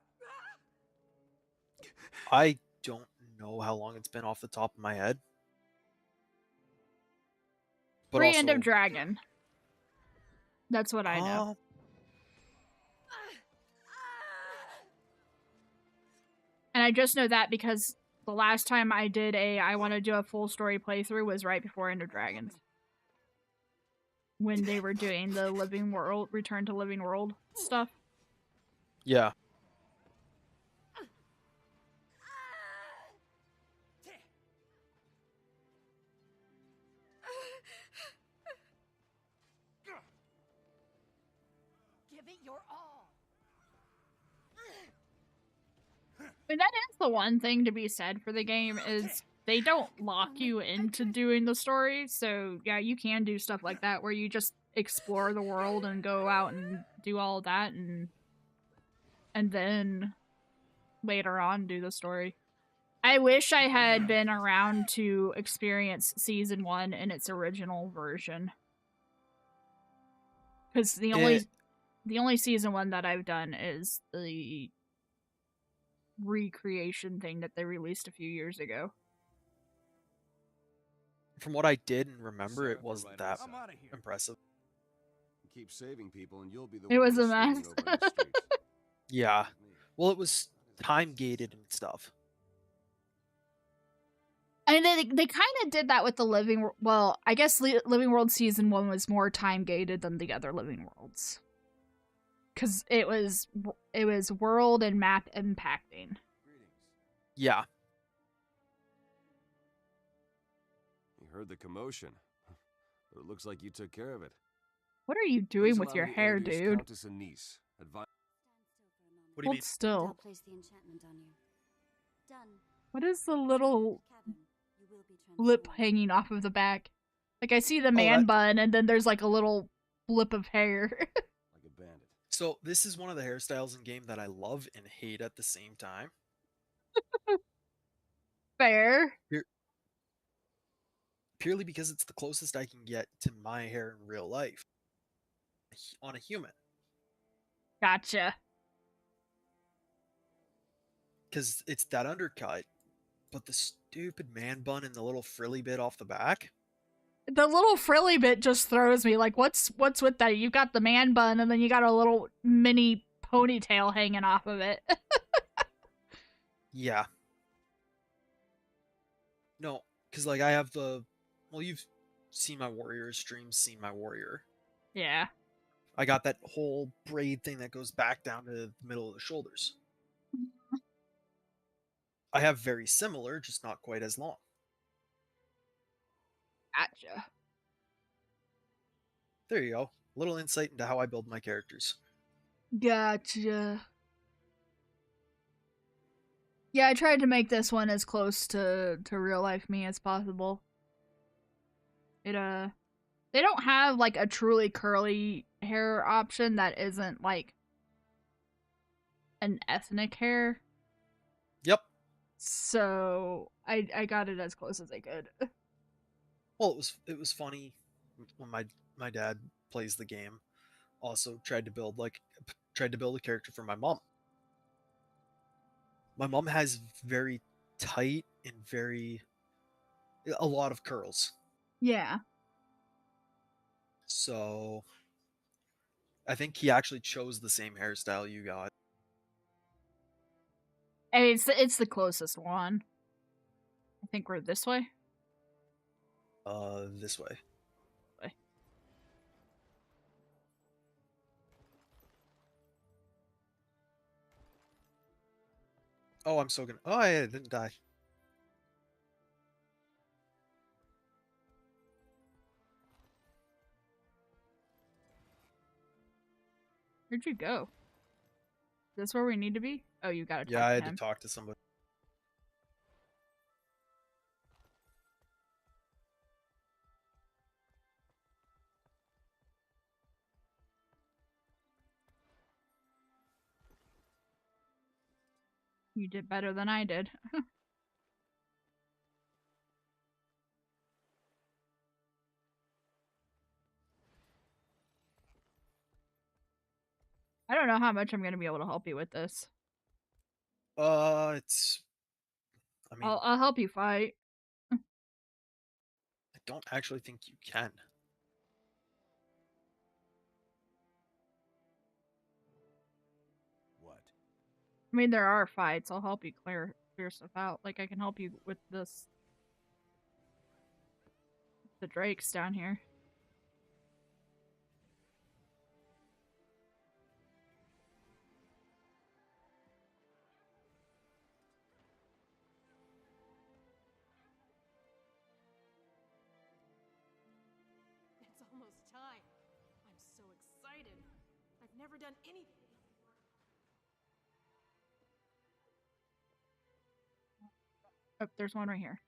I don't know how long it's been off the top of my head. But End of Dragon. That's what I know. And I just know that because the last time I did I want to do a full story playthrough was right before End of Dragons. When they were doing the Living World, Return to Living World stuff. Yeah. Give it your all. I mean, that is the one thing to be said for the game is they don't lock you into doing the story. So yeah, you can do stuff like that where you just explore the world and go out and do all of that and then later on do the story. I wish I had been around to experience season 1 in its original version. Because the only season 1 that I've done is the recreation thing that they released a few years ago. From what I did and remember, it wasn't that impressive. keep saving people, and you'll be the It one was a who's mess. swinging over the streets. Yeah. Well, it was time gated and stuff. I mean, they kind of did that with the Living... Well, I guess Living World Season 1 was more time-gated than the other Living Worlds. Because it was world and map impacting. Yeah. You heard the commotion, but it looks like you took care of it. What are you doing Please with allow your me to hair, introduce dude? Countess Anise, What do you Hold mean? still. I'll place the enchantment on you. Done. What is the little Cavern, you will be lip transformed. hanging off of the back? Like, I see the man bun, and then there's like a little blip of hair. Like a bandit. So this is one of the hairstyles in game that I love and hate at the same time. Fair. Purely because it's the closest I can get to my hair in real life. On a human. Gotcha. Because it's that undercut, but the stupid man bun and the little frilly bit off the back. The little frilly bit just throws me. Like, what's with that? You've got the man bun, and then you got a little mini ponytail hanging off of it. Yeah. No, because like I have the... Well, you've seen my warrior streams, seen my warrior. Yeah. I got that whole braid thing that goes back down to the middle of the shoulders. I have very similar, just not quite as long. Gotcha. There you go. A little insight into how I build my characters. Gotcha. Yeah, I tried to make this one as close to real life me as possible. It they don't have like a truly curly hair option that isn't like an ethnic hair. Yep. So I got it as close as I could. Well, it was funny when my dad plays the game. Also tried to build a character for my mom. My mom has very tight and a lot of curls. Yeah. So I think he actually chose the same hairstyle you got. And it's the closest one. I think we're this way. This way. Oh, I'm so gonna. Oh, yeah, it didn't die. Where'd you go? Is this where we need to be? Oh, you gotta talk Yeah, I had to him. to talk to somebody. You did better than I did. I don't know how much I'm gonna be able to help you with this. It's. I mean, I'll help you fight. I don't actually think you can. What? I mean, there are fights. I'll help you clear stuff out. Like I can help you with this. The drakes down here. It's almost time. I'm so excited. I've never done anything. Oh, there's one right here.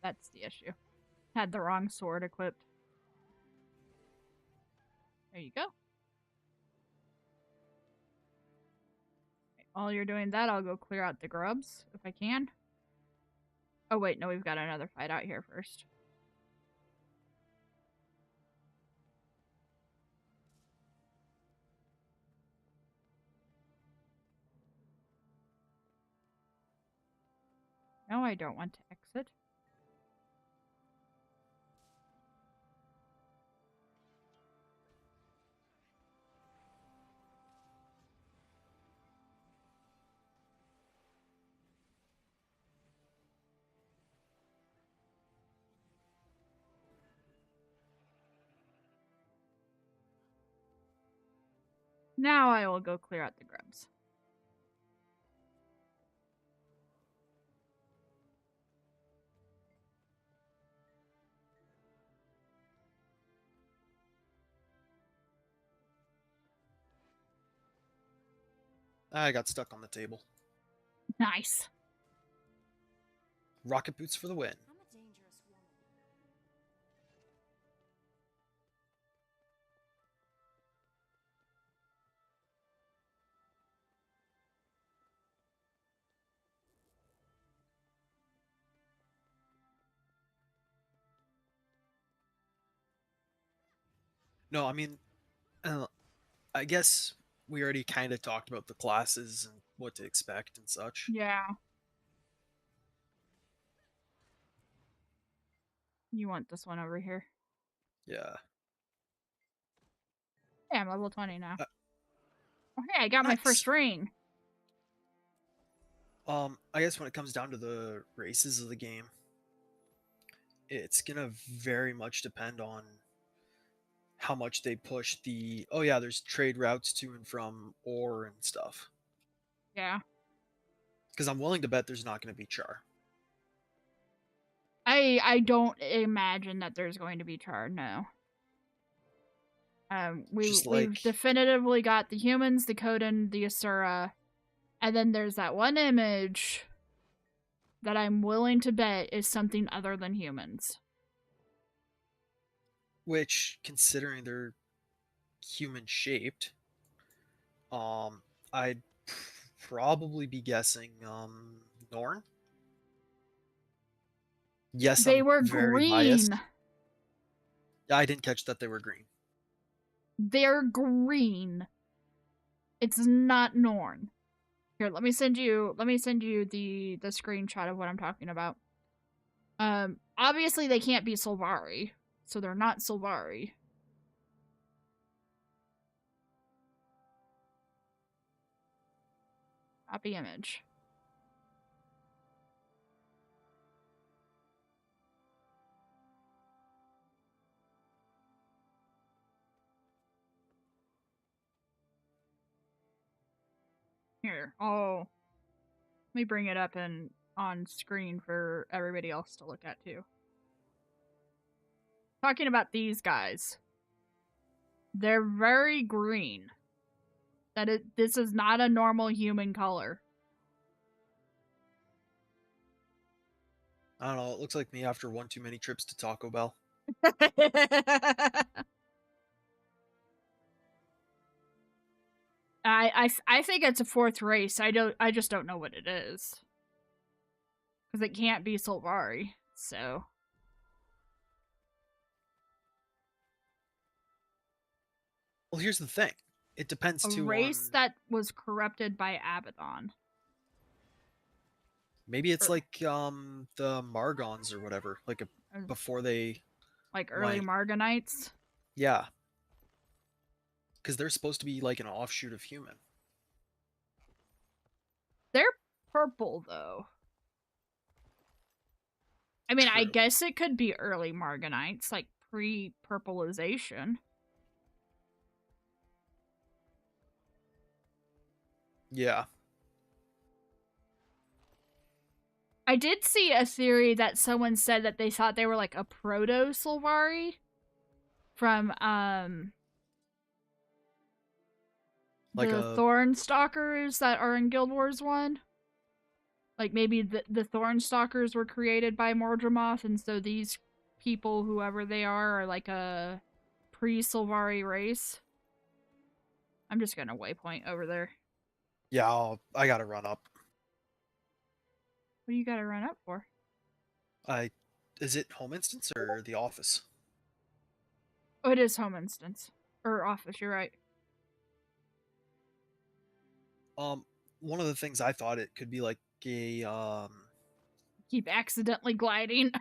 That's the issue. Had the wrong sword equipped. There you go. Okay, while you're doing that, I'll go clear out the grubs, if I can. Oh wait, no, we've got another fight out here first. No, I don't want to exit. Now I will go clear out the grubs. I got stuck on the table. Nice. Rocket boots for the win. I'm a dangerous woman. No, I mean, I guess we already kind of talked about the classes and what to expect and such. Yeah. You want this one over here. Yeah. Yeah, I'm level 20 now. Oh, hey, I got my nice. first ring. I guess when it comes down to the races of the game, it's gonna very much depend on how much they push the. Oh yeah, there's trade routes to and from ore and stuff. Yeah. Because I'm willing to bet there's not going to be char. I don't imagine that there's going to be char. No. We've definitively got the humans, the Coden, the Asura, and then there's that one image that I'm willing to bet is something other than humans. Which, considering they're human shaped, I'd probably be guessing Norn. Yes, they were very green. Biased. Yeah, I didn't catch that they were green. They're green. It's not Norn. Here, let me send you the screenshot of what I'm talking about. Obviously they can't be Sylvari, so they're not Sylvari. Copy image. Here, let me bring it up on screen for everybody else to look at too. Talking about these guys. They're very green. This is not a normal human color. I don't know, it looks like me after one too many trips to Taco Bell. I think it's a fourth race. I just don't know what it is. Because it can't be Sylvari, so. Well, here's the thing. It depends a race that was corrupted by Abaddon. Maybe it's like the Margons or whatever, like before they like early Margonites. Yeah. Because they're supposed to be like an offshoot of human. They're purple, though. I mean, I guess it could be early Margonites, like pre-purpleization. Yeah. I did see a theory that someone said that they thought they were like a proto-Sylvari from, like the Thornstalkers that are in Guild Wars 1. Like, maybe the Thornstalkers were created by Mordramoth, and so these people, whoever they are like a pre-Sylvari race. I'm just gonna waypoint over there. Yeah, I gotta run up. What do you gotta run up for? Is it home instance or the office? Oh, it is home instance. Or office, you're right. One of the things I thought it could be like a keep accidentally gliding.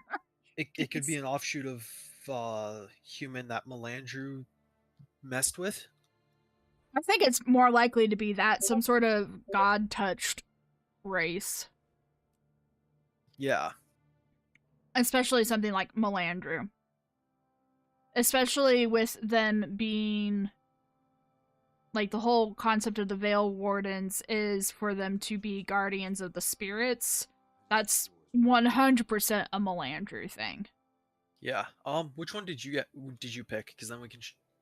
it could be an offshoot of human that Melandru messed with. I think it's more likely to be that, some sort of god-touched race. Yeah. Especially something like Melandru. Especially with them being... Like, the whole concept of the Veil Wardens is for them to be guardians of the spirits. That's 100% a Melandru thing. Yeah. Which one did you pick? Because then we can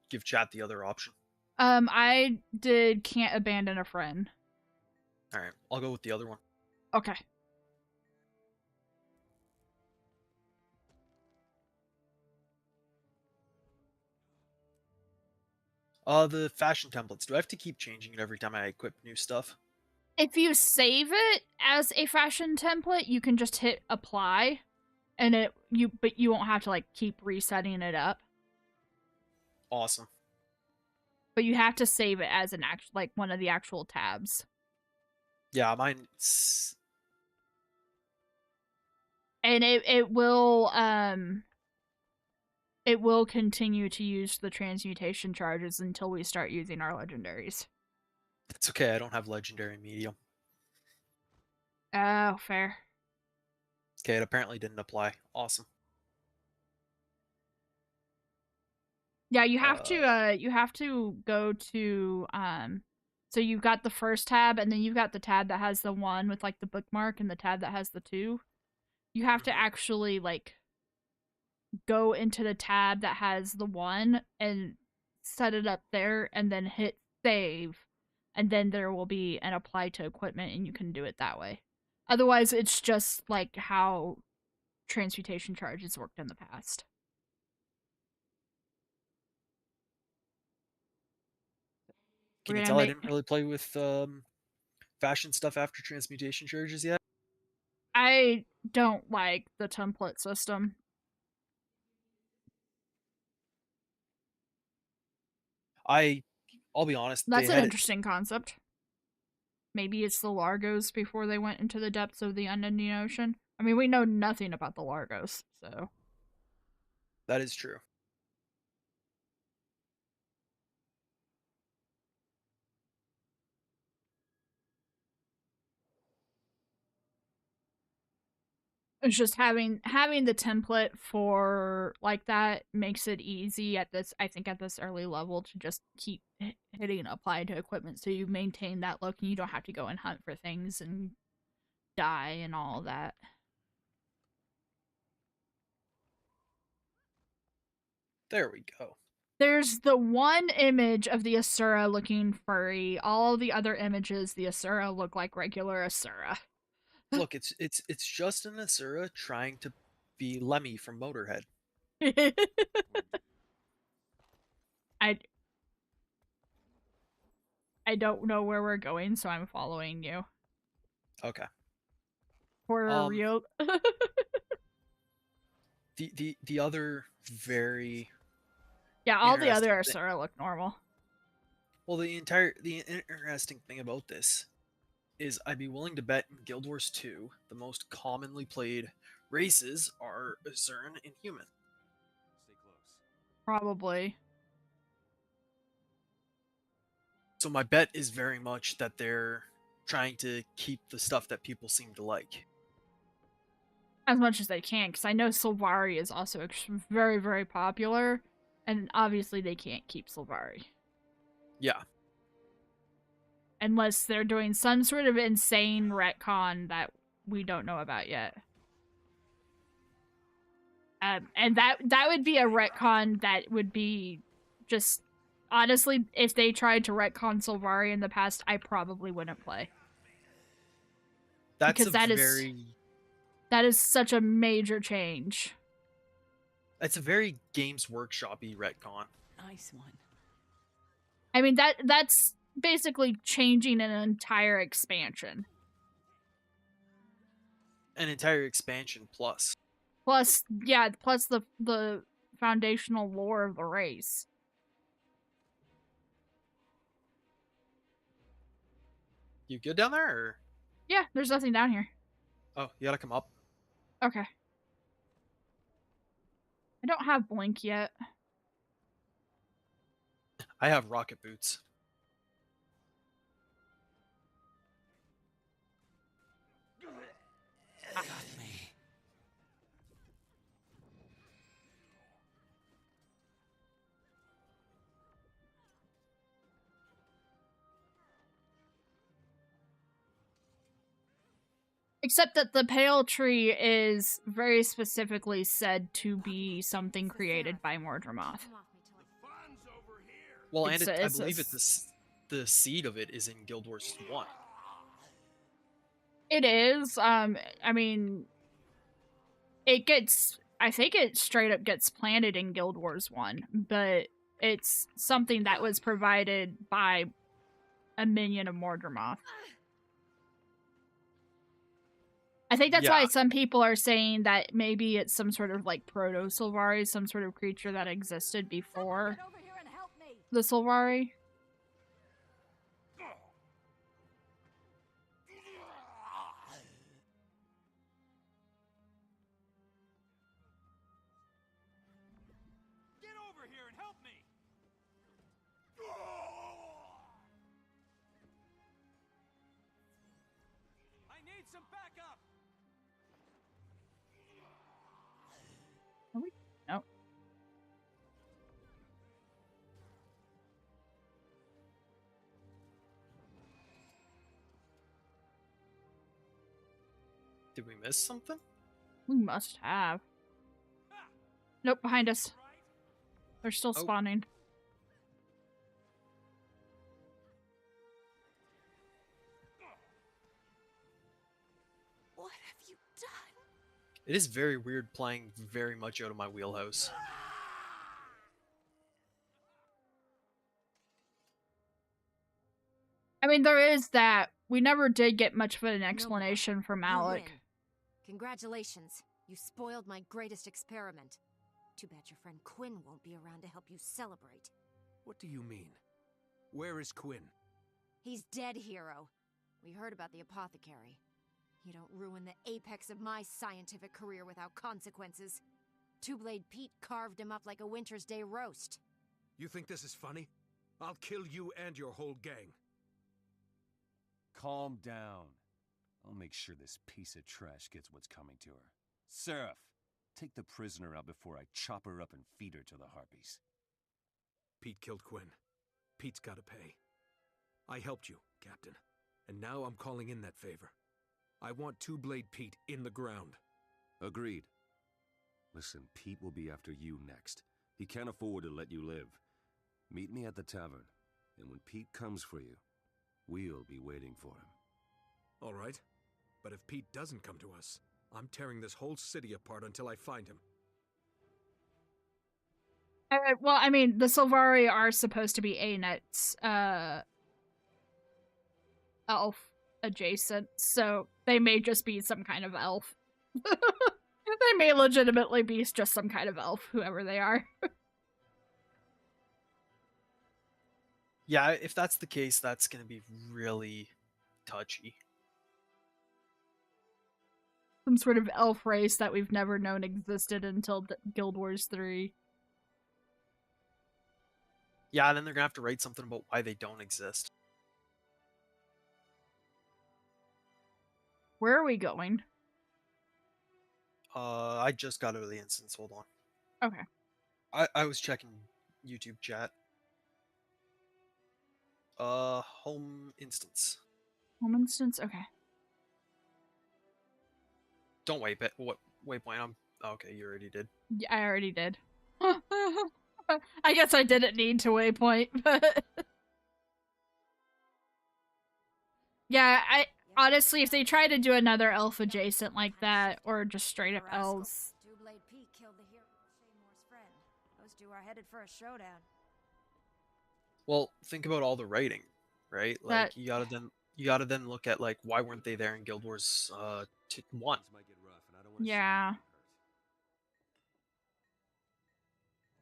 give chat the other option. I did Can't Abandon a Friend. Alright, I'll go with the other one. Okay. The fashion templates. Do I have to keep changing it every time I equip new stuff? If you save it as a fashion template, you can just hit apply, and but you won't have to like keep resetting it up. Awesome. But you have to save it as an like one of the actual tabs. Yeah, mine. And it will continue to use the transmutation charges until we start using our legendaries. It's okay, I don't have legendary medium. Oh, fair. Okay, it apparently didn't apply. Awesome. Yeah, you have to go to so you've got the first tab and then you've got the tab that has the 1 with like the bookmark and the tab that has the 2. You have to actually like go into the tab that has the 1 and set it up there and then hit save, and then there will be an apply to equipment and you can do it that way. Otherwise, it's just like how transmutation charges worked in the past. Can you tell I didn't really play with fashion stuff after transmutation charges yet? I don't like the template system. I'll be honest. That's an interesting concept. Maybe it's the Largos before they went into the depths of the unending ocean. I mean, we know nothing about the Largos, so. That is true. It's just having the template for like that makes it easy at this, I think, at this early level to just keep hitting apply to equipment so you maintain that look and you don't have to go and hunt for things and die and all that. There we go. There's the one image of the Asura looking furry. All the other images, the Asura look like regular Asura. Look, it's just an Asura trying to be Lemmy from Motorhead. I don't know where we're going, so I'm following you. Okay. For real. the other very all the other Asura look normal. Well, the interesting thing about this is I'd be willing to bet in Guild Wars 2, the most commonly played races are Asuran and Human. Stay close. Probably. So my bet is very much that they're trying to keep the stuff that people seem to like. As much as they can, because I know Sylvari is also very, very popular, and obviously they can't keep Sylvari. Yeah. Unless they're doing some sort of insane retcon that we don't know about yet. And that would be a retcon that would be just... Honestly, if they tried to retcon Sylvari in the past, I probably wouldn't play. That is such a major change. It's a very Games Workshop-y retcon. Nice one. I mean, that's basically changing an entire expansion. An entire expansion plus. Plus the foundational lore of the race. You good down there, or? Yeah, there's nothing down here. Oh, you gotta come up. Okay. I don't have Blink yet. I have rocket boots. Got me. Except that the Pale Tree is very specifically said to be something created by Mordramoth. Well, and I believe the seed of it is in Guild Wars 1. It is. I mean, I think it straight up gets planted in Guild Wars 1, but it's something that was provided by a minion of Mordramoth. I think that's why some people are saying that maybe it's some sort of like proto-Sylvari, some sort of creature that existed before the Sylvari. Get over here and help me! I need some backup! No. Did we miss something? We must have. Nope, behind us. They're still spawning. What have you done? It is very weird playing very much out of my wheelhouse. I mean, there is that. We never did get much of an explanation from Alec. You win. Congratulations. You spoiled my greatest experiment. Too bad your friend Quinn won't be around to help you celebrate. What do you mean? Where is Quinn? He's dead, hero. We heard about the apothecary. You don't ruin the apex of my scientific career without consequences. Two-Blade Pete carved him up like a Winter's Day roast. You think this is funny? I'll kill you and your whole gang. Calm down. I'll make sure this piece of trash gets what's coming to her. Seraph, take the prisoner out before I chop her up and feed her to the harpies. Pete killed Quinn. Pete's gotta pay. I helped you, Captain, and now I'm calling in that favor. I want Two-Blade Pete in the ground. Agreed. Listen, Pete will be after you next. He can't afford to let you live. Meet me at the tavern, and when Pete comes for you, we'll be waiting for him. All right, but if Pete doesn't come to us, I'm tearing this whole city apart until I find him. Well, I mean, the Sylvari are supposed to be Anet's elf adjacent, so they may just be some kind of elf. They may legitimately be just some kind of elf, whoever they are. Yeah, if that's the case, that's going to be really touchy. Some sort of elf race that we've never known existed until Guild Wars 3. Yeah, and then they're going to have to write something about why they don't exist. Where are we going? I just got out of the instance. Hold on. Okay. I was checking YouTube chat. Home instance. Home instance? Okay. Don't wait, but what waypoint? Okay, you already did. Yeah, I already did. I guess I didn't need to waypoint, but yeah, honestly, if they try to do another elf adjacent like that, or just straight up elves. Two-Blade Pete killed the hero Shaymore's friend. Those two are headed for a showdown. Well, think about all the writing, right? Like you gotta then look at like why weren't they there in Guild Wars 1? Yeah.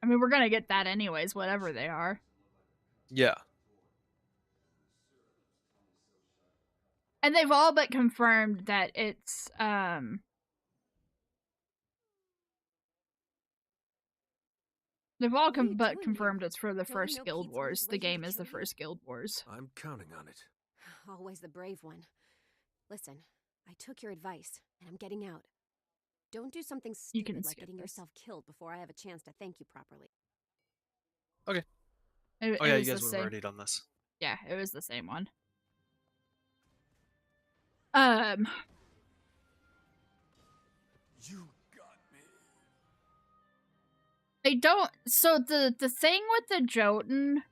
I mean, we're gonna get that anyways, whatever they are. Yeah. And they've all but confirmed that it's, they've all but confirmed it's for the first Guild Wars. The game is the first Guild Wars. I'm counting on it. Always the brave one. Listen, I took your advice, and I'm getting out. Don't do something stupid like getting yourself killed before I have a chance to thank you properly. Okay. It yeah, you was guys the would have same. already done this. Yeah, it was the same one. You got me. They don't. So the thing with the Jotun,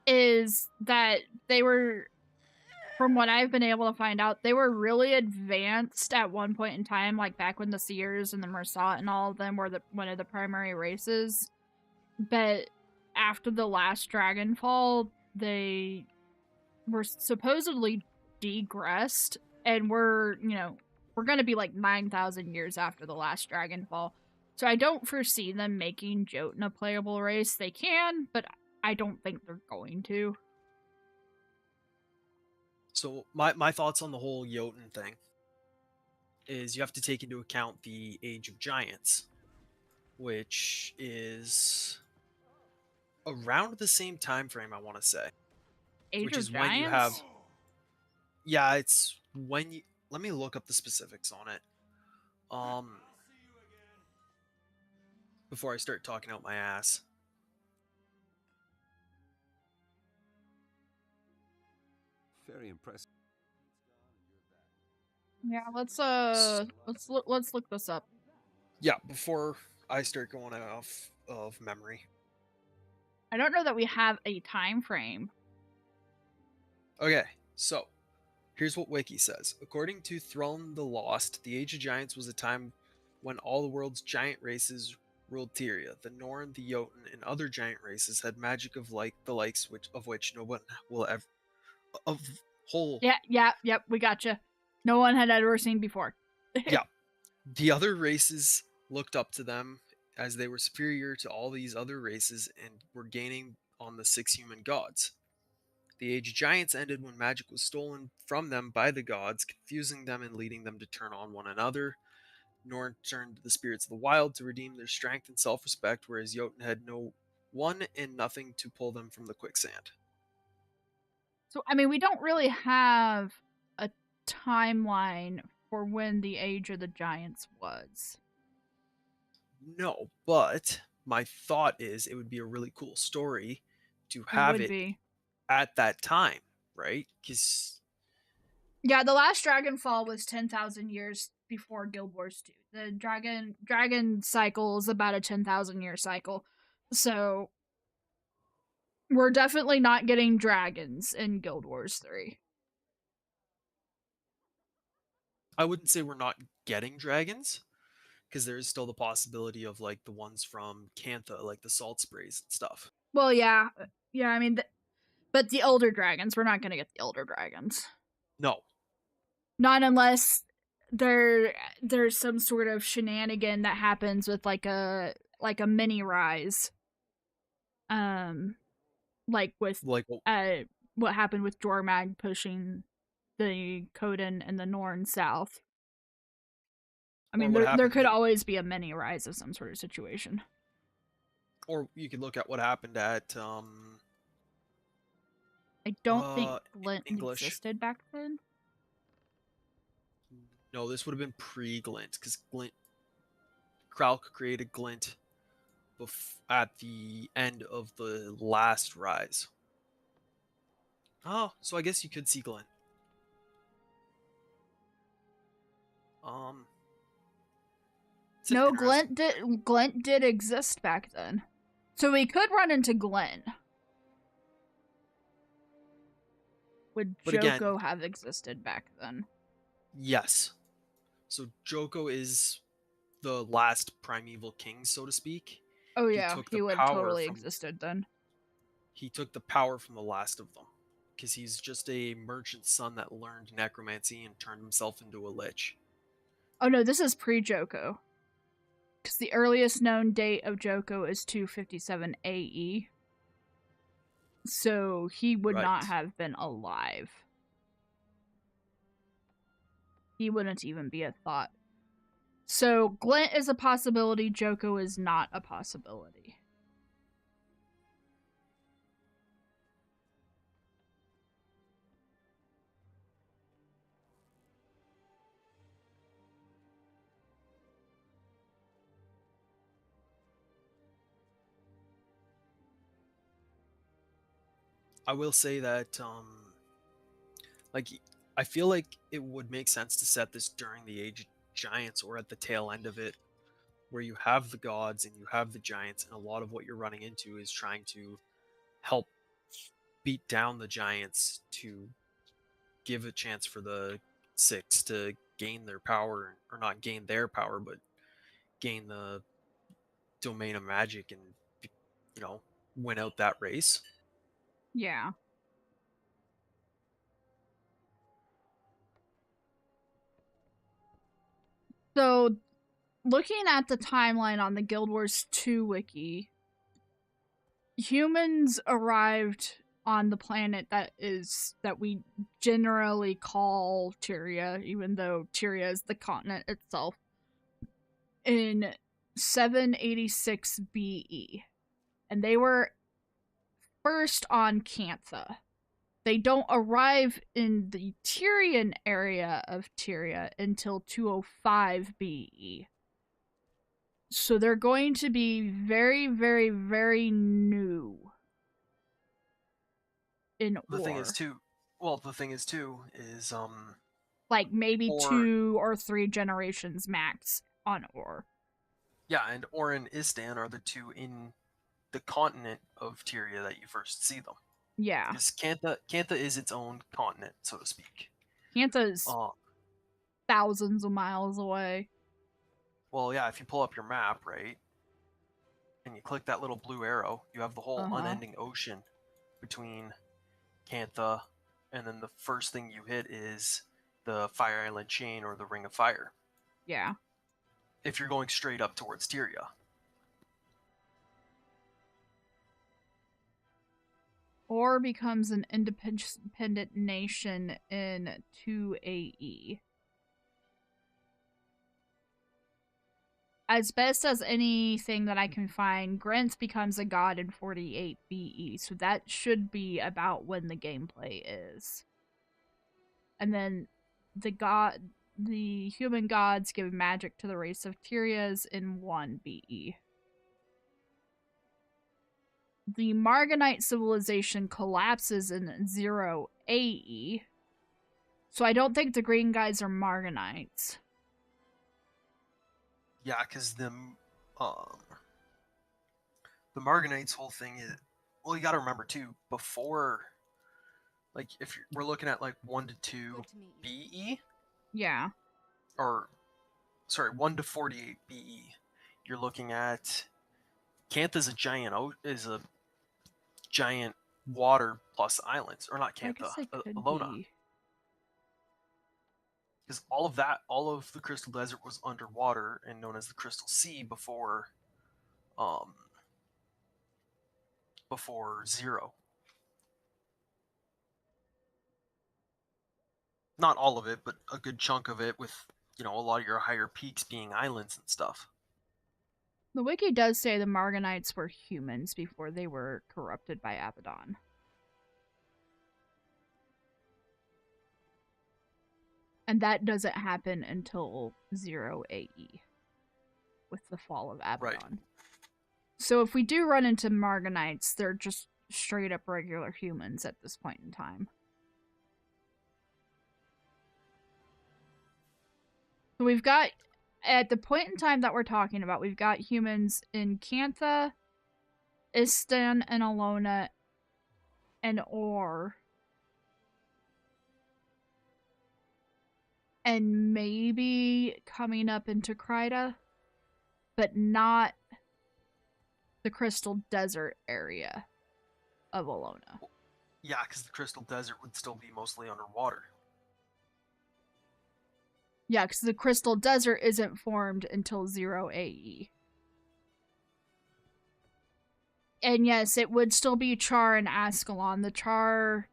is that they were, from what I've been able to find out, they were really advanced at one point in time, like back when the Seers and the Mersat and all of them were one of the primary races. But after the last Dragonfall, they were supposedly degressed, and we're going to be like 9,000 years after the last Dragonfall. So I don't foresee them making Jotun a playable race. They can, but I don't think they're going to. So my thoughts on the whole Jotun thing is you have to take into account the Age of Giants, which is around the same time frame, I want to say. Age of Giants? When you have... Yeah, it's when you... Let me look up the specifics on it. Before I start talking out my ass. Very impressive. Yeah, let's look this up. Yeah, before I start going off of memory. I don't know that we have a time frame. Okay, so here's what Wiki says. According to Throne the Lost, the Age of Giants was a time when all the world's giant races ruled Tyria. The Norn, the Jotun, and other giant races had magic of the likes of which no one will ever Yep, we gotcha. No one had ever seen before. Yeah. The other races looked up to them as they were superior to all these other races and were gaining on the 6 human gods. The Age of Giants ended when magic was stolen from them by the gods, confusing them and leading them to turn on one another. Norn turned to the spirits of the wild to redeem their strength and self-respect, whereas Jotun had no one and nothing to pull them from the quicksand. So, I mean, we don't really have a timeline for when the Age of the Giants was. No, but my thought is it would be a really cool story to have it at that time, right? Because yeah, the last Dragonfall was 10,000 years before Guild Wars 2. The dragon cycle is about a 10,000 year cycle. So we're definitely not getting dragons in Guild Wars 3. I wouldn't say we're not getting dragons, because there is still the possibility of like the ones from Cantha, like the salt sprays and stuff. Well, yeah, I mean, but the older dragons, we're not going to get the older dragons. No. Not unless there's some sort of shenanigan that happens with like a mini rise. Like with what happened with Jormag pushing the Coden and the Norn south. I mean, there could always be a mini rise of some sort of situation. Or you could look at what happened at I don't think Glint existed back then. No, this would have been pre-Glint, because Kralk created Glint at the end of the last rise. Oh, so I guess you could see Glint. No, Glint did exist back then. So we could run into Glint. Would Joko have existed back then? Yes. So Joko is the last primeval king, so to speak. Oh yeah, he would have totally existed then. He took the power from the last of them, because he's just a merchant's son that learned necromancy and turned himself into a lich. Oh no, this is pre-Joko. Because the earliest known date of Joko is 257 AE. So he would not have been alive. He wouldn't even be a thought. So Glint is a possibility, Joko is not a possibility. I will say that, I feel like it would make sense to set this during the Age of Giants or at the tail end of it, where you have the gods and you have the giants, and a lot of what you're running into is trying to help beat down the giants to give a chance for the 6 to gain their power, or not gain their power, but gain the domain of magic and, win out that race. Yeah. So, looking at the timeline on the Guild Wars 2 wiki, humans arrived on the planet that we generally call Tyria, even though Tyria is the continent itself, in 786 BE. And they were first on Cantha. They don't arrive in the Tyrian area of Tyria until 205 BE. So they're going to be very, very, very new in The Ore. thing is, too, Well, the thing is too is Like maybe or 2 or 3 generations max on Or. yeah, and Or and Istan are the two in the continent of Tyria that you first see them. Yeah. Because Cantha is its own continent, so to speak. Cantha's thousands of miles away. Well, yeah, if you pull up your map, right, and you click that little blue arrow, you have the whole unending ocean between Cantha, and then the first thing you hit is the Fire Island chain or the Ring of Fire. Yeah. If you're going straight up towards Tyria. Or becomes an independent nation in 2 AE. As best as anything that I can find, Grenth becomes a god in 48 BE, so that should be about when the gameplay is. And then the human gods give magic to the race of Tyrias in 1 BE. The Marganite civilization collapses in 0 AE, so I don't think the green guys are Marganites. Yeah, because the Marganites' whole thing is, well, you got to remember too, before, like, if we're looking at like 1 to 2 BE, yeah, or sorry, 1 to 48 BE, you're looking at Cantha's a giant water plus islands, or not Cantha, Alona. Because all of the Crystal Desert was underwater and known as the Crystal Sea before 0. Not all of it, but a good chunk of it, with, you know, a lot of your higher peaks being islands and stuff. The wiki does say the Marganites were humans before they were corrupted by Abaddon. And that doesn't happen until 0 AE, with the fall of Abaddon. Right. So if we do run into Marganites, they're just straight up regular humans at this point in time. So we've got, at the point in time that we're talking about, we've got humans in Cantha, Istan, and Alona, and Or. And maybe coming up into Kryta, but not the Crystal Desert area of Alona. Yeah, because the Crystal Desert would still be mostly underwater. Yeah, because the Crystal Desert isn't formed until 0 AE. And yes, it would still be Char and Ascalon. The Char...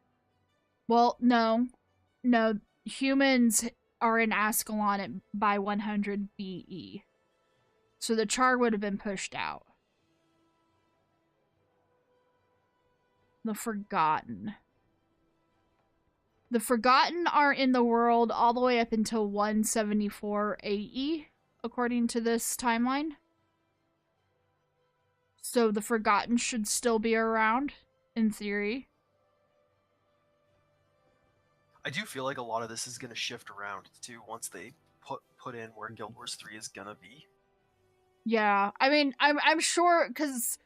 Well, no. No, humans are in Ascalon by 100 BE. So the Char would have been pushed out. The Forgotten. The Forgotten are in the world all the way up until 174 AE, according to this timeline. So the Forgotten should still be around, in theory. I do feel like a lot of this is going to shift around, too, once they put in where Guild Wars 3 is going to be. Yeah, I mean, I'm sure, because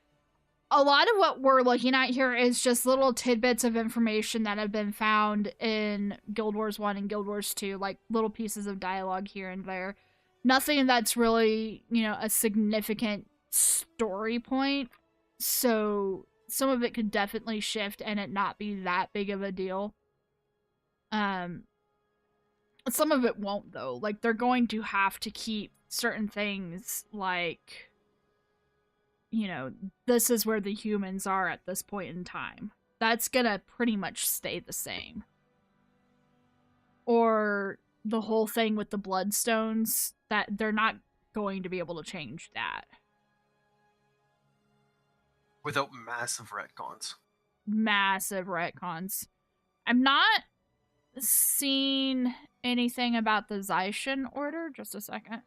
a lot of what we're looking at here is just little tidbits of information that have been found in Guild Wars 1 and Guild Wars 2, like little pieces of dialogue here and there. Nothing that's really, you know, a significant story point. So some of it could definitely shift and it not be that big of a deal. Some of it won't, though. Like, they're going to have to keep certain things, like, you know, this is where the humans are at this point in time. That's gonna pretty much stay the same. Or the whole thing with the Bloodstones, that they're not going to be able to change that. Without massive retcons. Massive retcons. I'm not seeing anything about the Zaishin order. Just a second.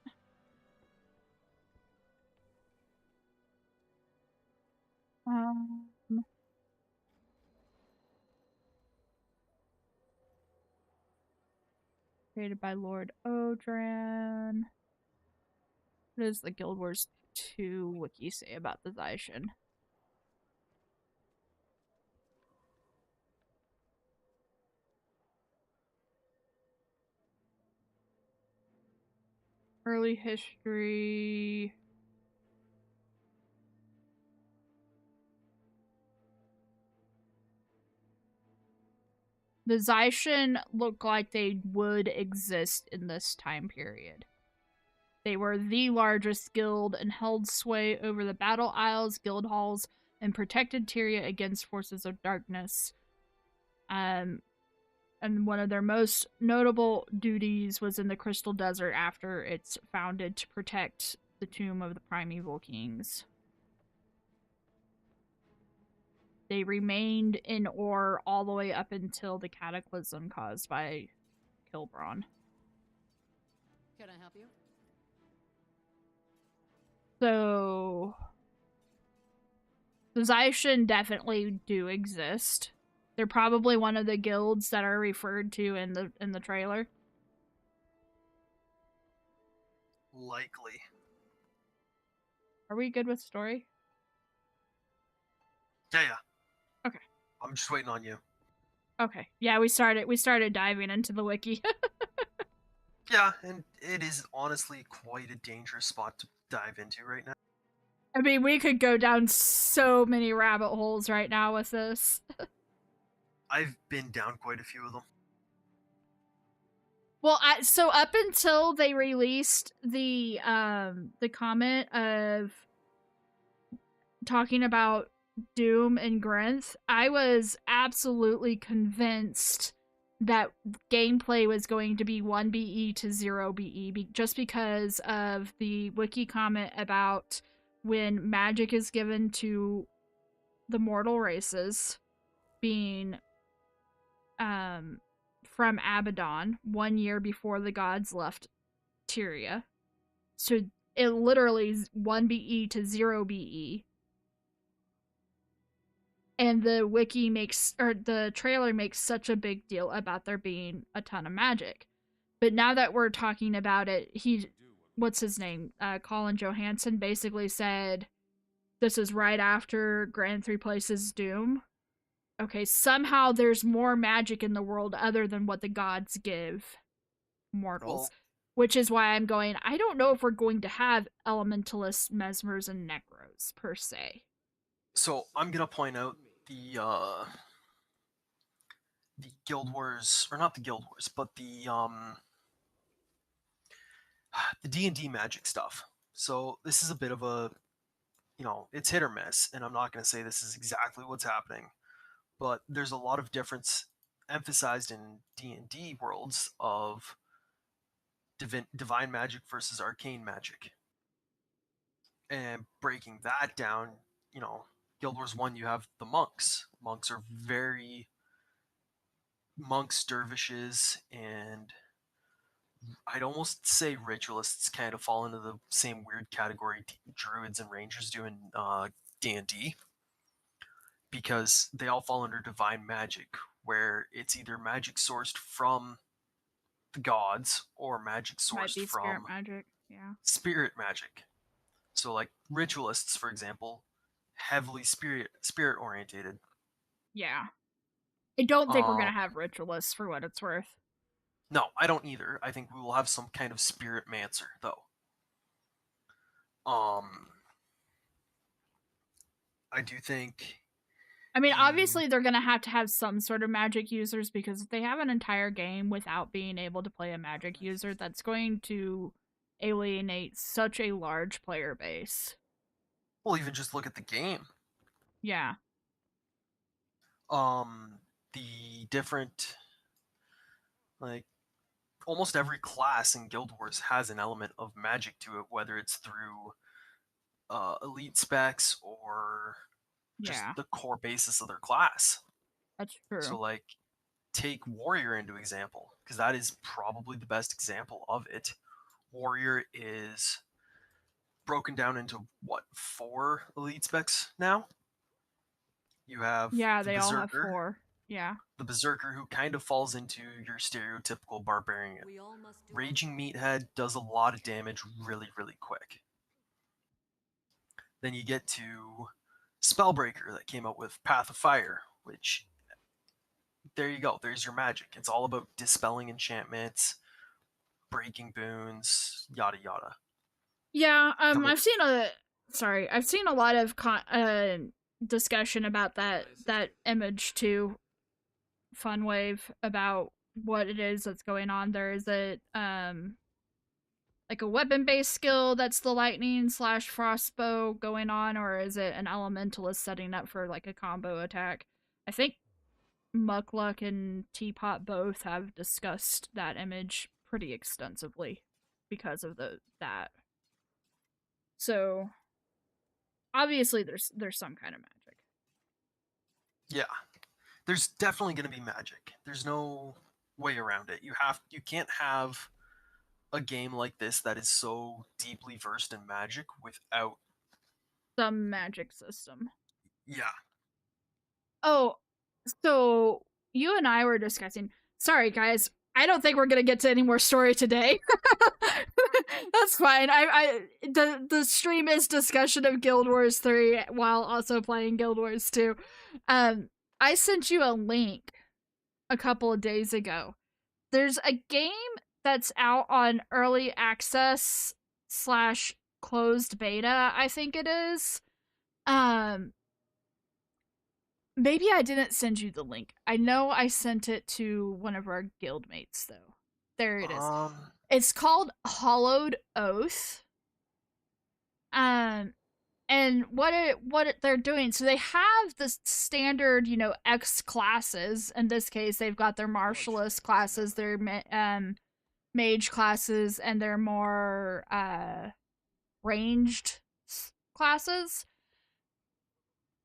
created by Lord Odran. What does the Guild Wars 2 wiki say about the Zaishin? Early history. The Zaishin look like they would exist in this time period. They were the largest guild and held sway over the battle isles, guild halls, and protected Tyria against forces of darkness. And one of their most notable duties was in the Crystal Desert after it's founded to protect the tomb of the primeval kings. They remained in Ore all the way up until the cataclysm caused by Kilbron. Can I help you? So, the Zaishin definitely do exist. They're probably one of the guilds that are referred to in the trailer. Likely. Are we good with story? Yeah. Okay. I'm just waiting on you. Okay. Yeah, we started diving into the wiki. Yeah, and it is honestly quite a dangerous spot to dive into right now. I mean, we could go down so many rabbit holes right now with this. I've been down quite a few of them. Well, so up until they released the comment of talking about Doom and Grinth, I was absolutely convinced that gameplay was going to be 1 BE to 0 BE, just because of the wiki comment about when magic is given to the mortal races being from Abaddon 1 year before the gods left Tyria. So it literally is 1 BE to 0 BE. And the wiki makes, or the trailer makes such a big deal about there being a ton of magic. But now that we're talking about it, what's his name? Colin Johansson basically said this is right after Grand Three Places Doom. Okay, somehow there's more magic in the world other than what the gods give mortals. Which is why I'm going, I don't know if we're going to have elementalists, mesmers, and necros, per se. So I'm going to point out the Guild Wars, or not the Guild Wars, but the D&D magic stuff. So this is a bit of a, it's hit or miss, and I'm not going to say this is exactly what's happening, but there's a lot of difference emphasized in D&D worlds of divine magic versus arcane magic. And breaking that down, Guild Wars 1, you have the monks. Monks are monks, dervishes, and I'd almost say ritualists kind of fall into the same weird category druids and rangers do in D&D, because they all fall under divine magic, where it's either magic sourced from the gods or magic sourced from spirit magic. Yeah. Spirit magic. So like ritualists, for example, heavily spirit orientated. Yeah. I don't think we're going to have ritualists, for what it's worth. No, I don't either. I think we will have some kind of spirit mancer, though. I do think... I mean, obviously they're going to have some sort of magic users, because if they have an entire game without being able to play a magic user, that's going to alienate such a large player base. Well, even just look at the game. Yeah. The different, like, almost every class in Guild Wars has an element of magic to it, whether it's through elite specs or just the core basis of their class. That's true. So, like, take Warrior into example, because that is probably the best example of it. Warrior is broken down into, 4 elite specs now? You have they all have 4. Yeah. The Berserker, who kind of falls into your stereotypical barbarian. Raging Meathead does a lot of damage really, really quick. Then you get to Spellbreaker that came out with Path of Fire, which, there you go, there's your magic. It's all about dispelling enchantments, breaking boons, yada yada. Yeah, I've seen a lot of discussion about that image too, Funwave, about what it is that's going on there. Is it like a weapon-based skill that's the lightning / frostbow going on, or is it an elementalist setting up for like a combo attack? I think Muckluck and Teapot both have discussed that image pretty extensively because of that. So obviously there's some kind of magic. Yeah. There's definitely going to be magic. There's no way around it. You can't have a game like this that is so deeply versed in magic without some magic system. Yeah. Oh, so you and I were discussing. Sorry, guys. I don't think we're gonna get to any more story today. That's fine. The stream is discussion of Guild Wars 3 while also playing Guild Wars 2. I sent you a link a couple of days ago. There's a game that's out on early access / closed beta, I think it is. Maybe I didn't send you the link. I know I sent it to one of our guildmates, though. There it is. It's called Hollowed Oath. And what they're doing, so they have the standard, X classes. In this case, they've got their martialist classes, their mage classes, and their more ranged classes.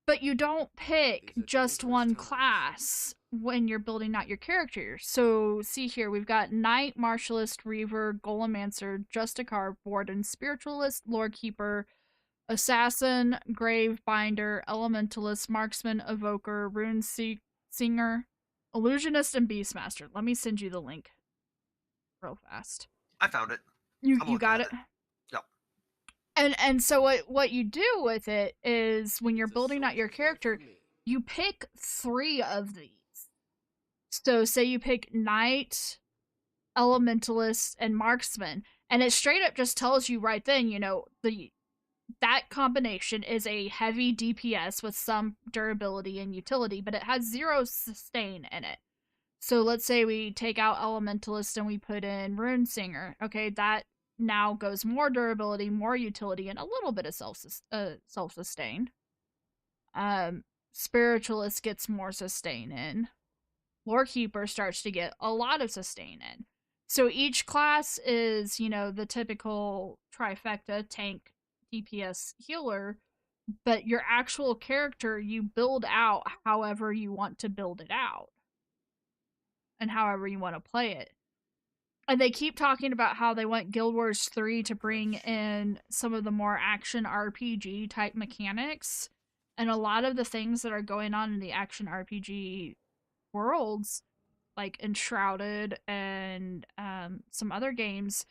But you don't pick just one class when you're building out your character. So, see here, we've got Knight, Martialist, Reaver, Golemancer, Justicar, Warden, Spiritualist, Lorekeeper, Assassin, Gravebinder, Elementalist, Marksman, Evoker, Rune Singer, Illusionist, and Beastmaster. Let me send you the link real fast. I found it. You got it? Yep. And so what you do with it is when you're building out your character, you pick 3 of these. So say you pick Knight, Elementalist, and Marksman, and it straight up just tells you right then, that combination is a heavy DPS with some durability and utility, but it has 0 sustain in it. So let's say we take out Elementalist and we put in Rune Singer. Okay, that now goes more durability, more utility, and a little bit of self-sustain. Spiritualist gets more sustain in. Lorekeeper starts to get a lot of sustain in. So each class is, the typical trifecta, tank, DPS, healer, but your actual character you build out however you want to build it out. And however you want to play it. And they keep talking about how they want Guild Wars 3 to bring in some of the more action RPG type mechanics. And a lot of the things that are going on in the action RPG worlds, like Enshrouded and some other games,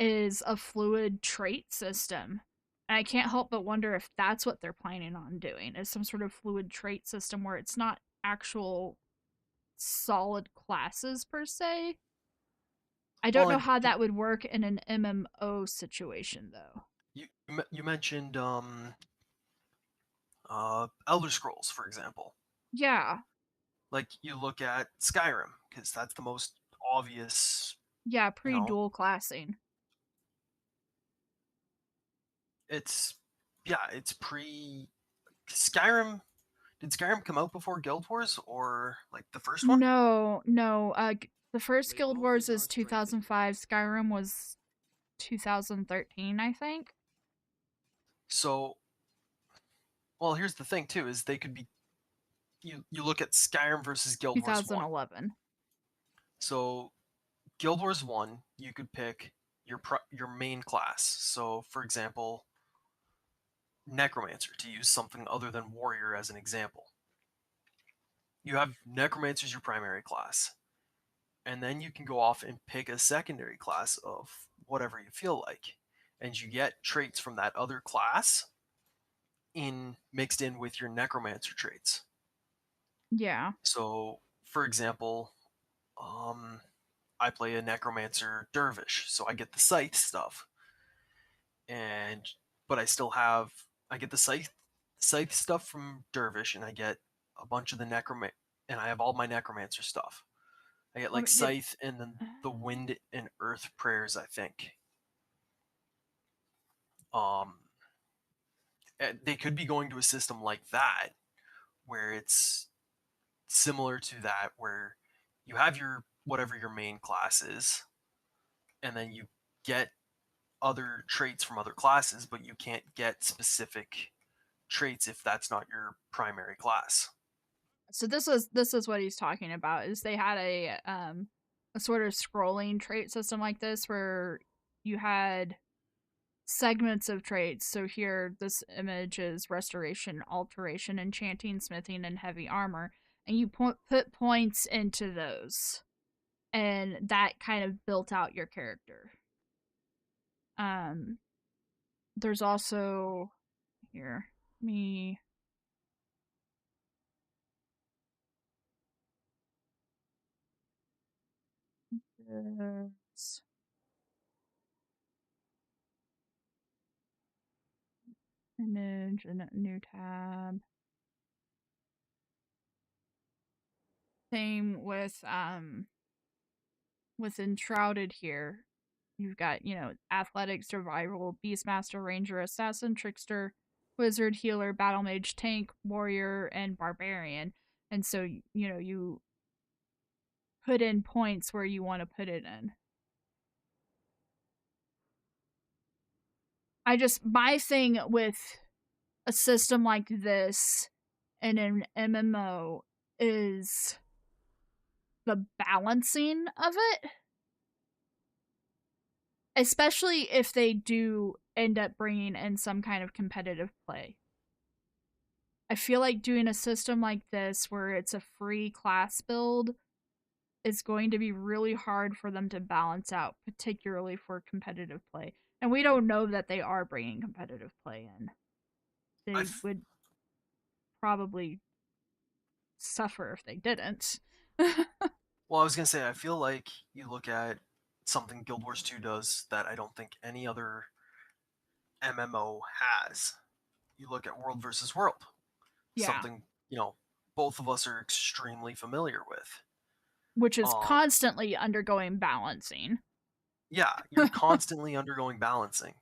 is a fluid trait system. And I can't help but wonder if that's what they're planning on doing, is some sort of fluid trait system where it's not actual solid classes per se. I don't know how that would work in an MMO situation, though. You mentioned Elder Scrolls, for example. Yeah. Like, you look at Skyrim, because that's the most obvious. Yeah, pre-dual classing. It's pre Skyrim. Did Skyrim come out before Guild Wars, or like the first one? No. The first Guild Wars is 2005. Skyrim was 2013, I think. So, well, here's the thing too: is they could be. You look at Skyrim versus Guild Wars 2011. So, Guild Wars 1, you could pick your main class. So, for example, Necromancer, to use something other than Warrior as an example. You have Necromancer as your primary class. And then you can go off and pick a secondary class of whatever you feel like. And you get traits from that other class mixed in with your Necromancer traits. Yeah. So, for example, I play a Necromancer Dervish, so I get the Scythe stuff. But I get the Scythe stuff from Dervish, and I get a bunch of the and I have all my Necromancer stuff. I get like Scythe and then the Wind and Earth prayers, I think. They could be going to a system like that, where it's similar to that, where you have your whatever your main class is, and then you get other traits from other classes, but you can't get specific traits if that's not your primary class. So this is what he's talking about, is they had a sort of scrolling trait system like this where you had segments of traits. So here, this image is restoration, alteration, enchanting, smithing, and heavy armor, and you put points into those, and that kind of built out your character. There's also here image and a new tab. Same with Enshrouded here. You've got, athletics, survival, beastmaster, ranger, assassin, trickster, wizard, healer, battle mage, tank, warrior, and barbarian. And so, you put in points where you want to put it in. My thing with a system like this in an MMO is the balancing of it. Especially if they do end up bringing in some kind of competitive play. I feel like doing a system like this where it's a free class build is going to be really hard for them to balance out, particularly for competitive play. And we don't know that they are bringing competitive play in. They would probably suffer if they didn't. Well, I was going to say, I feel like you look at something Guild Wars 2 does that I don't think any other MMO has. You look at World versus World. Yeah. Something, both of us are extremely familiar with. Which is constantly undergoing balancing. Yeah, you're constantly undergoing balancing.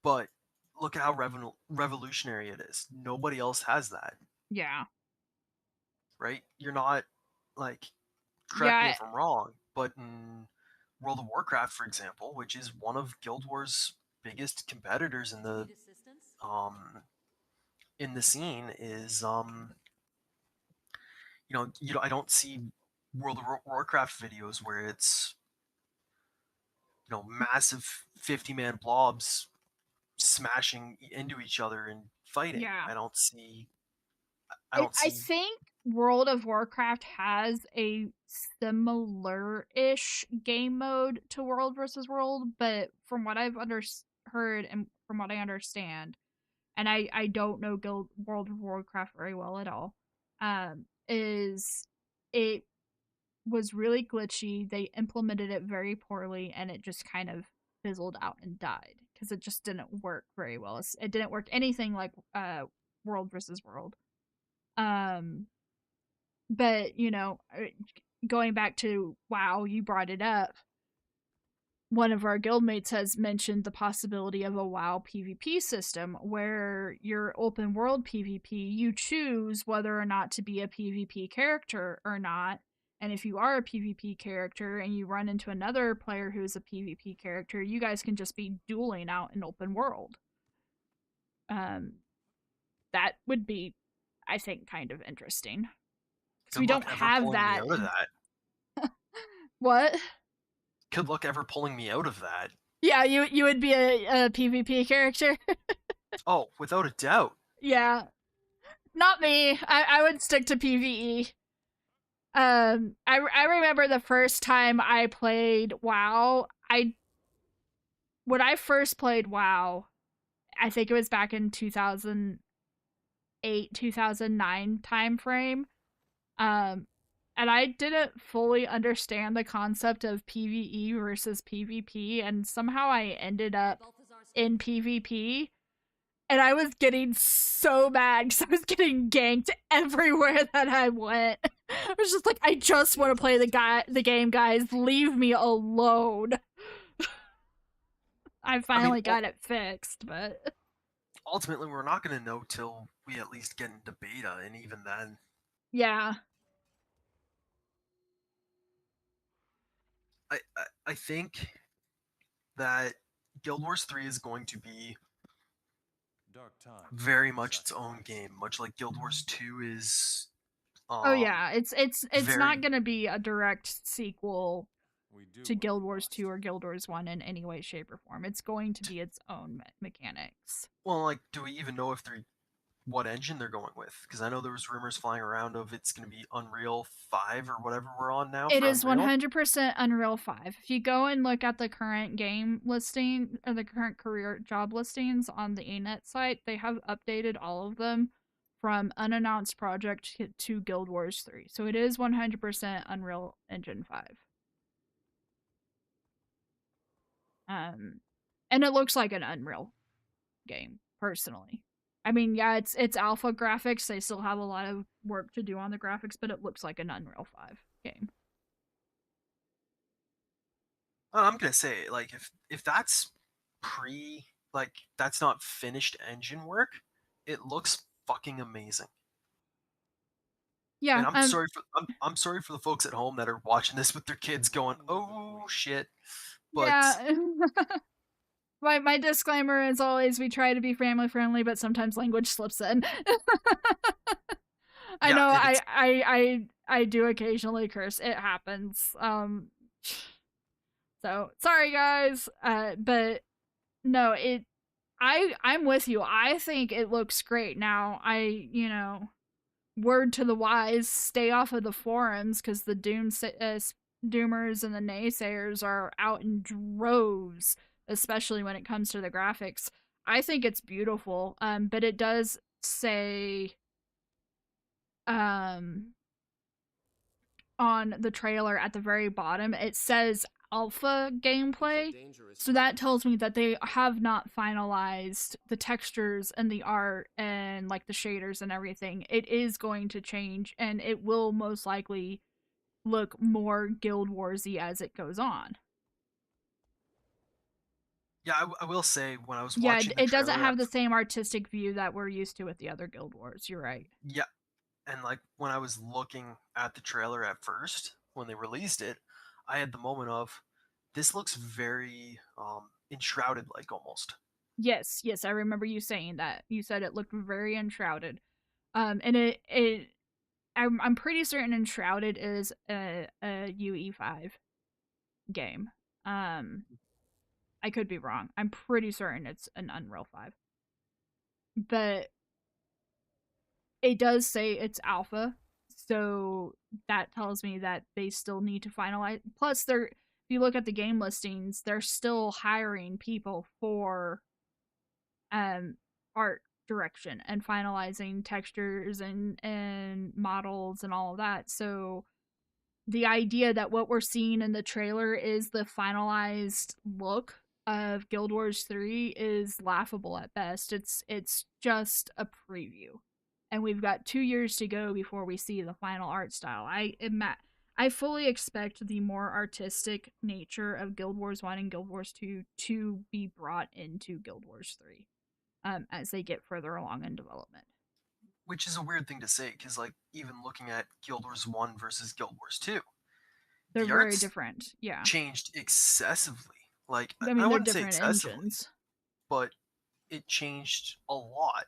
But look at how revolutionary it is. Nobody else has that. Yeah. Right? You're not, correct me if I'm wrong, but in World of Warcraft, for example, which is one of Guild Wars' biggest competitors in the scene, is I don't see World of Warcraft videos where it's massive 50-man blobs smashing into each other and fighting. Yeah. I think World of Warcraft has a similar-ish game mode to World versus World, but from what I've heard and from what I understand, and I don't know World of Warcraft very well at all, is it was really glitchy. They implemented it very poorly, and it just kind of fizzled out and died because it just didn't work very well. It didn't work anything like World versus World. But going back to WoW, you brought it up. One of our guildmates has mentioned the possibility of a WoW PvP system where your open world PvP, you choose whether or not to be a PvP character or not. And if you are a PvP character and you run into another player who's a PvP character, you guys can just be dueling out in open world. That would be, I think, kind of interesting. Because we don't have that. What? Good luck ever pulling me out of that. Yeah, you would be a PvP character. Oh, without a doubt. Yeah. Not me. I would stick to PvE. I remember the first time I played WoW. When I first played WoW, I think it was back in 2008, 2009 time frame. And I didn't fully understand the concept of PvE versus PvP, and somehow I ended up in PvP. And I was getting so mad because I was getting ganked everywhere that I went. I was just like, I just want to play the game, guys. Leave me alone. I finally got it fixed, but ultimately we're not going to know till we at least get into beta, and even then. Yeah. I think that Guild Wars 3 is going to be very much its own game, much like Guild Wars 2 is. Oh yeah, it's not gonna be a direct sequel to Guild Wars 2 or Guild Wars 1 in any way, shape, or form. It's going to be its own mechanics. Well, like, do we even know what engine they're going with? Because I know there was rumors flying around of it's going to be Unreal 5 or whatever we're on now. It is 100% Unreal 5. If you go and look at the current game listing or the current career job listings on the ANET site, they have updated all of them from unannounced project to Guild Wars 3. So it is 100% Unreal Engine 5. And it looks like an Unreal game, personally. I mean, yeah, it's alpha graphics. They still have a lot of work to do on the graphics, but it looks like an Unreal 5 game. I'm gonna say, like, if that's that's not finished engine work, it looks fucking amazing. Yeah, and I'm sorry for the folks at home that are watching this with their kids going, "Oh shit," but yeah. My disclaimer is always we try to be family friendly, but sometimes language slips in. I know I do occasionally curse. It happens. So sorry guys. But no, I'm with you. I think it looks great. Now word to the wise, stay off of the forums because the doomers and the naysayers are out in droves, especially when it comes to the graphics. I think it's beautiful, but it does say on the trailer at the very bottom, it says alpha gameplay, so that tells me that they have not finalized the textures and the art and like the shaders and everything. It is going to change, and it will most likely look more Guild Warsy as it goes on. Yeah, I will say when I was watching it doesn't have the same artistic view that we're used to with the other Guild Wars. You're right. Yeah, and like when I was looking at the trailer at first when they released it, I had the moment of, this looks very enshrouded, like almost. Yes, I remember you saying that. You said it looked very enshrouded, and I'm pretty certain Enshrouded is a UE5 game. I could be wrong. I'm pretty certain it's an Unreal 5. But it does say it's alpha, so that tells me that they still need to finalize. Plus, if you look at the game listings, they're still hiring people for art direction and finalizing textures and models and all of that. So the idea that what we're seeing in the trailer is the finalized look of Guild Wars 3 is laughable at best. It's just a preview, and we've got 2 years to go before we see the final art style. I fully expect the more artistic nature of Guild Wars 1 and Guild Wars 2 to be brought into Guild Wars 3 as they get further along in development. Which is a weird thing to say, because like even looking at Guild Wars 1 versus Guild Wars 2, they're very different. Yeah, changed excessively. Like, I mean, I they're wouldn't say different excessively, engines, but it changed a lot.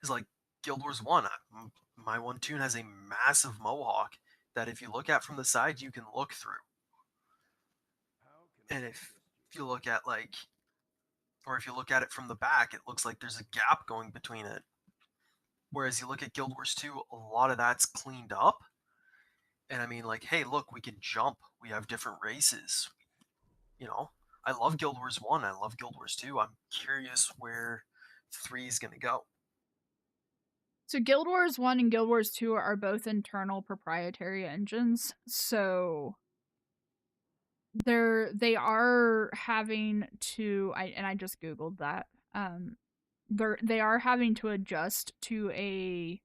It's like Guild Wars 1, my one toon has a massive mohawk that if you look at from the side, you can look through. And if you look at if you look at it from the back, it looks like there's a gap going between it. Whereas you look at Guild Wars 2, a lot of that's cleaned up. And I mean, like, hey, look, we can jump. We have different races. You know, I love Guild Wars 1. I love Guild Wars 2. I'm curious where 3 is going to go. So Guild Wars 1 and Guild Wars 2 are both internal proprietary engines. So they are having to I just googled that. They are having to adjust to a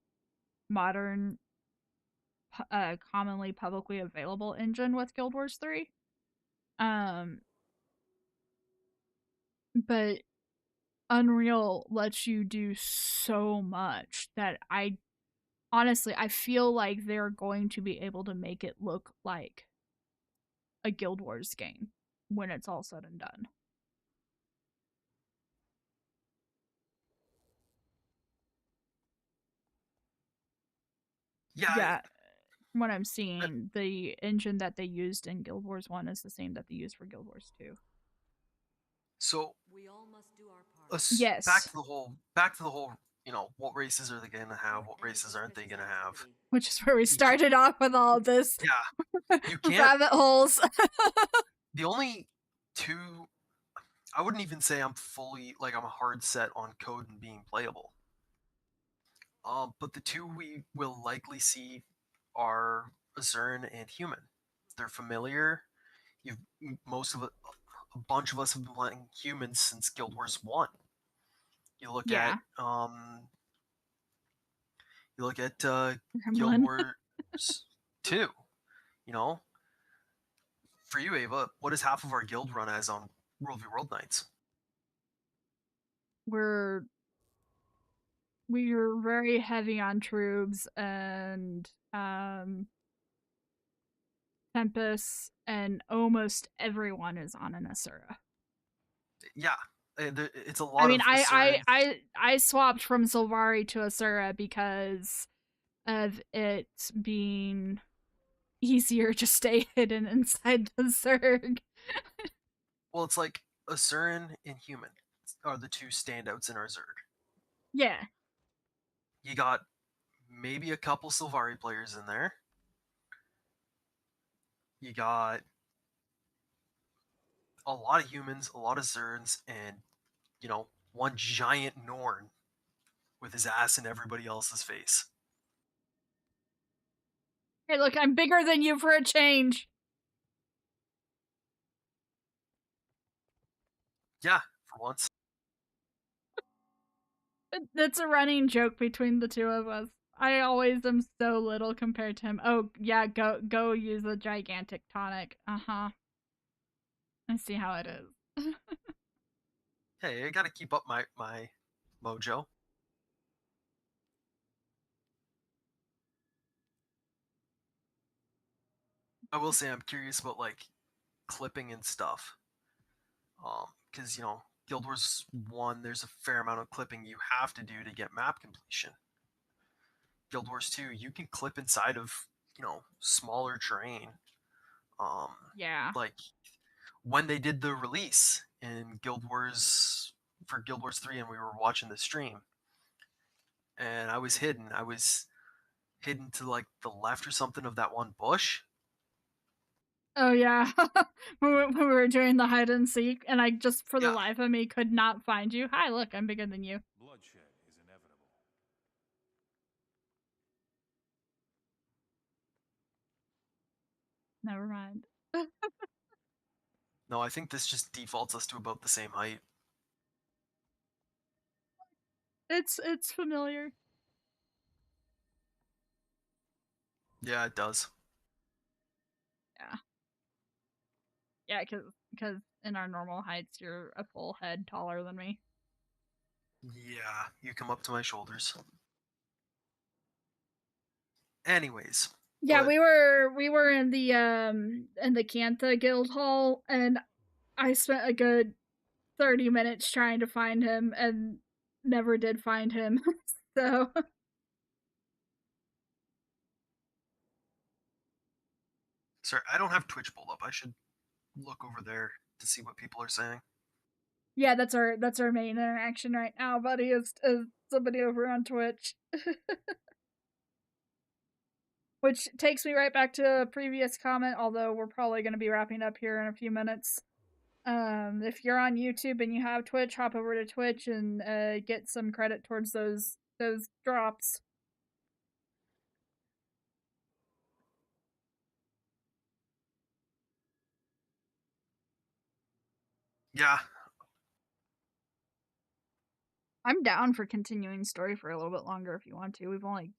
modern commonly publicly available engine with Guild Wars 3. But Unreal lets you do so much that I feel like they're going to be able to make it look like a Guild Wars game when it's all said and done. Yeah. From what I'm seeing, the engine that they used in Guild Wars 1 is the same that they used for Guild Wars 2. So we all must do our part. Yes. Back to the whole, you know, what races are they going to have? What races aren't they going to have? Which is where we started off with all this. Yeah. You can't rabbit holes. The only two, I wouldn't even say I'm fully, like, I'm hard set on code and being playable. But the two we will likely see are Azuran and Human. They're familiar. A bunch of us have been playing Humans since Guild Wars 1. You look at Guild Wars 2. You know, for you, Ava, what does half of our guild run as on World v World Nights? We're very heavy on troops and Tempest, and almost everyone is on an Asura. Yeah, it's a lot. I mean, I swapped from Sylvari to Asura because of it being easier to stay hidden inside the Zerg. Well, it's like Asuran and Human are the two standouts in our Zerg. Yeah. You got maybe a couple Sylvari players in there. You got a lot of Humans, a lot of Zerns, and, you know, one giant Norn with his ass in everybody else's face. Hey, look, I'm bigger than you for a change. Yeah, for once. That's a running joke between the two of us. I always am so little compared to him. Oh, yeah, go use a gigantic tonic. Uh-huh. I see how it is. Hey, I gotta keep up my mojo. I will say I'm curious about, like, clipping and stuff. Because, you know, Guild Wars 1, there's a fair amount of clipping you have to do to get map completion. Guild Wars 2, you can clip inside of, you know, smaller terrain. Yeah. Like, when they did the release in Guild Wars, for Guild Wars 3, and we were watching the stream, and I was hidden to, like, the left or something of that one bush. Oh, yeah. when we were doing the hide and seek, and I just, for the life of me, could not find you. Hi, look, I'm bigger than you. Bloodshed is inevitable. Never mind. No, I think this just defaults us to about the same height. It's familiar. Yeah, it does. Yeah. Yeah, because in our normal heights, you're a full head taller than me. Yeah, you come up to my shoulders. Anyways. Yeah, we were in the Cantha Guild Hall, and I spent a good 30 minutes trying to find him and never did find him. So Sorry, I don't have Twitch pulled up. I should look over there to see what people are saying. Yeah, that's our main interaction right now, buddy, is somebody over on Twitch. Which takes me right back to a previous comment, although we're probably going to be wrapping up here in a few minutes. If you're on YouTube and you have Twitch, hop over to Twitch and get some credit towards those drops. Yeah. I'm down for continuing story for a little bit longer if you want to. We've only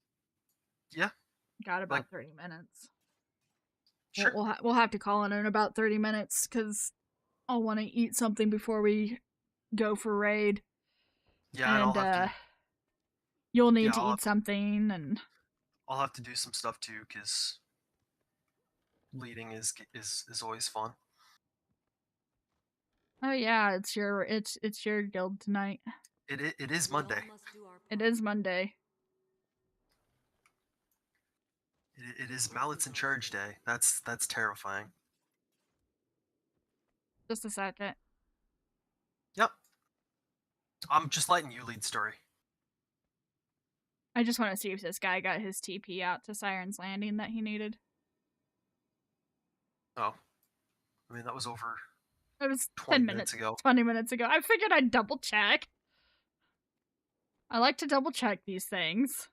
got about 30 minutes. Sure. We'll have to call it in about 30 minutes because I'll want to eat something before we go for raid. Yeah, and I'll have to... You'll need to eat something, and I'll have to do some stuff too, because leading is always fun. Oh yeah, it's your guild tonight. It is Monday. It is Monday. It is Mallets in Charge Day. That's terrifying. Just a second. Yep. I'm just letting you lead story. I just want to see if this guy got his TP out to Siren's Landing that he needed. Oh. I mean, that was over... It was 10 minutes ago. 20 minutes ago. I figured I'd double check. I like to double check these things.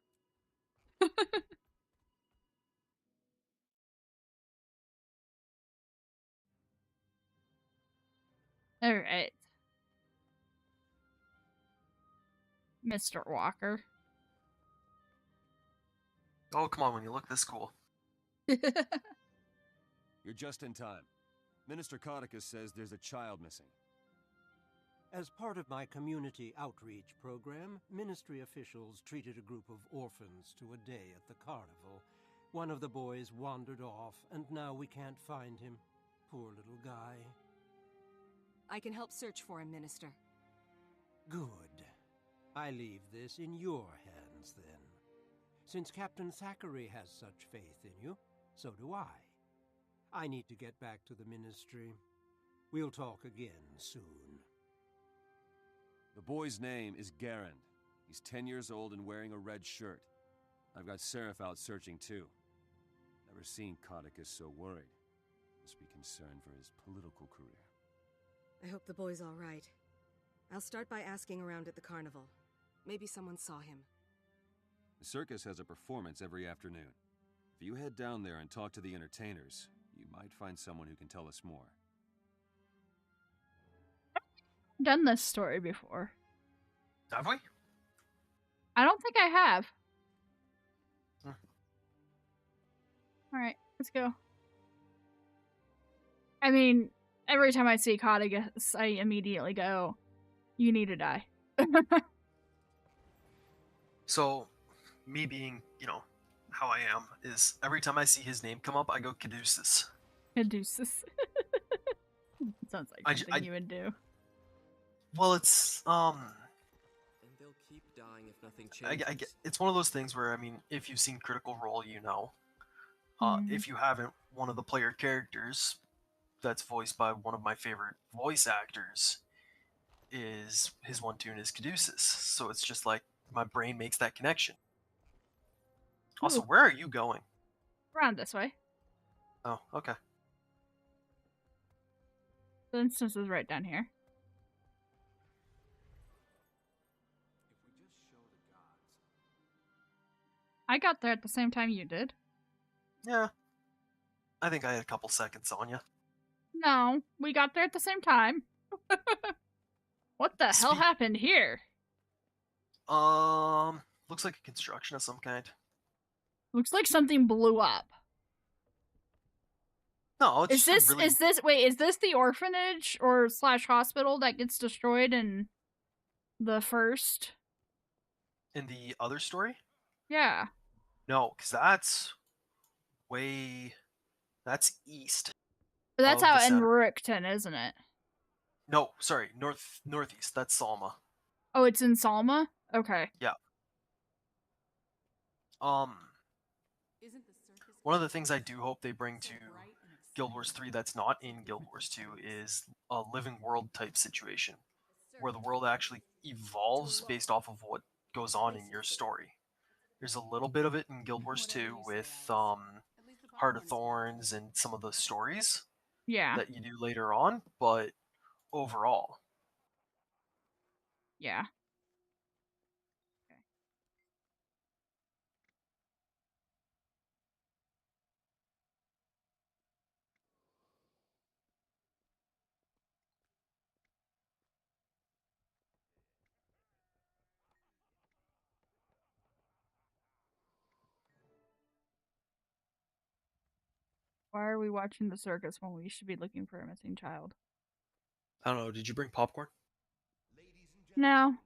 Alright. Mr. Walker. Oh, come on, when you look this cool. You're just in time. Minister Codicus says there's a child missing. As part of my community outreach program, ministry officials treated a group of orphans to a day at the carnival. One of the boys wandered off, and now we can't find him. Poor little guy. I can help search for him, Minister. Good. I leave this in your hands, then. Since Captain Thackeray has such faith in you, so do I. I need to get back to the Ministry. We'll talk again soon. The boy's name is Garand. He's 10 years old and wearing a red shirt. I've got Seraph out searching too. Never seen Codicus so worried. Must be concerned for his political career. I hope the boy's all right. I'll start by asking around at the carnival. Maybe someone saw him. The circus has a performance every afternoon. If you head down there and talk to the entertainers, you might find someone who can tell us more. I've done this story before. Have we? I don't think I have. Alright, let's go. I mean, every time I see Codicus, I immediately go, you need to die. So, me being, how I am, is every time I see his name come up, I go Caduceus. Caduceus. Sounds like something you would do. Well, it's, And they'll keep dying if nothing changes. it's one of those things where, I mean, if you've seen Critical Role, you know. If you haven't, one of the player characters that's voiced by one of my favorite voice actors is, his one tune is Caduceus. So it's just like, my brain makes that connection. Also, where are you going? Around this way. Oh, okay. The instance is right down here. I got there at the same time you did. Yeah. I think I had a couple seconds on you. No, we got there at the same time. What the hell happened here? Looks like a construction of some kind. Looks like something blew up. No, it's is this the orphanage or / hospital that gets destroyed in the first? In the other story? Yeah. No, because that's east. But that's out in Rookton, isn't it? No, sorry, northeast. That's Salma. Oh, it's in Salma? Okay. Yeah. One of the things I do hope they bring to Guild Wars 3 that's not in Guild Wars 2 is a living world type situation. where the world actually evolves based off of what goes on in your story. There's a little bit of it in Guild Wars 2 with Heart of Thorns and some of the stories Yeah. that you do later on, but overall. Yeah. Why are we watching the circus when we should be looking for a missing child? I don't know, did you bring popcorn? No.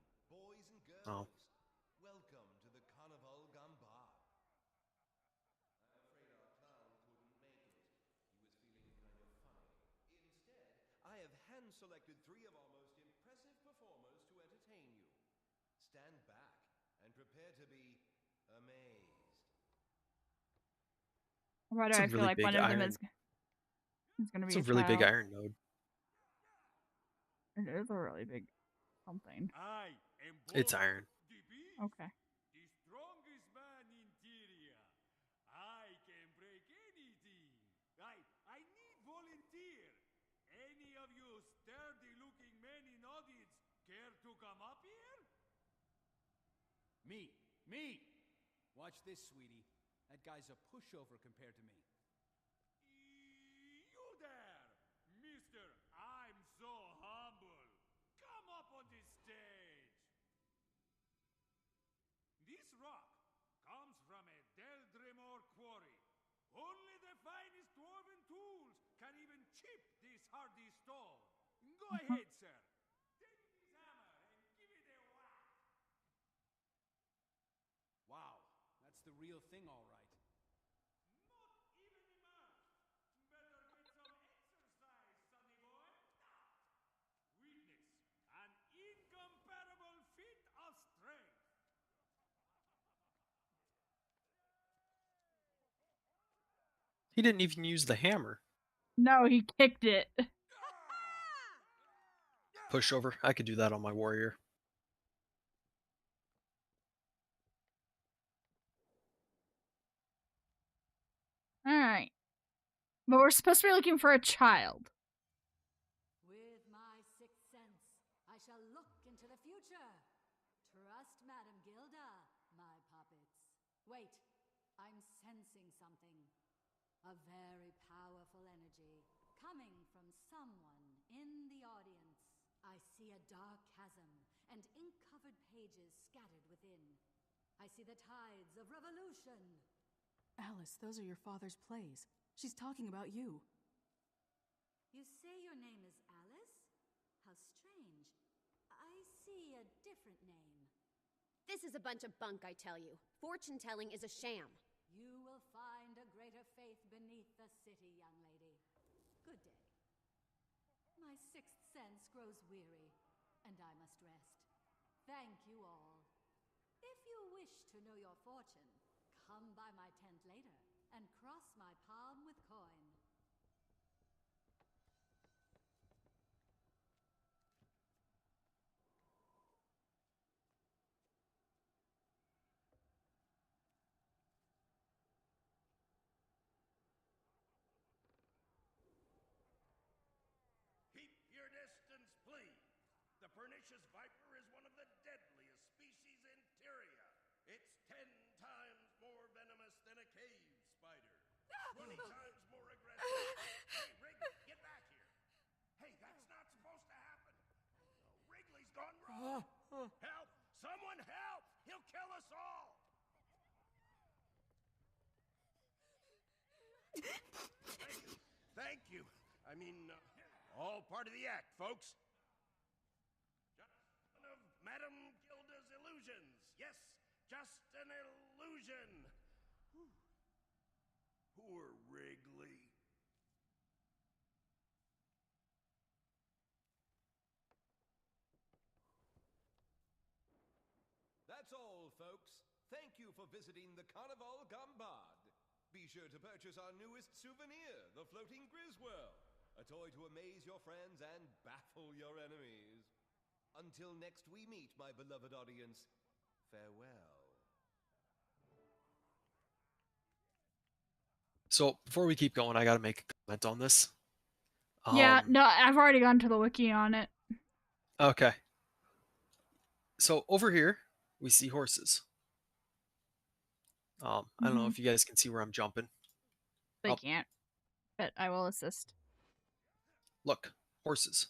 Oh. Welcome to the Carnival Gambad. I'm afraid our clown couldn't make it. He was feeling kind of funny. Instead, I have hand-selected 3 of our most impressive performers to entertain you. Stand back and prepare to be amazed. Why do It's a I feel really like big one of them iron. is going to be It's a a really big child? iron node. It is a really big something. It's iron. Okay. The strongest man in Tyria. I can break anything. I need volunteer. Any of you sturdy-looking men in audience care to come up here? Me. Watch this, sweetie. That guy's a pushover compared to me. You there, mister. I'm so humble. Come up on this stage. This rock comes from a Deldrimor quarry. Only the finest dwarven tools can even chip this hardy stone. Go ahead, sir. Take this hammer and give it a whack. Wow, that's the real thing, all right. Witness an incomparable feat of strength. He didn't even use the hammer. No, he kicked it. Pushover. I could do that on my warrior. Alright. But we're supposed to be looking for a child. With my sixth sense, I shall look into the future. Trust Madame Gilda, my puppets. Wait, I'm sensing something. A very powerful energy coming from someone in the audience. I see a dark chasm and ink-covered pages scattered within. I see the tides of revolution. Alice, those are your father's plays. She's talking about you. You say your name is Alice? How strange. I see a different name. This is a bunch of bunk, I tell you. Fortune-telling is a sham. You will find a greater faith beneath the city, young lady. Good day. My sixth sense grows weary, and I must rest. Thank you all. If you wish to know your fortune, come by my tent later and cross my palm with coin. Keep your distance, please. The pernicious viper is one of the deadliest species in Tyria. It's 10 times more venomous than a cave spider. 20 times more aggressive. Hey, Wrigley, get back here. Hey, that's not supposed to happen. No, Wrigley's gone wrong. Help! Someone help! He'll kill us all! Thank you. I mean, all part of the act, folks. Just one of Madame Gilda's illusions. Yes, just an illusion. Whew. Poor Wrigley. That's all, folks. Thank you for visiting the Carnival Gambad. Be sure to purchase our newest souvenir, the Floating Griswell, a toy to amaze your friends and baffle your enemies. Until next we meet, my beloved audience, farewell. So before we keep going, I gotta make a comment on this. Yeah, no, I've already gone to the wiki on it. Okay. So over here, we see horses. I don't know Mhm. if you guys can see where I'm jumping. They Oh, can't, but I will assist. look, horses.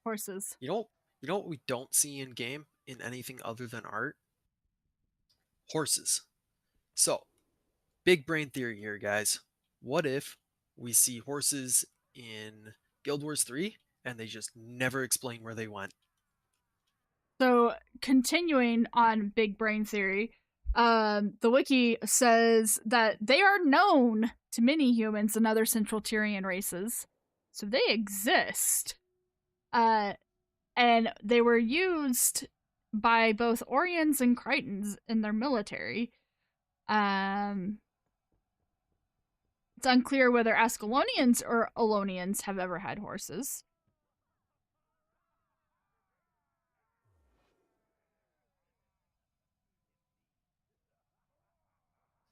Horses. You know what we don't see in game in anything other than art? Horses. So, big brain theory here, guys. What if we see horses in Guild Wars 3 and they just never explain where they went? So, continuing on big brain theory, the wiki says that they are known to many humans and other Central Tyrian races. So they exist. And they were used by both Orions and Crichtons in their military. It's unclear whether Ascalonians or Olonians have ever had horses.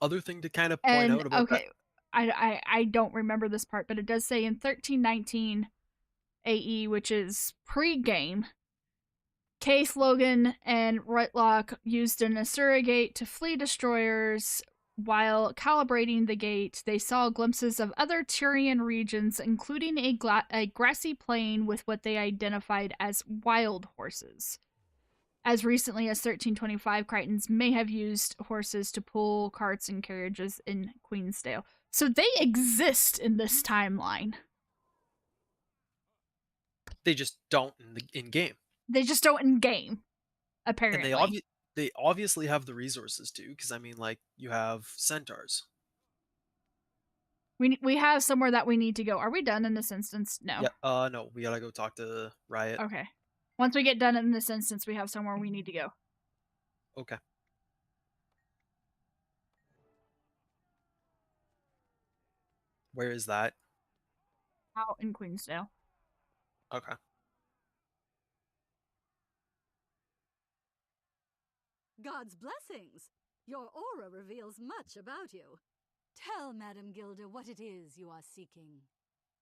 Other thing to kind of point out about that. I don't remember this part, but it does say in 1319 AE, which is pre-game, Keith, Logan, and Rutlock used an Asura gate to flee destroyers. While calibrating the gate, they saw glimpses of other Tyrian regions, including a grassy plain with what they identified as wild horses. As recently as 1325, Crichtons may have used horses to pull carts and carriages in Queensdale. So they exist in this timeline. They just don't in game. They just don't in game, apparently. And they obviously have the resources too, because I mean, like, you have centaurs. We have somewhere that we need to go. Are we done in this instance? No. Yeah. No, we gotta go talk to Riot. Okay. Once we get done in this instance, we have somewhere we need to go. Okay. Where is that? Out in Queensdale. Okay. God's blessings! Your aura reveals much about you. Tell Madame Gilda what it is you are seeking.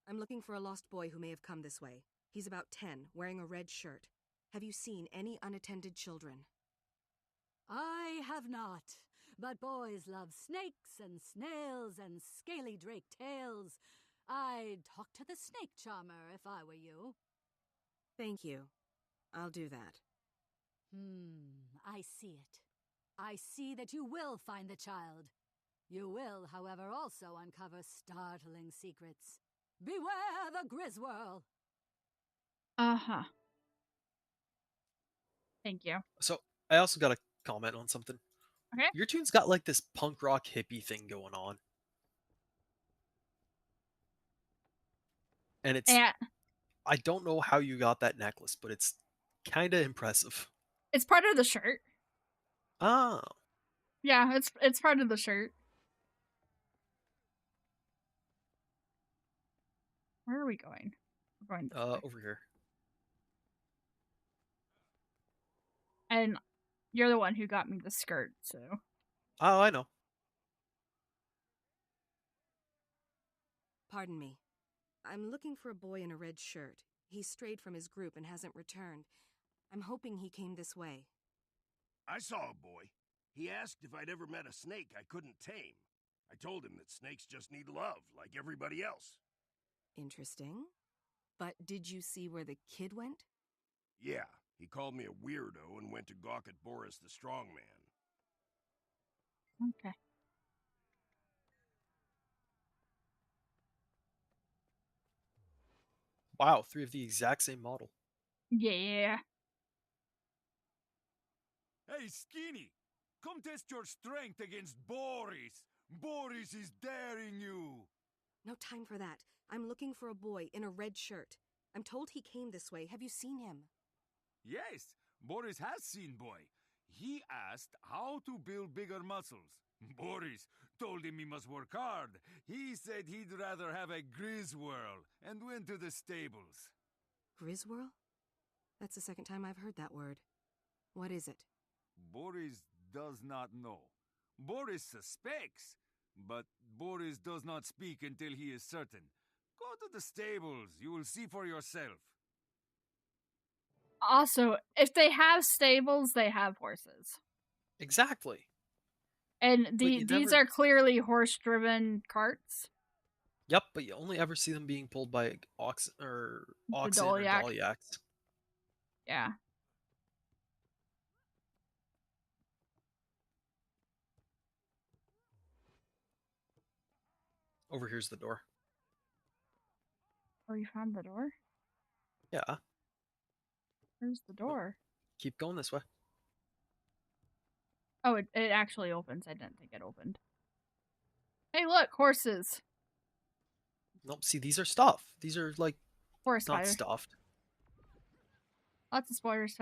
I'm looking for a lost boy who may have come this way. He's about 10, wearing a red shirt. Have you seen any unattended children? I have not, but boys love snakes and snails and scaly drake tails. I'd talk to the snake charmer if I were you. Thank you. I'll do that. I see it. I see that you will find the child. You will, however, also uncover startling secrets. Beware the Griswirl! Uh-huh. Thank you. So, I also got to comment on something. Okay. Your tune's got like this punk rock hippie thing going on. And it's... I don't know how you got that necklace, but it's kind of impressive. It's part of the shirt. Oh. Yeah, it's part of the shirt. Where are we going? We're going this way. Over here. And you're the one who got me the skirt, so. Oh, I know. Pardon me. I'm looking for a boy in a red shirt. He strayed from his group and hasn't returned. I'm hoping he came this way. I saw a boy. He asked if I'd ever met a snake I couldn't tame. I told him that snakes just need love, like everybody else. Interesting. But did you see where the kid went? Yeah, he called me a weirdo and went to gawk at Boris the Strongman. Okay. Wow, 3 of the exact same model. Yeah. Hey, Skinny! Come test your strength against Boris! Boris is daring you! No time for that. I'm looking for a boy in a red shirt. I'm told he came this way. Have you seen him? Yes, Boris has seen boy. He asked how to build bigger muscles. Boris told him he must work hard. He said he'd rather have a Griswirl and went to the stables. Griswirl? That's the second time I've heard that word. What is it? Boris does not know. Boris suspects, but Boris does not speak until he is certain. Go to the stables. You will see for yourself. Also, if they have stables, they have horses. Exactly. And you these never- are clearly horse-driven carts. Yep, but you only ever see them being pulled by oxen or Dolyak. Dolyaks. Yeah. Over here's the door. Oh, you found the door? Yeah, Where's the door? keep going this way. Oh, it actually opens. I didn't think it opened. Hey, look, horses. Nope, see, these are stuffed. These are, like, Forest not spiders. stuffed. Lots of spiders.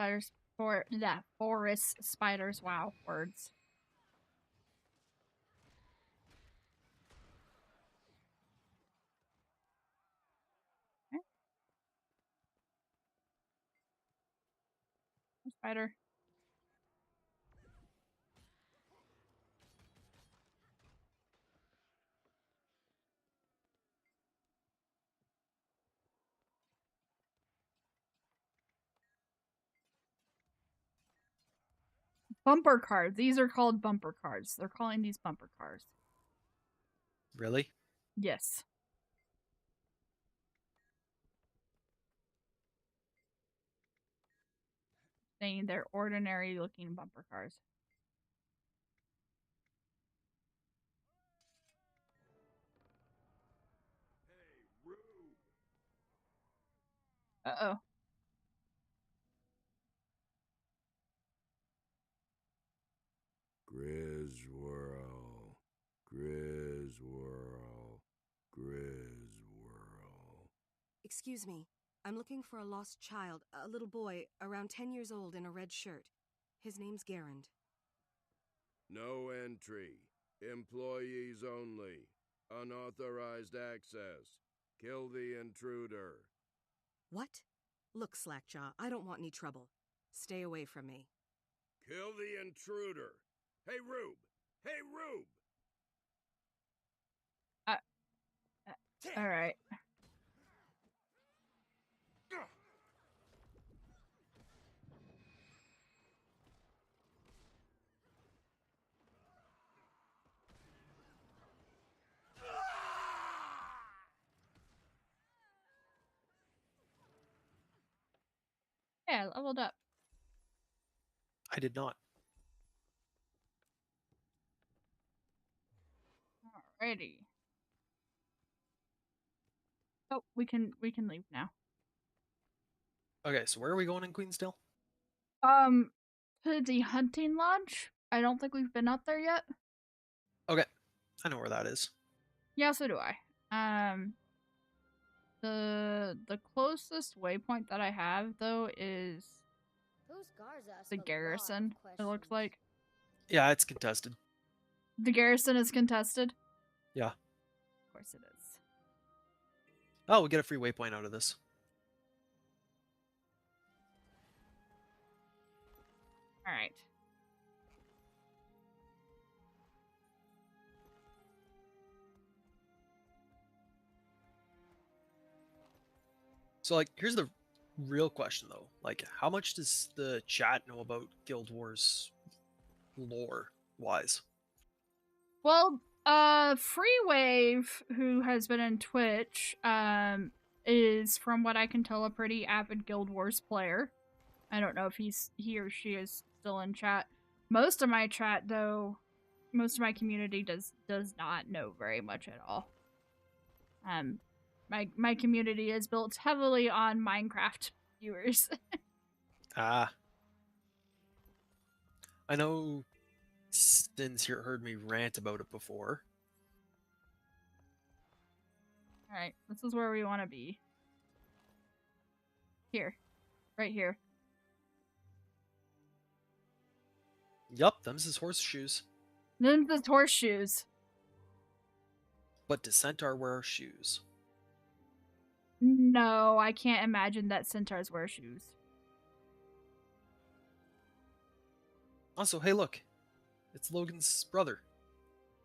Forest spiders. Wow, words. Okay. Spider. Bumper cars. These are called bumper cars. They're calling these bumper cars. Really? Yes. Saying they're ordinary looking bumper cars. Uh-oh. Griswirl. Griswirl. Griswirl. Excuse me. I'm looking for a lost child, a little boy, around 10 years old in a red shirt. His name's Garand. No entry. Employees only. Unauthorized access. Kill the intruder. What? Look, Slackjaw, I don't want any trouble. Stay away from me. Kill the intruder. Hey, Rube! Hey, Rube! All right. Yeah, leveled up. I did not. Alrighty. Oh, we can leave now. Okay, so where are we going in Queensdale? To the hunting lodge. I don't think we've been up there yet. Okay, I know where that is. Yeah, so do I. The closest waypoint that I have though is Those guards ask the a lot of garrison. It looks like Yeah, it's contested. the garrison is contested. Yeah. Of course it is. Oh, we'll get a free waypoint out of this. All right. So, like, here's the real question, though. Like, how much does the chat know about Guild Wars lore-wise? Well, Freewave, who has been in Twitch, is, from what I can tell, a pretty avid Guild Wars player. I don't know if he or she is still in chat. Most of my chat, though, most of my community does not know very much at all. My community is built heavily on Minecraft viewers. Ah. I know Stin's here heard me rant about it before. Alright, this is where we want to be. Here. Right here. Yup, them's his horseshoes. Then the horseshoes. But do Centaur wear shoes? No, I can't imagine that centaurs wear shoes. Also, hey, look, it's Logan's brother.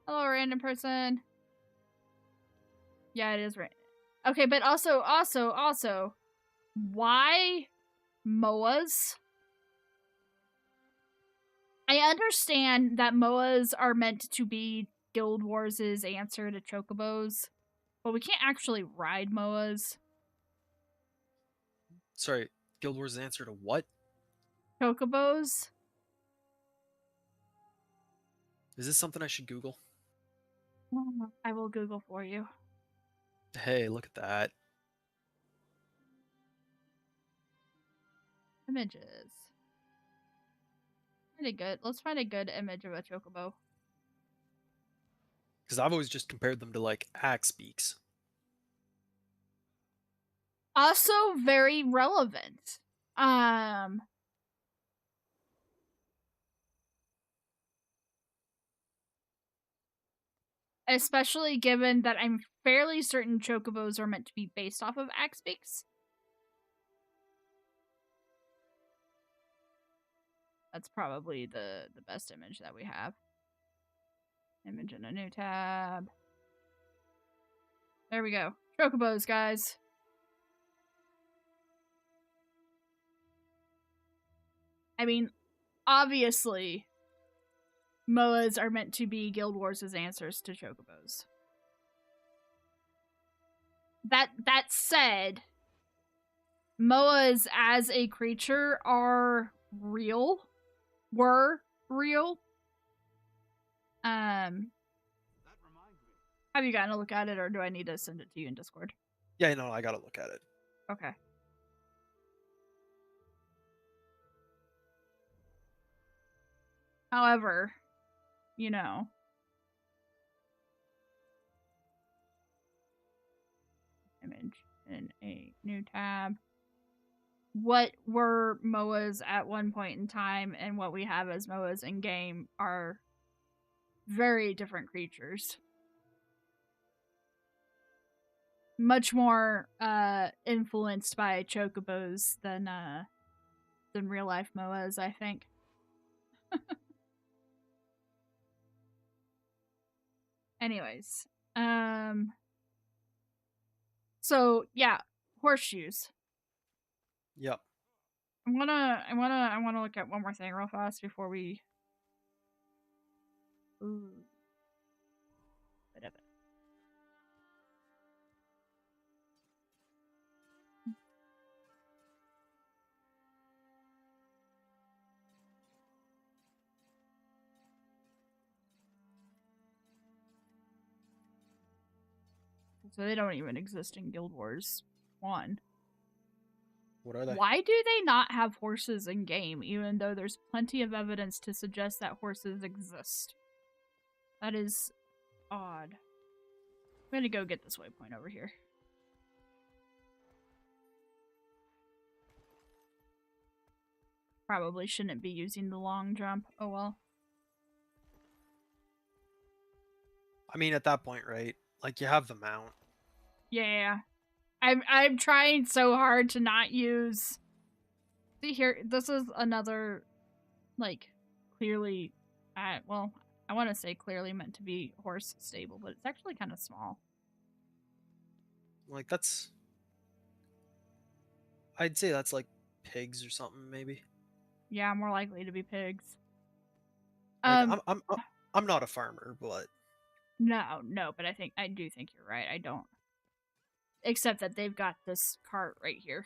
Hello, random person. Yeah, it is right. Okay, but also, why MOAs? I understand that MOAs are meant to be Guild Wars' answer to Chocobos, but we can't actually ride MOAs. Sorry, Guild Wars' answer to what? Chocobos? Is this something I should Google? I will Google for you. Hey, look at that. Images. Pretty good. Let's find a good image of a Chocobo. Because I've always just compared them to, like, Axe Beaks. Also very relevant. Especially given that I'm fairly certain Chocobos are meant to be based off of Axe Beaks. That's probably the best image that we have. Image in a new tab. There we go. Chocobos, guys. I mean, obviously, MOAs are meant to be Guild Wars' answers to Chocobos. That said, MOAs as a creature are real. Were real. Have you gotten a look at it, or do I need to send it to you in Discord? Yeah, no, I gotta look at it. Okay. However, you know, image in a new tab. What were MOAs at one point in time and what we have as MOAs in game are very different creatures. Much more influenced by Chocobos than real life MOAs, I think. Anyways, so yeah, horseshoes. Yep. I wanna look at one more thing real fast before we. Ooh. Bit of it. So they don't even exist in Guild Wars 1. What are they? Why do they not have horses in game, even though there's plenty of evidence to suggest that horses exist? That is odd. I'm gonna go get this waypoint over here. Probably shouldn't be using the long jump. Oh well. I mean, at that point, right? Like, you have the mount. Yeah. I'm trying so hard to not use. See here, this is another, like, clearly, well, I want to say clearly meant to be horse stable, but it's actually kind of small. Like, that's... I'd say that's like pigs or something, maybe. Yeah, more likely to be pigs. Like, I'm not a farmer, but no, but I do think you're right. I don't. Except that they've got this cart right here.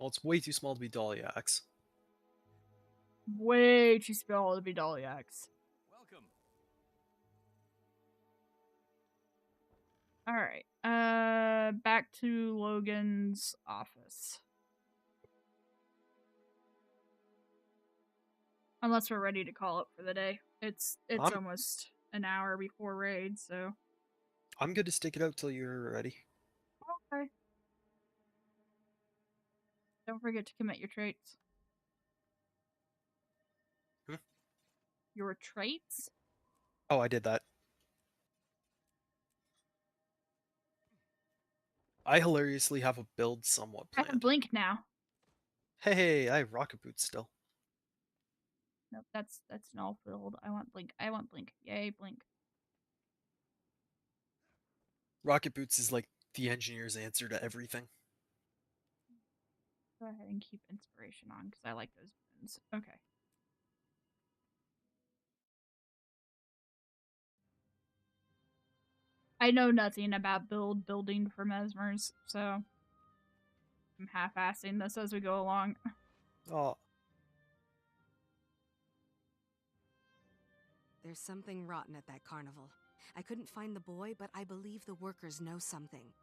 well, it's way too small to be Doliacs. Way too small to be Doliacs. Welcome. Alright. Back to Logan's office. Unless we're ready to call it for the day. It's almost an hour before raid, so. I'm good to stick it out till you're ready. Okay. Don't forget to commit your traits. Hmm? Your traits? Oh, I did that. I hilariously have a build somewhat I can planned. blink now. Hey, I have rocket boots still. Nope, that's null filled. I want Blink. I want Blink. Yay, Blink. Rocket Boots is like the engineer's answer to everything. Go ahead and keep inspiration on because I like those boons. Okay. I know nothing about building for Mesmers, so I'm half-assing this as we go along. Oh. There's something rotten at that carnival. I couldn't find the boy, but I believe the workers know something.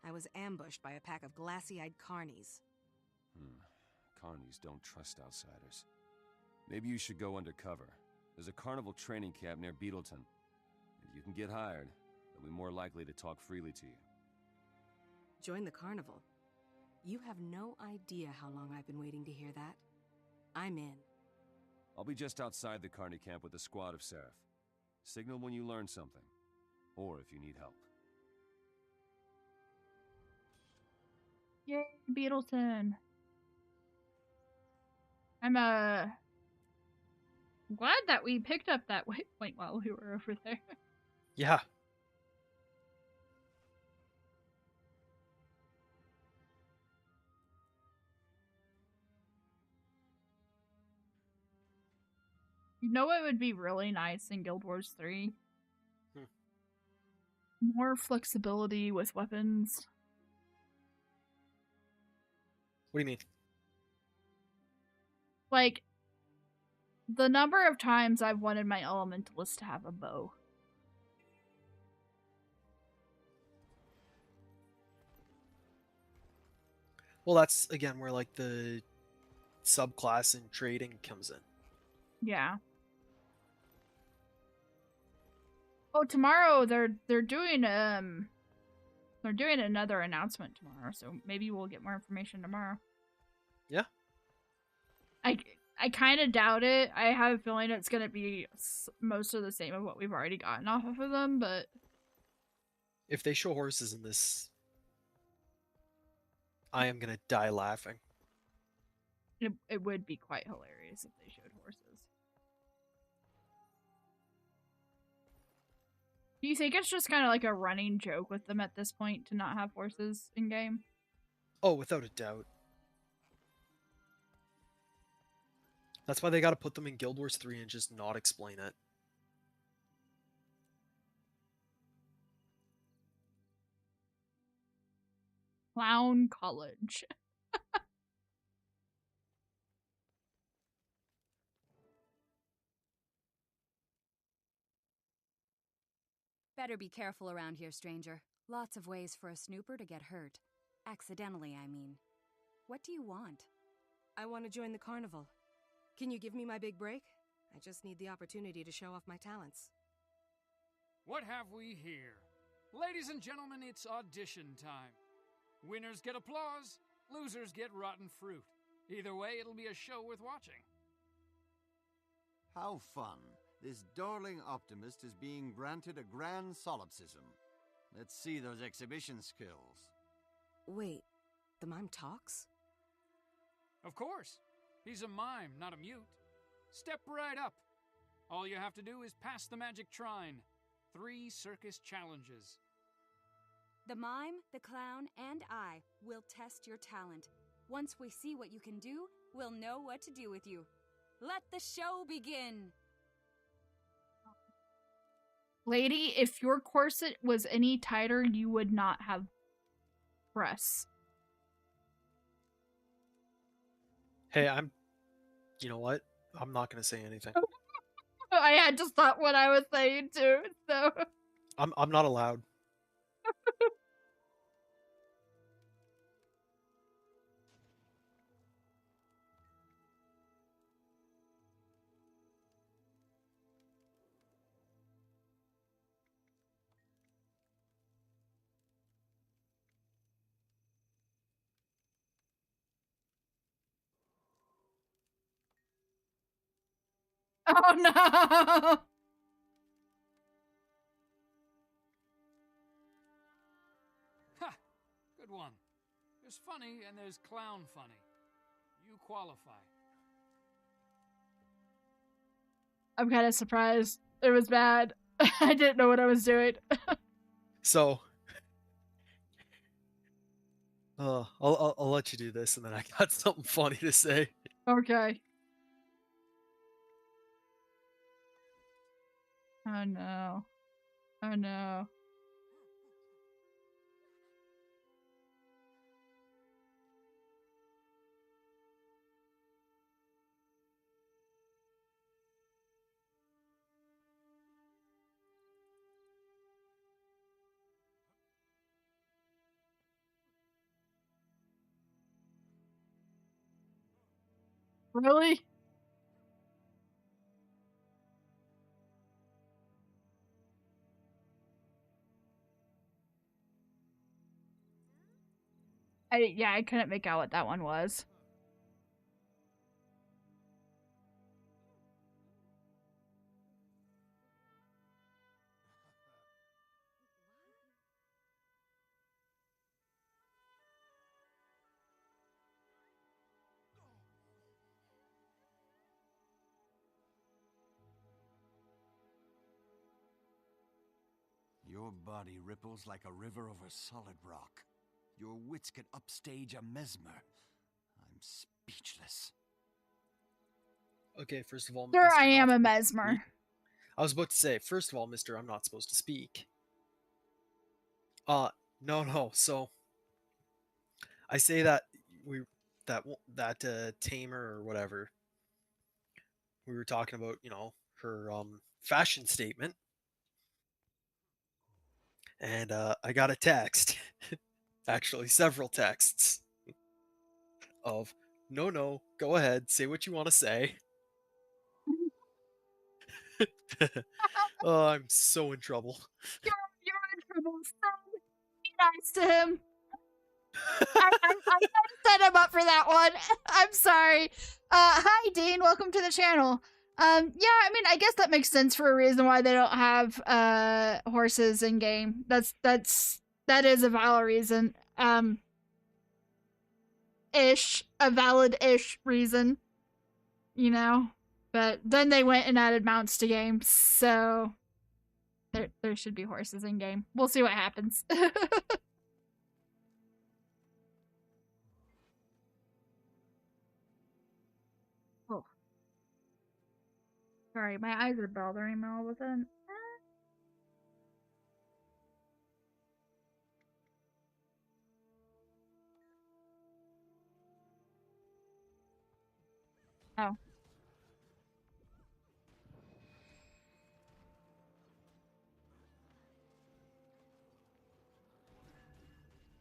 I was ambushed by a pack of glassy-eyed carnies. Carnies don't trust outsiders. Maybe you should go undercover. There's a carnival training camp near Beetleton. If you can get hired, they'll be more likely to talk freely to you. Join the carnival? You have no idea how long I've been waiting to hear that. I'm in. I'll be just outside the Carney camp with a squad of Seraph. Signal when you learn something, or if you need help. Yay, Beetleton. I'm glad that we picked up that waypoint while we were over there. Yeah. You know what would be really nice in Guild Wars 3? More flexibility with weapons. What do you mean? Like, the number of times I've wanted my Elementalist to have a bow. Well, that's, again, where, like, the subclass in trading comes in. Yeah. Oh, tomorrow they're doing another announcement tomorrow, so maybe we'll get more information tomorrow. Yeah. I kind of doubt it. I have a feeling it's going to be most of the same of what we've already gotten off of them, but if they show horses in this, I am going to die laughing. It would be quite hilarious if they showed horses. Do you think it's just kind of like a running joke with them at this point to not have horses in game? Oh, without a doubt. That's why they got to put them in Guild Wars 3 and just not explain it. Clown College. Better be careful around here, stranger. Lots of ways for a snooper to get hurt. Accidentally, I mean. What do you want? I want to join the carnival. Can you give me my big break? I just need the opportunity to show off my talents. What have we here? Ladies and gentlemen, it's audition time. Winners get applause, losers get rotten fruit. Either way, it'll be a show worth watching. How fun. This darling optimist is being granted a grand solipsism. Let's see those exhibition skills. Wait, the mime talks? Of course. He's a mime, not a mute. Step right up. All you have to do is pass the magic trine. 3 circus challenges. The mime, the clown, and I will test your talent. Once we see what you can do, we'll know what to do with you. Let the show begin! Lady, if your corset was any tighter, you would not have breasts. Hey, you know what? I'm not going to say anything. I had to stop what I was saying too, so. I'm not allowed. Oh no! Ha! Good one. There's funny and there's clown funny. You qualify. I'm kind of surprised. It was bad. I didn't know what I was doing. So, I'll let you do this, and then I got something funny to say. Okay. Oh no. Oh no. Really? I couldn't make out what that one was. Your body ripples like a river over solid rock. Your wits could upstage a mesmer. I'm speechless. Okay, first of all, Sure, Mr. I am Not a Supposed to mesmer. Speak. I was about to say, first of all, Mr. I'm not supposed to speak. No. So I say that that tamer or whatever. We were talking about, her fashion statement, and I got a text, actually several texts of no, go ahead, say what you want to say. Oh, I'm so in trouble. You're in trouble, son. Be nice to him. I kind of set him up for that one. I'm sorry. Hi, Dean. Welcome to the channel. Yeah, I mean, I guess that makes sense for a reason why they don't have horses in game. That is a valid reason. A valid-ish reason. You know? But then they went and added mounts to game, so there should be horses in game. We'll see what happens. Oh. Sorry, my eyes are bothering me all of a sudden. Oh.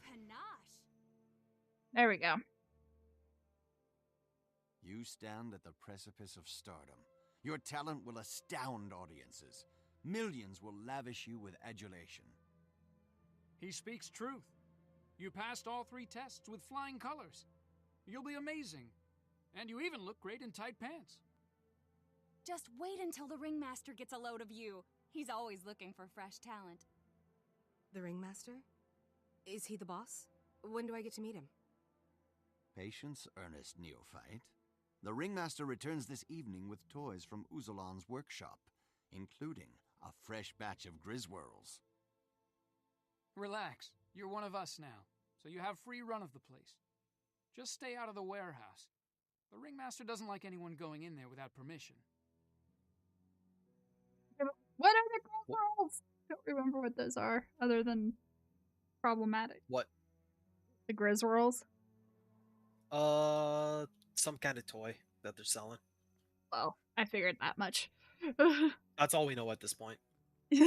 Panache! There we go. You stand at the precipice of stardom. Your talent will astound audiences. Millions will lavish you with adulation. He speaks truth. You passed all 3 tests with flying colors. You'll be amazing. And you even look great in tight pants. Just wait until the Ringmaster gets a load of you. He's always looking for fresh talent. The Ringmaster? Is he the boss? When do I get to meet him? Patience, earnest neophyte. The Ringmaster returns this evening with toys from Uzulan's workshop, including a fresh batch of Griswirls. Relax. You're one of us now, so you have free run of the place. Just stay out of the warehouse. The Ringmaster doesn't like anyone going in there without permission. What are the Griswirls? I don't remember what those are, other than problematic. What? The Griswirls? Some kind of toy that they're selling. Well, I figured that much. That's all we know at this point. And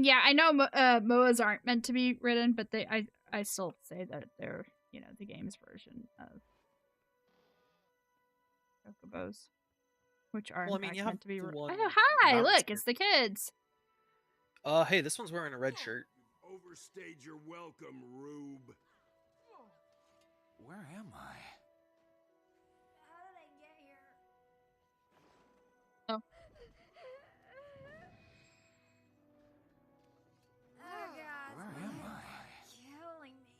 yeah, I know MOAs aren't meant to be ridden, but I still say that they're, the game's version of chocobos, which are in fact meant to be. Oh, hi! Look, it's the kids. Hey, this one's wearing a red shirt. Overstayed your welcome, Rube. Where am I? How did I get here? Oh. Oh God. Where am I? Killing me.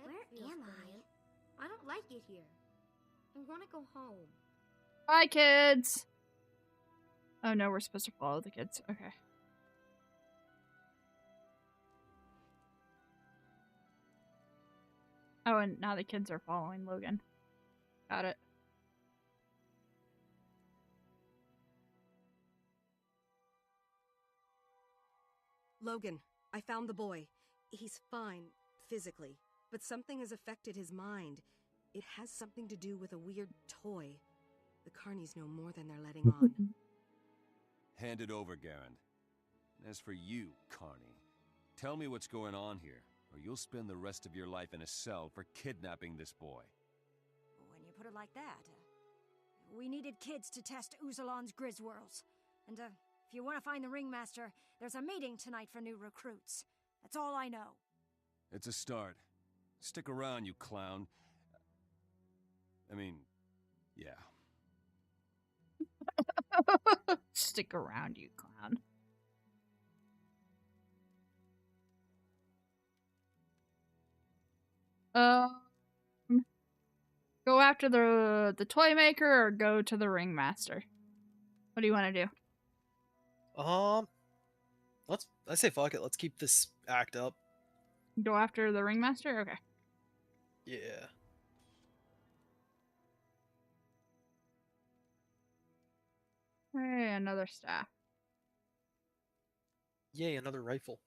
Where am I? I don't like it here. I want to go home. Bye, kids. Oh no, we're supposed to follow the kids. Okay. Oh, and now the kids are following Logan. Got it. Logan, I found the boy. He's fine, physically, but something has affected his mind. It has something to do with a weird toy. The Carnies know more than they're letting on. Hand it over, Garand. As for you, Carney, tell me what's going on here, or you'll spend the rest of your life in a cell for kidnapping this boy. When you put it like that, we needed kids to test Uzalon's Griswirls. And, if you want to find the Ringmaster, there's a meeting tonight for new recruits. That's all I know. It's a start. Stick around, you clown. I mean, yeah. Stick around, you clown. Go after the toy maker or go to the Ringmaster? What do you want to do? I say fuck it. Let's keep this act up. Go after the Ringmaster? Okay. Yeah. Hey, another staff. Yay, another rifle.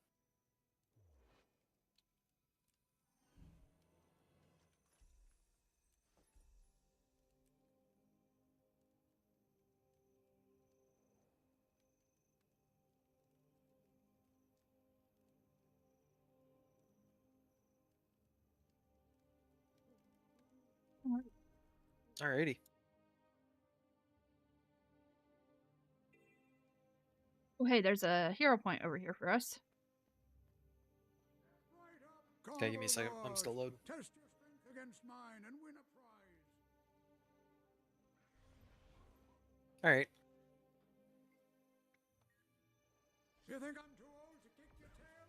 Alrighty. Oh, hey, there's a hero point over here for us. Okay, give me a second. I'm still loading. Test your strength against mine and win a prize. Alright. You think I'm too old to kick your tail?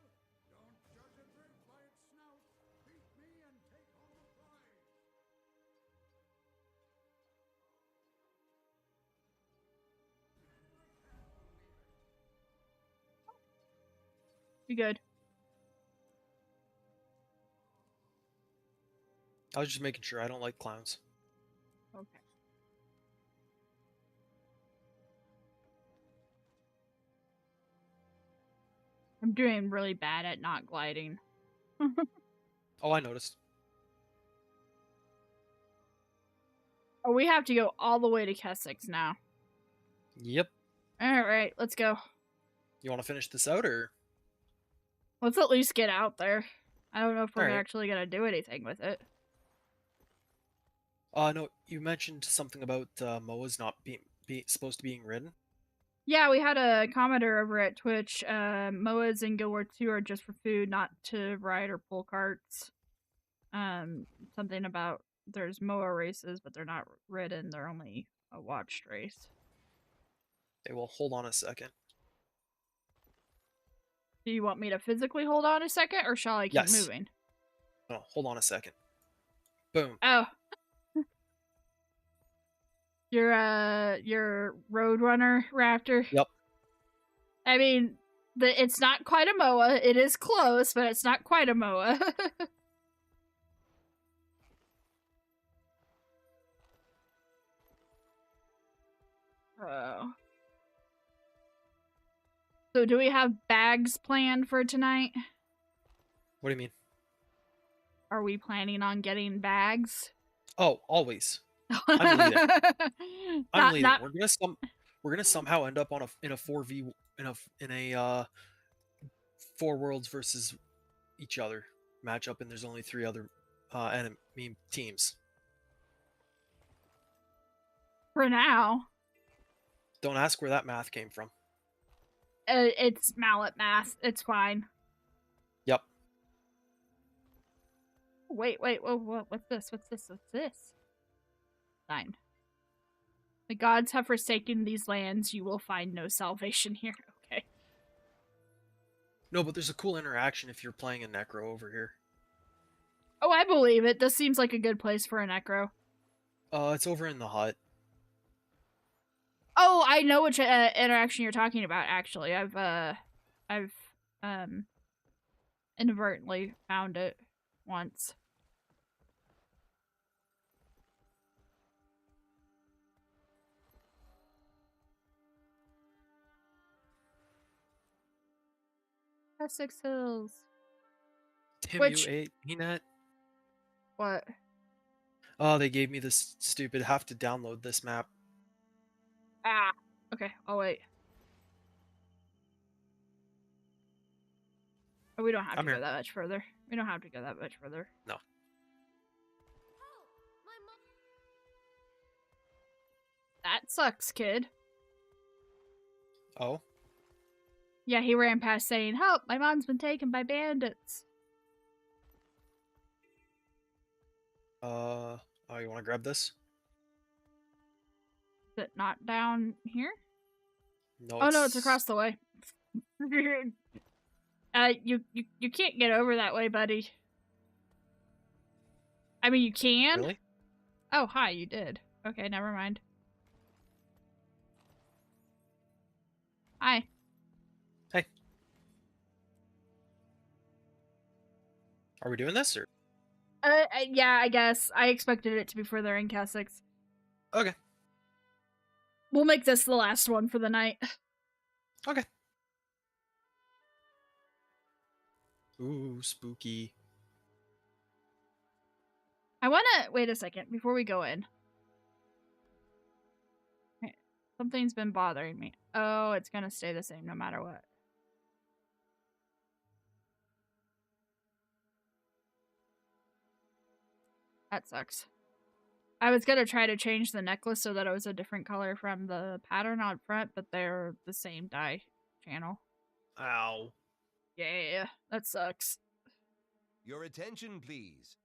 Don't judge a drink by its snout. Beat me and take home a prize. You good? I was just making sure. I don't like clowns. Okay. I'm doing really bad at not gliding. Oh, I noticed. Oh, we have to go all the way to Kessex now. Yep. Alright, let's go. You want to finish this out, or? Let's at least get out there. I don't know if we're Alright. actually gonna do anything with it. No, you mentioned something about Moa's not supposed to being ridden. Yeah, we had a commenter over at Twitch. Moas in Guild Wars 2 are just for food, not to ride or pull carts. Something about there's Moa races, but they're not ridden. They're only a watched race. Okay, well, hold on a second. Do you want me to physically hold on a second, or shall I keep Yes. moving? No, hold on a second. Boom. Oh. Your Roadrunner Raptor? Yep. I mean, it's not quite a Moa. It is close, but it's not quite a Moa. Oh. So do we have bags planned for tonight? What do you mean? Are we planning on getting bags? Oh, always. I'm leading. I'm leading. Not- We're gonna somehow end up on in a 4v in a 4 worlds versus each other matchup, and there's only 3 other enemy teams. For now. Don't ask where that math came from. It's mallet math. It's fine. Yep. Wait, whoa, what's this? What's this? 9. The gods have forsaken these lands. You will find no salvation here. Okay. No, but there's a cool interaction if you're playing a Necro over here. Oh, I believe it. This seems like a good place for a Necro. It's over in the hut. Oh, I know which interaction you're talking about. Actually, I've inadvertently found it once. Essex Hills. Tim, Which- you ate peanut? What? Oh, they gave me this stupid have to download this map. Ah. Okay. I'll wait. Oh, we don't have I'm to here. go that much further. We don't have to go that much further. No. That sucks, kid. Oh? Yeah, he ran past saying, "Help! My mom's been taken by bandits." Oh, you want to grab this? Is it not down here? No. Oh no, it's across the way. You can't get over that way, buddy. I mean, you can. Really? Oh, hi, you did. Okay, never mind. Hi. Hey. Are we doing this or? Yeah, I guess. I expected it to be further in Casix. Okay. We'll make this the last one for the night. Okay. Ooh, spooky. I wanna wait a second before we go in. Okay, something's been bothering me. Oh, it's gonna stay the same no matter what. That sucks. I was gonna try to change the necklace so that it was a different color from the pattern on front, but they're the same dye channel. Ow. Yeah, that sucks. Your attention, please.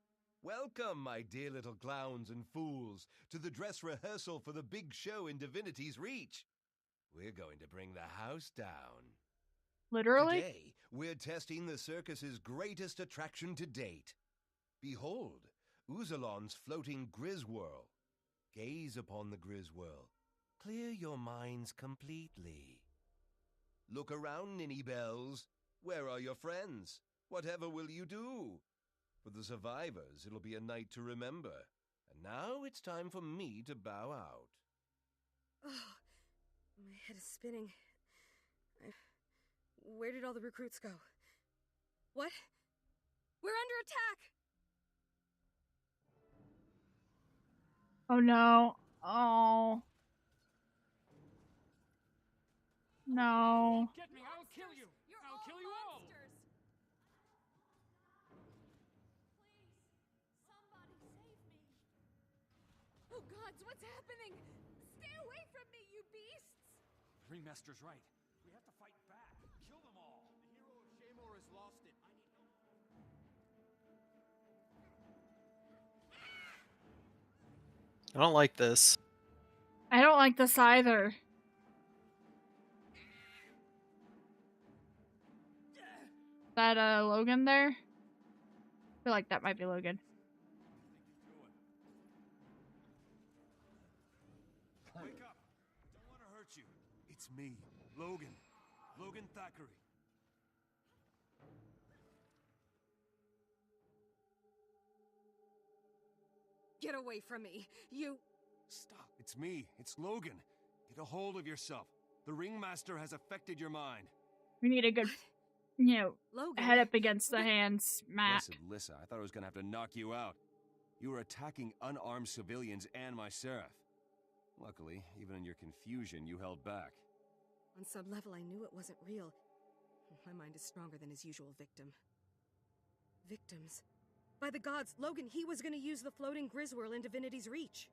Welcome, my dear little clowns and fools, to the dress rehearsal for the big show in Divinity's Reach. We're going to bring the house down. Literally? Today, we're testing the circus's greatest attraction to date. Behold, Uzalon's floating Griswhirl. Gaze upon the Griswhirl. Clear your minds completely. Look around, Ninny Bells. Where are your friends? Whatever will you do? For the survivors, it'll be a night to remember. And now it's time for me to bow out. Oh, my head is spinning. Where did all the recruits go? What? We're under attack! Oh no. Oh. No. Get me! I'll kill you! I'll kill you all! Oh gods, what's happening? Stay away from me, you beasts! Ringmaster's right. We have to fight back. Kill them all. The hero of Shamor has lost it. I don't like this. I don't like this either. Is that Logan there? I feel like that might be Logan. Wake up! Don't want to hurt you. It's me, Logan. Logan Thackeray. Get away from me. You... Stop. It's me. It's Logan. Get a hold of yourself. The Ringmaster has affected your mind. We need a good, Logan. head up against the hands, Matt. Blessed Lissa, I thought I was going to have to knock you out. You were attacking unarmed civilians and my Seraph. Luckily, even in your confusion, you held back. On some level, I knew it wasn't real. My mind is stronger than his usual victim. Victims? By the gods, Logan, he was gonna use the floating Griswhirl in Divinity's Reach.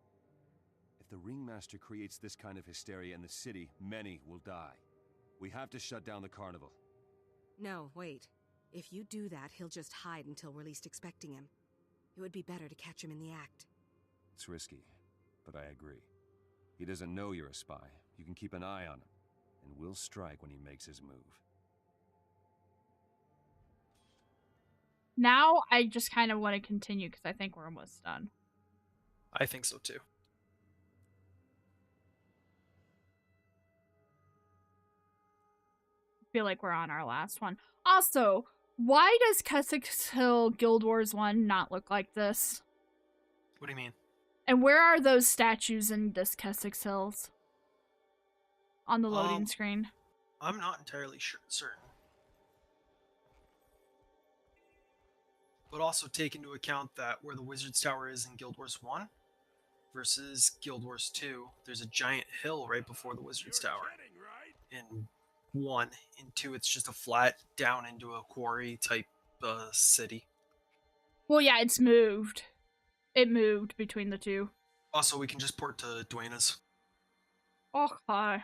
If the Ringmaster creates this kind of hysteria in the city, many will die. We have to shut down the carnival. No, wait. If you do that, he'll just hide until we're least expecting him. It would be better to catch him in the act. It's risky, but I agree. He doesn't know you're a spy. You can keep an eye on him, and we'll strike when he makes his move. Now I just kind of want to continue because I think we're almost done. I think so too. feel like we're on our last one. Also, why does Keswick's Hill Guild Wars 1 not look like this? What do you mean? And where are those statues in this Keswick's Hills? On the loading screen. I'm not entirely certain. But also take into account that where the Wizard's Tower is in Guild Wars 1 versus Guild Wars 2, there's a giant hill right before the Wizard's Tower. In 1, in 2, it's just a flat down into a quarry type city. Well, yeah, it's moved. It moved between the two. Also, we can just port to Duenas. Okay.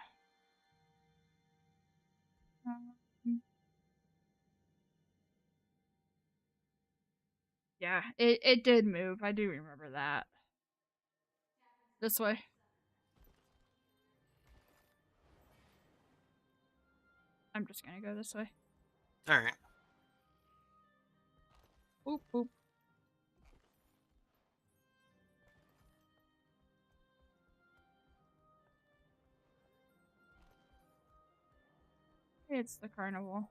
Yeah, it did move. I do remember that. This way. I'm just gonna go this way. Alright. Boop, boop. It's the carnival.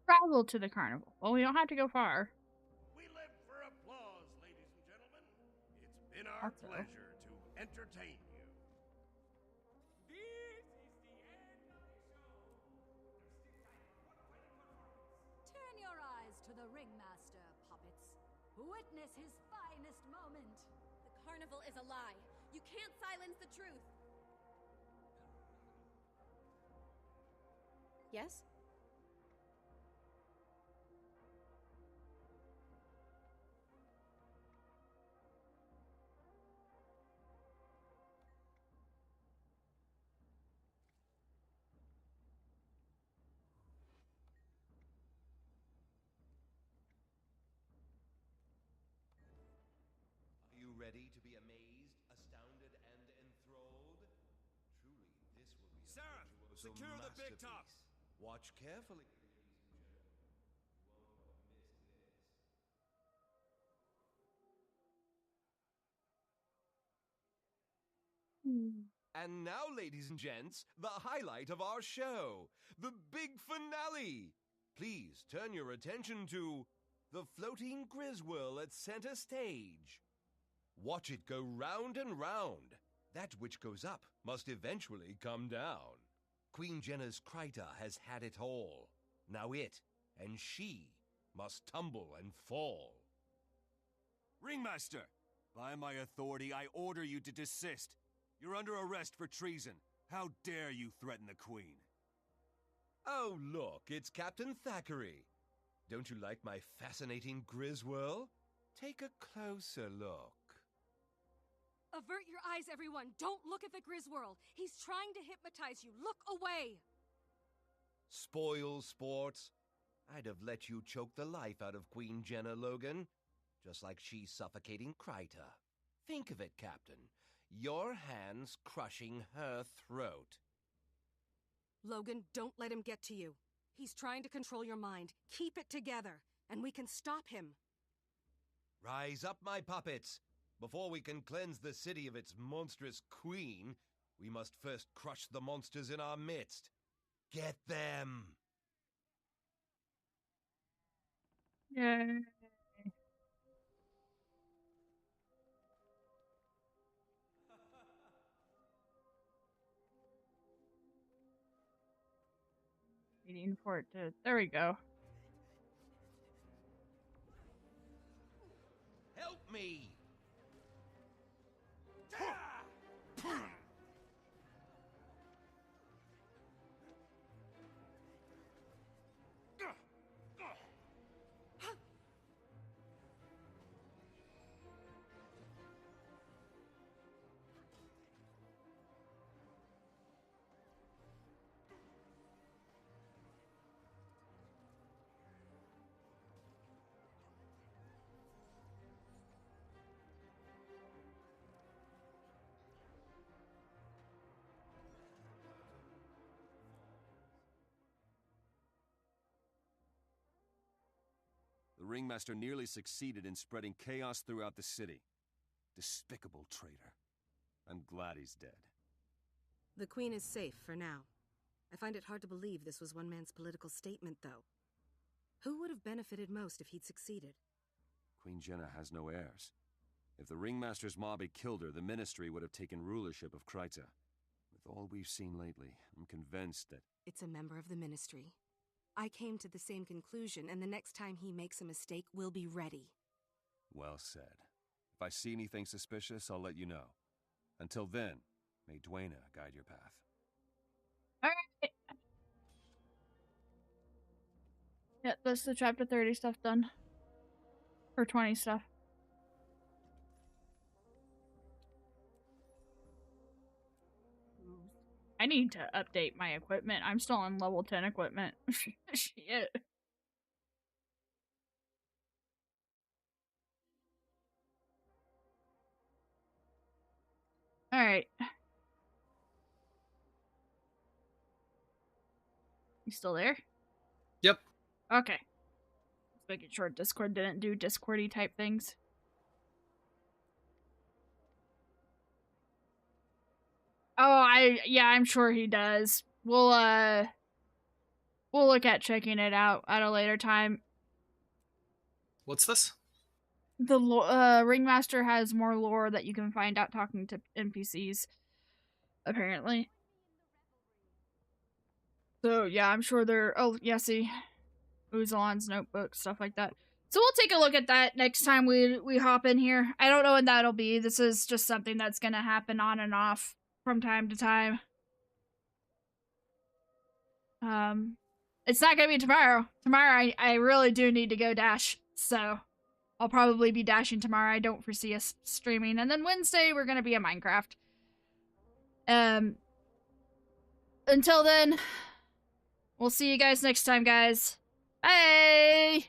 Travel to the carnival. Well, we don't have to go far. We live for applause, ladies and gentlemen. It's been our pleasure to entertain you. Turn your eyes to the Ringmaster, puppets. Witness his finest moment. The carnival is a lie. You can't silence the truth. Yes? Are you ready to be amazed, astounded, and enthralled? Truly, this will be a Sarah, virtuoso secure the big top. masterpiece. Watch carefully, ladies and gentlemen. You won't want to miss this. And now, ladies and gents, the highlight of our show, the big finale. Please turn your attention to the floating Griswirl at center stage. Watch it go round and round. That which goes up must eventually come down. Queen Jenna's Kryta has had it all. Now it and she must tumble and fall. Ringmaster, by my authority, I order you to desist. You're under arrest for treason. How dare you threaten the Queen? Oh, look, it's Captain Thackeray. Don't you like my fascinating Griswirl? Take a closer look. Avert your eyes, everyone! Don't look at the Griswirl! He's trying to hypnotize you! Look away! Spoil sports. I'd have let you choke the life out of Queen Jenna, Logan. Just like she's suffocating Kryta. Think of it, Captain. Your hands crushing her throat. Logan, don't let him get to you. He's trying to control your mind. Keep it together, and we can stop him. Rise up, my puppets. Before we can cleanse the city of its monstrous queen, we must first crush the monsters in our midst. Get them! Yay. Waiting for it to... There we go. Help me! Ringmaster nearly succeeded in spreading chaos throughout the city. Despicable traitor. I'm glad he's dead. The Queen is safe for now. I find it hard to believe this was one man's political statement, though. Who would have benefited most if he'd succeeded? Queen Jenna has no heirs. If the Ringmaster's mob had killed her, the Ministry would have taken rulership of Kryta. With all we've seen lately, I'm convinced that... It's a member of the Ministry. I came to the same conclusion, and the next time he makes a mistake, we'll be ready. Well said. If I see anything suspicious, I'll let you know. Until then, may Dwayna guide your path. Alright. Yeah, that's the chapter 30 stuff done. Or 20 stuff. I need to update my equipment. I'm still on level 10 equipment. Shit. Alright. You still there? Yep. Okay. Just making sure Discord didn't do Discordy type things. Oh, I'm sure he does. We'll look at checking it out at a later time. What's this? The Ringmaster has more lore that you can find out talking to NPCs, apparently. So, yeah, I'm sure they're... Oh, yeah, see. Uzalan's notebook, stuff like that. So we'll take a look at that next time we hop in here. I don't know when that'll be. This is just something that's gonna happen on and off from time to time. It's not gonna be tomorrow. Tomorrow I really do need to go dash, so I'll probably be dashing tomorrow. I don't foresee us streaming. And then Wednesday we're gonna be at Minecraft. Until then, we'll see you guys next time, guys. Bye!